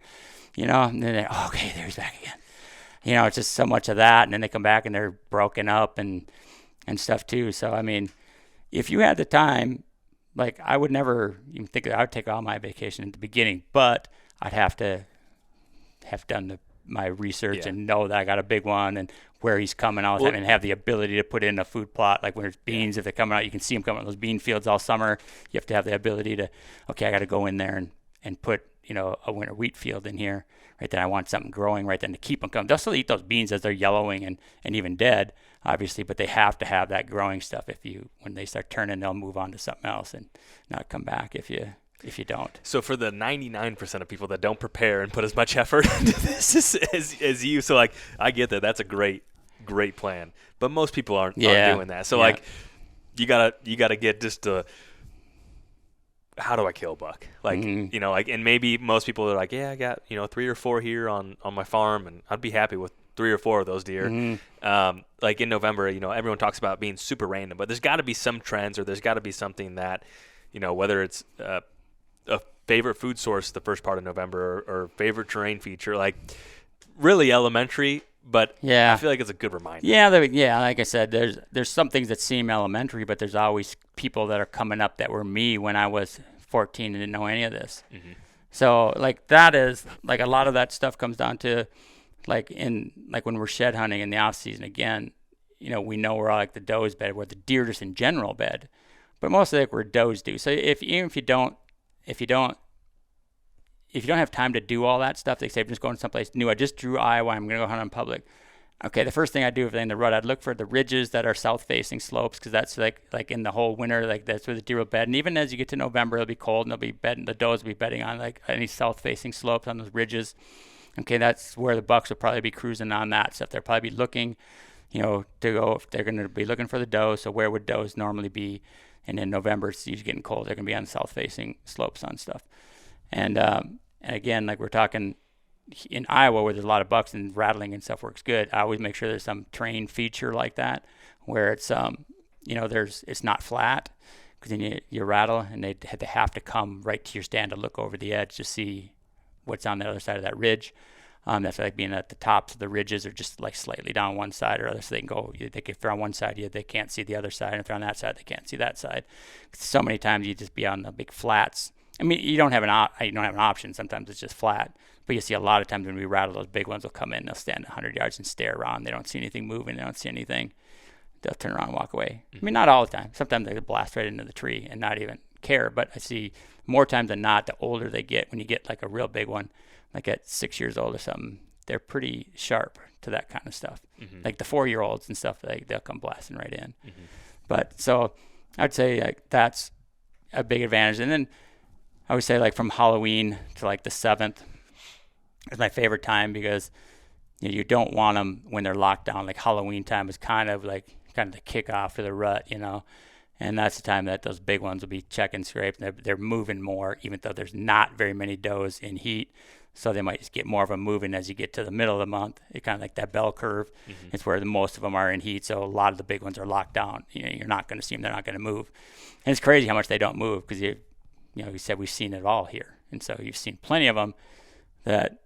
and then okay, there he's back again. It's just so much of that. And then they come back and they're broken up and stuff too. So, I mean, if you had the time, I would never even think that I would take all my vacation at the beginning, but I'd have to have done my research and know that I got a big one and where he's coming out, and have the ability to put in a food plot. Like when there's beans, if they're coming out, you can see them coming out those bean fields all summer. You have to have the ability to, okay, I got to go in there and put, a winter wheat field in here. Right then I want something growing right then to keep them coming. They'll still eat those beans as they're yellowing and even dead, obviously, but they have to have that growing stuff. When they start turning, they'll move on to something else and not come back if you don't. So for the 99% of people that don't prepare and put as much effort into this as you, so I get that. That's a great plan. But most people aren't doing that. So you gotta get just how do I kill a buck? And maybe most people are like, yeah, I got 3 or 4 here on my farm, and I'd be happy with 3 or 4 of those deer. Mm-hmm. In November, everyone talks about being super random, but there's got to be some trends, or there's got to be something that, whether it's a favorite food source the first part of November or favorite terrain feature, really elementary, but I feel like it's a good reminder. Like I said, there's some things that seem elementary, but there's always people that are coming up that were me when I was 14 and didn't know any of this. Mm-hmm. So that is a lot of that stuff comes down to when we're shed hunting in the off season again, we know where the does bed, where the deer just in general bed, but mostly where does do. So if you don't have time to do all that stuff, they say, I'm just going someplace new. I just drew Iowa. I'm going to go hunt in public. Okay, the first thing I do if they're in the rut, I'd look for the ridges that are south-facing slopes, because that's in the whole winter, that's where the deer will bed. And even as you get to November, it'll be cold, and they'll be bedding. The does will be bedding on any south-facing slopes on those ridges. Okay, that's where the bucks will probably be cruising on that stuff. They'll probably be looking, to go if they're going to be looking for the does. So where would does normally be? And in November, it's usually getting cold. They're going to be on south-facing slopes on stuff. And again, we're talking in Iowa where there's a lot of bucks and rattling and stuff works good. I always make sure there's some terrain feature like that where it's it's not flat, because then you rattle and they have to come right to your stand to look over the edge to see what's on the other side of that ridge. That's like being at the tops of the ridges or just like slightly down one side or other, so they can go. If they're on one side, they can't see the other side. And if they're on that side, they can't see that side. So many times you just be on the big flats. I mean, you don't have an option. Sometimes it's just flat. But you see a lot of times when we rattle, those big ones will come in. They'll stand 100 yards and stare around. They don't see anything moving. They don't see anything. They'll turn around and walk away. I mean, not all the time. Sometimes they blast right into the tree and not even care. But I see more times than not, the older they get, when you get like a real big one, like at 6 years old or something, they're pretty sharp to that kind of stuff. Like the 4-year-olds and stuff, they'll come blasting right in. But so I'd say like that's a big advantage. And then I would say like from Halloween to like the 7th is my favorite time, because you don't want them when they're locked down. Like Halloween time is kind of the kickoff for the rut, and that's the time that those big ones will be checking scrapes. They're moving more, even though there's not very many does in heat. So they might just get more of them moving as you get to the middle of the month. It's kind of like that bell curve. It's where most of them are in heat. So a lot of the big ones are locked down. You're not going to see them. They're not going to move. And it's crazy how much they don't move, because you said we've seen it all here. And so you've seen plenty of them that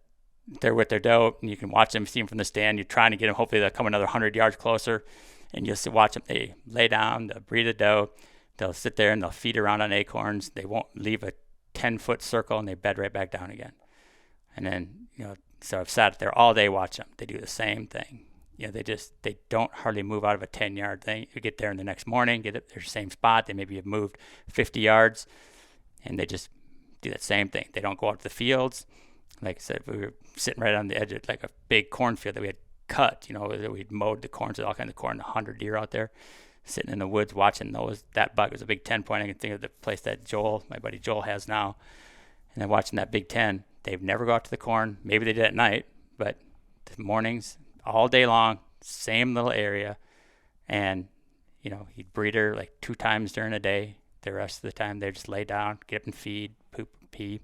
they're with their doe, and you can watch them, see them from the stand. You're trying to get them. Hopefully they'll come another 100 yards closer, and you'll watch them. They lay down, they'll breathe the doe. They'll sit there and they'll feed around on acorns. They won't leave a 10-foot circle, and they bed right back down again. And then, so I've sat there all day watching them. They do the same thing. They don't hardly move out of a 10-yard thing. You get there in the next morning, get at their same spot. They maybe have moved 50 yards, and they just do that same thing. They don't go out to the fields. Like I said, we were sitting right on the edge of like a big cornfield that we had cut. We'd mowed the corn, so all kinds of corn, 100 deer out there, sitting in the woods watching those. That buck was a big 10 point. I can think of the place that my buddy Joel has now, and then watching that big 10. They've never go out to the corn. Maybe they did at night, but the mornings, all day long, same little area. And, he'd breed her like 2 times during the day. The rest of the time, they just lay down, get up and feed, poop, pee.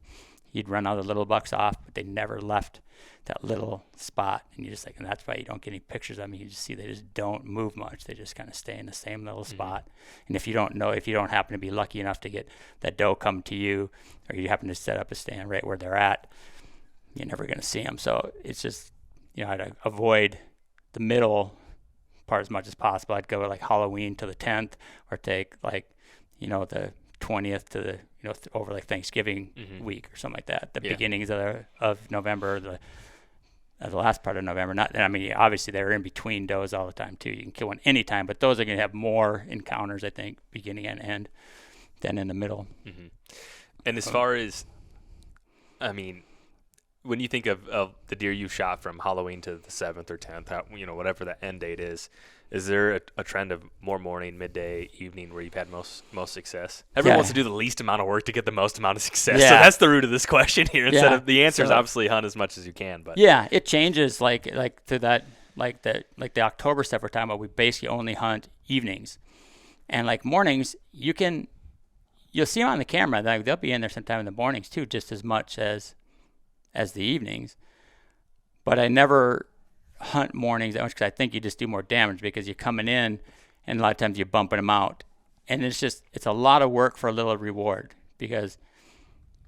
He'd run all the little bucks off, but they never left that little spot. And and that's why you don't get any pictures of them. You just see they just don't move much. They just kind of stay in the same little spot. And if you don't happen to be lucky enough to get that doe come to you, or you happen to set up a stand right where they're at, you're never going to see them. So it's just, I'd avoid the middle part as much as possible. I'd go like Halloween to the 10th, or take like, the 20th to the, over like Thanksgiving week or something like that. The beginnings of November, the last part of November. Obviously they're in between does all the time too. You can kill one anytime, but those are going to have more encounters, I think, beginning and end than in the middle. And as far as, when you think of the deer you shot from Halloween to the 7th or 10th, whatever that end date is there a trend of more morning, midday, evening where you've had most success? Everyone wants to do the least amount of work to get the most amount of success. Yeah. So that's the root of this question here. Instead of the answer is obviously hunt as much as you can, but it changes like to that, like the October stuff we're talking about. We basically only hunt evenings, and like mornings you'll see them on the camera. Like they'll be in there sometime in the mornings too, just as much as the evenings. But I never hunt mornings that much, because I think you just do more damage, because you're coming in and a lot of times you're bumping them out, and it's a lot of work for a little reward. Because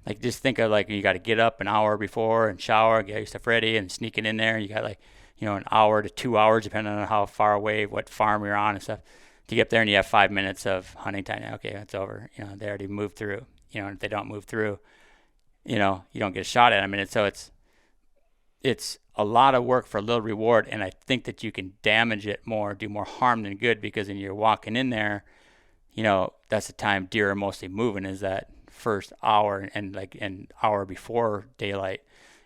like, just think of like, you got to get up an hour before and shower, get your stuff ready, and sneaking in there. You got like an hour to 2 hours, depending on how far away, what farm you're on and stuff, to get up there, and you have 5 minutes of hunting time. Okay, it's over. They already moved through. And if they don't move through, you don't get a shot at them. And so it's a lot of work for a little reward. And I think that you can damage it more, do more harm than good, because when you're walking in there, that's the time deer are mostly moving, is that first hour and like an hour before daylight.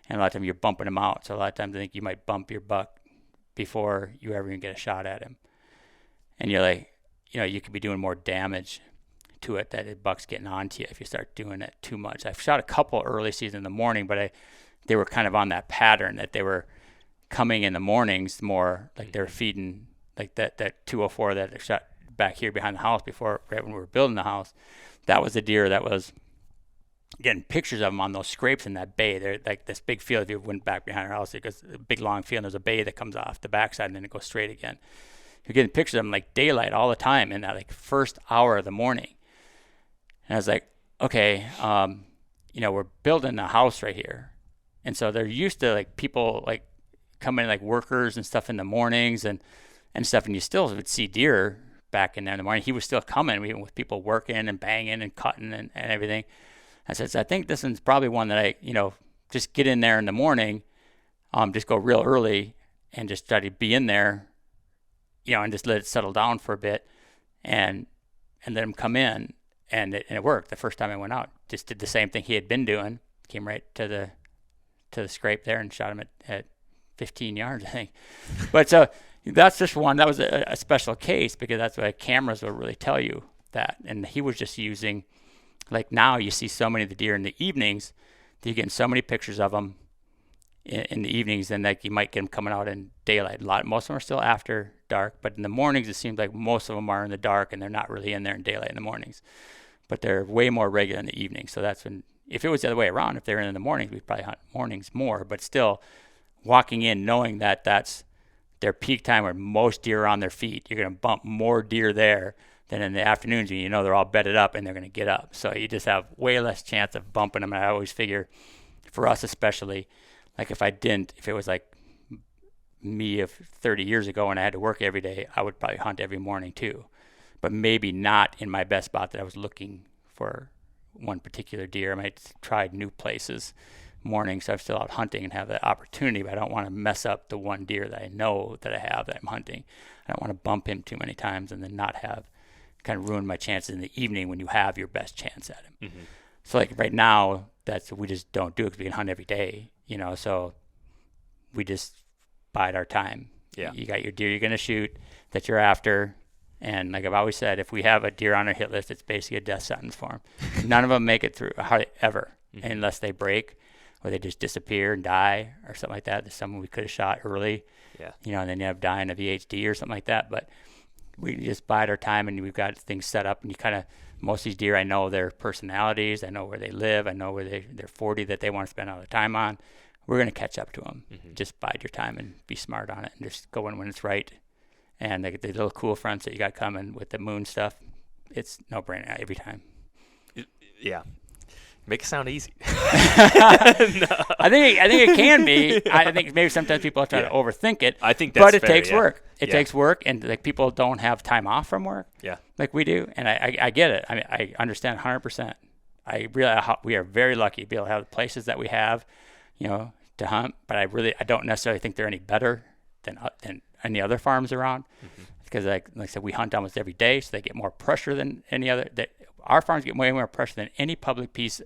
And a lot of times you're bumping them out. So a lot of times I think you might bump your buck before you ever even get a shot at him. And you're like, you could be doing more damage to it, that the buck's getting onto you if you start doing it too much. I've shot a couple early season in the morning, but they were kind of on that pattern that they were coming in the mornings more, like they were feeding like that 204 that I shot back here behind the house before, right when we were building the house. That was a deer that was getting pictures of them on those scrapes in that bay. They're like this big field. If you went back behind our house, it goes a big long field, and there's a bay that comes off the backside, and then it goes straight again. You're getting pictures of them like daylight all the time in that like first hour of the morning. And I was like, okay, we're building a house right here, And so they're used to like people like coming like workers and stuff in the mornings and stuff. And you still would see deer back in there in the morning. He was still coming even with people working and banging and cutting and everything. I said, so I think this one's probably one that I, just get in there in the morning, just go real early and just try to be in there, and just let it settle down for a bit and let him come in. And it worked. The first time I went out, just did the same thing he had been doing, came right to the scrape there and shot him at 15 yards, I think. But so that's just one. That was a special case because that's what cameras will really tell you that. And he was just using, like now you see so many of the deer in the evenings, that you're getting so many pictures of them in the evenings, and like you might get them coming out in daylight. Most of them are still after dark, but in the mornings it seems like most of them are in the dark and they're not really in there in daylight in the mornings. But they're way more regular in the evening. So that's when, if it was the other way around, if they're in the mornings, we'd probably hunt mornings more. But still, walking in knowing that that's their peak time where most deer are on their feet, you're going to bump more deer there than in the afternoons when they're all bedded up and they're going to get up. So you just have way less chance of bumping them. And I always figure, for us especially, like if it was like me of 30 years ago and I had to work every day, I would probably hunt every morning too. But maybe not in my best spot that I was looking for one particular deer. I might try new places morning, so I'm still out hunting and have that opportunity, but I don't want to mess up the one deer that I know that I have that I'm hunting. I don't want to bump him too many times and then not have, kind of ruin my chances in the evening when you have your best chance at him. Mm-hmm. So like right now, we just don't do it because we can hunt every day, so we just bide our time. Yeah. You got your deer you're going to shoot that you're after. And like I've always said, if we have a deer on our hit list, it's basically a death sentence for them. None of them make it through, hardly ever, unless they break or they just disappear and die or something like that. There's someone we could have shot early, and then you have dying of VHD or something like that. But we just bide our time and we've got things set up. And you kind of, most of these deer, I know their personalities. I know where they live. I know where they're 40 that they want to spend all their time on. We're going to catch up to them. Mm-hmm. Just bide your time and be smart on it and just go in when it's right. And the little cool fronts that you got coming with the moon stuff, it's no brainer every time. Yeah. Make it sound easy. No. I think it can be. I think maybe sometimes people try to overthink it. I think that's but it fair, takes work. It takes work, and like people don't have time off from work. Yeah. Like we do, and I get it. I mean, I understand 100%. I realize we are very lucky to be able to have the places that we have, to hunt. But I don't necessarily think they're any better than any other farms around, because like I said, we hunt almost every day, so they get more pressure than any other. Our farms get way more pressure than any public piece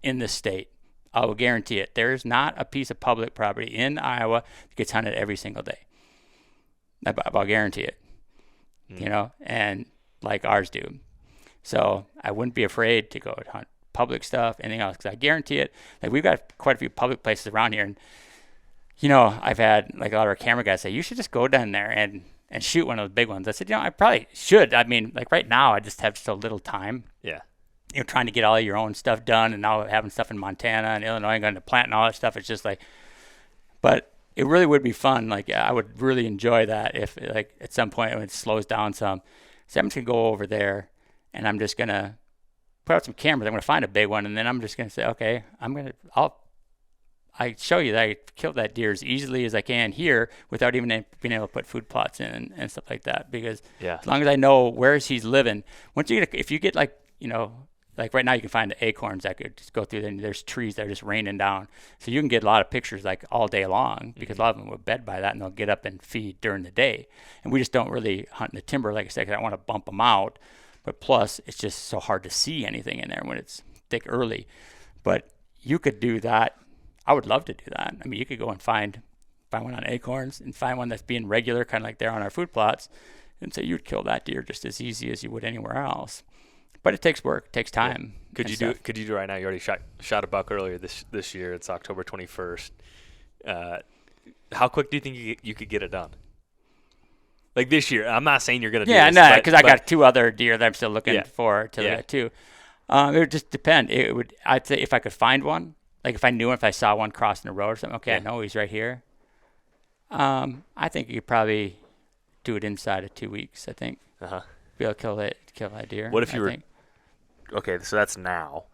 in this state. I will guarantee it. There is not a piece of public property in Iowa that gets hunted every single day. I'll guarantee it. And like ours do. So I wouldn't be afraid to go hunt public stuff, anything else, because I guarantee it. Like we've got quite a few public places around here, and I've had like a lot of our camera guys say, you should just go down there and shoot one of those big ones. I said, I probably should. I mean, like right now, I just have so little time. Yeah. Trying to get all your own stuff done, and now having stuff in Montana and Illinois and going to plant and all that stuff. It's just like, but it really would be fun. Like I would really enjoy that if like at some point when it slows down some. So I'm just going to go over there and I'm just going to put out some cameras. I'm going to find a big one, and then I'm just going to say, okay, I show you that I killed that deer as easily as I can here without even being able to put food plots in and stuff like that. Because as long as I know where he's living, if you get like, like right now you can find the acorns that could just go through there, and there's trees that are just raining down. So you can get a lot of pictures like all day long, because a lot of them will bed by that and they'll get up and feed during the day. And we just don't really hunt in the timber, like I said, because I don't want to bump them out. But plus, it's just so hard to see anything in there when it's thick early. But you could do that. I would love to do that. I mean, you could go and find one on acorns and find one that's being regular, kind of like there on our food plots, and so you'd kill that deer just as easy as you would anywhere else. But it takes work, it takes time. Yeah. Could you do it right now? You already shot a buck earlier this year. It's October 21st. How quick do you think you could get it done? Like this year, I'm not saying you're going to do this. Yeah, no, because I got two other deer that I'm still looking for to look at too. It would just depend. I'd say if I could find one, like if I knew him, if I saw one crossing the road or something, okay, I know he's right here. I think you could probably do it inside of 2 weeks, I think. Be able to kill that deer. What if you were – okay, so that's now.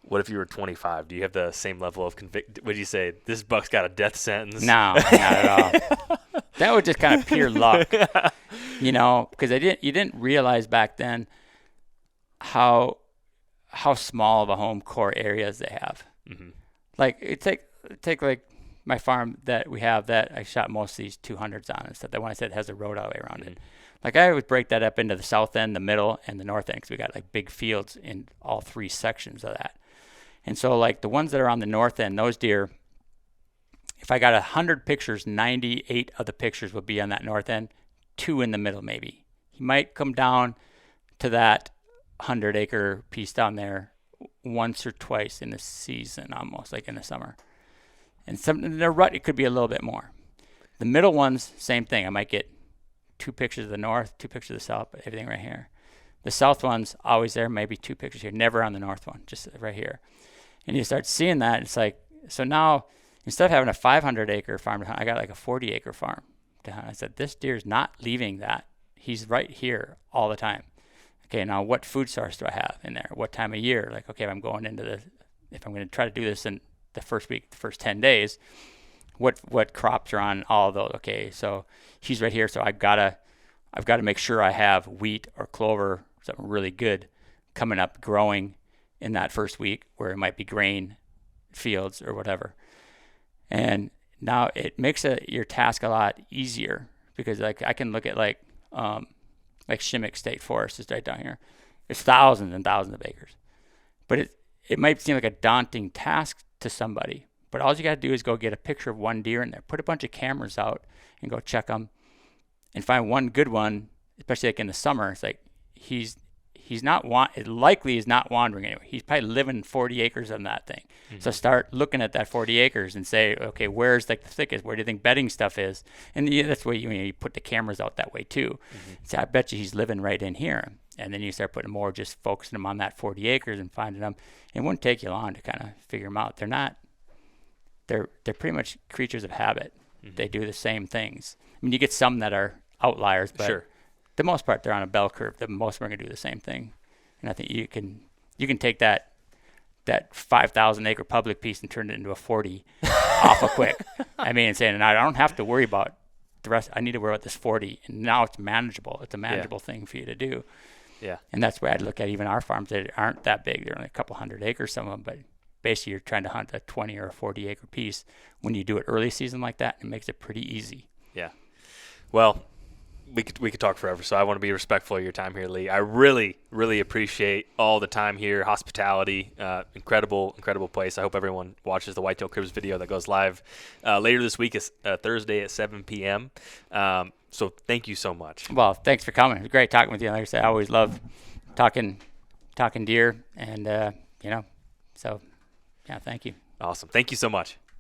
What if you were 25? Do you have the same level of would you say this buck's got a death sentence? No, not at all. That was just kind of pure luck, because you didn't realize back then how small of a home core areas they have. Mm-hmm. Like take like my farm that we have that I shot most of these 200s on and stuff. That one I said has a road all the way around it. Like I would break that up into the south end, the middle, and the north end because we got like big fields in all three sections of that. And so like the ones that are on the north end, those deer, if I got 100 pictures, 98 of the pictures would be on that north end, 2 in the middle maybe. He might come down to that 100-acre piece down there once or twice in the season, almost like in the summer. And some in the rut, it could be a little bit more. The middle ones, same thing. I might get 2 pictures of the north, 2 pictures of the south, but everything right here. The south one's always there, maybe 2 pictures here, never on the north one, just right here. And you start seeing that, it's like, so now instead of having a 500-acre farm to hunt, I got like a 40-acre farm to hunt. I said, this deer's not leaving that. He's right here all the time. Okay, now what food source do I have in there? What time of year? Like, okay, if I'm going if I'm going to try to do this in the first week, the first 10 days, what crops are on all of those? Okay, so he's right here, so I've got to make sure I have wheat or clover, something really good coming up, growing in that first week, where it might be grain fields or whatever. And now it makes your task a lot easier because like I can look at like Shimmick State Forest is right down here. It's thousands and thousands of acres, but it might seem like a daunting task to somebody. But all you got to do is go get a picture of one deer in there, put a bunch of cameras out, and go check them, and find one good one. Especially like in the summer, it's like it likely is not wandering anywhere. He's probably living 40 acres on that thing. Mm-hmm. So start looking at that 40 acres and say, okay, where's like the thickest? Where do you think bedding stuff is? And that's why you put the cameras out that way too. Mm-hmm. So I bet you he's living right in here. And then you start putting more, just focusing them on that 40 acres and finding them. It wouldn't take you long to kind of figure them out. They're pretty much creatures of habit. Mm-hmm. They do the same things. I mean, you get some that are outliers, but sure. The most part, they're on a bell curve. The most of them are going to do the same thing. And I think you can take that 5,000-acre public piece and turn it into a 40 awful quick. I mean, saying, I don't have to worry about the rest. I need to worry about this 40. And now it's manageable. It's a manageable thing for you to do. Yeah. And that's where I'd look at even our farms that aren't that big. They're only a couple hundred acres, some of them. But basically, you're trying to hunt a 20 or a 40-acre piece. When you do it early season like that, it makes it pretty easy. Yeah. Well, we could talk forever, so I want to be respectful of your time here, Lee. I really, really appreciate all the time here, hospitality, incredible place. I hope everyone watches the Whitetail Cribs video that goes live later this week. Is Thursday at 7 p.m. So thank you so much. Well, thanks for coming. It was great talking with you. Like I said, I always love talking deer, and so yeah, thank you. Awesome. Thank you so much.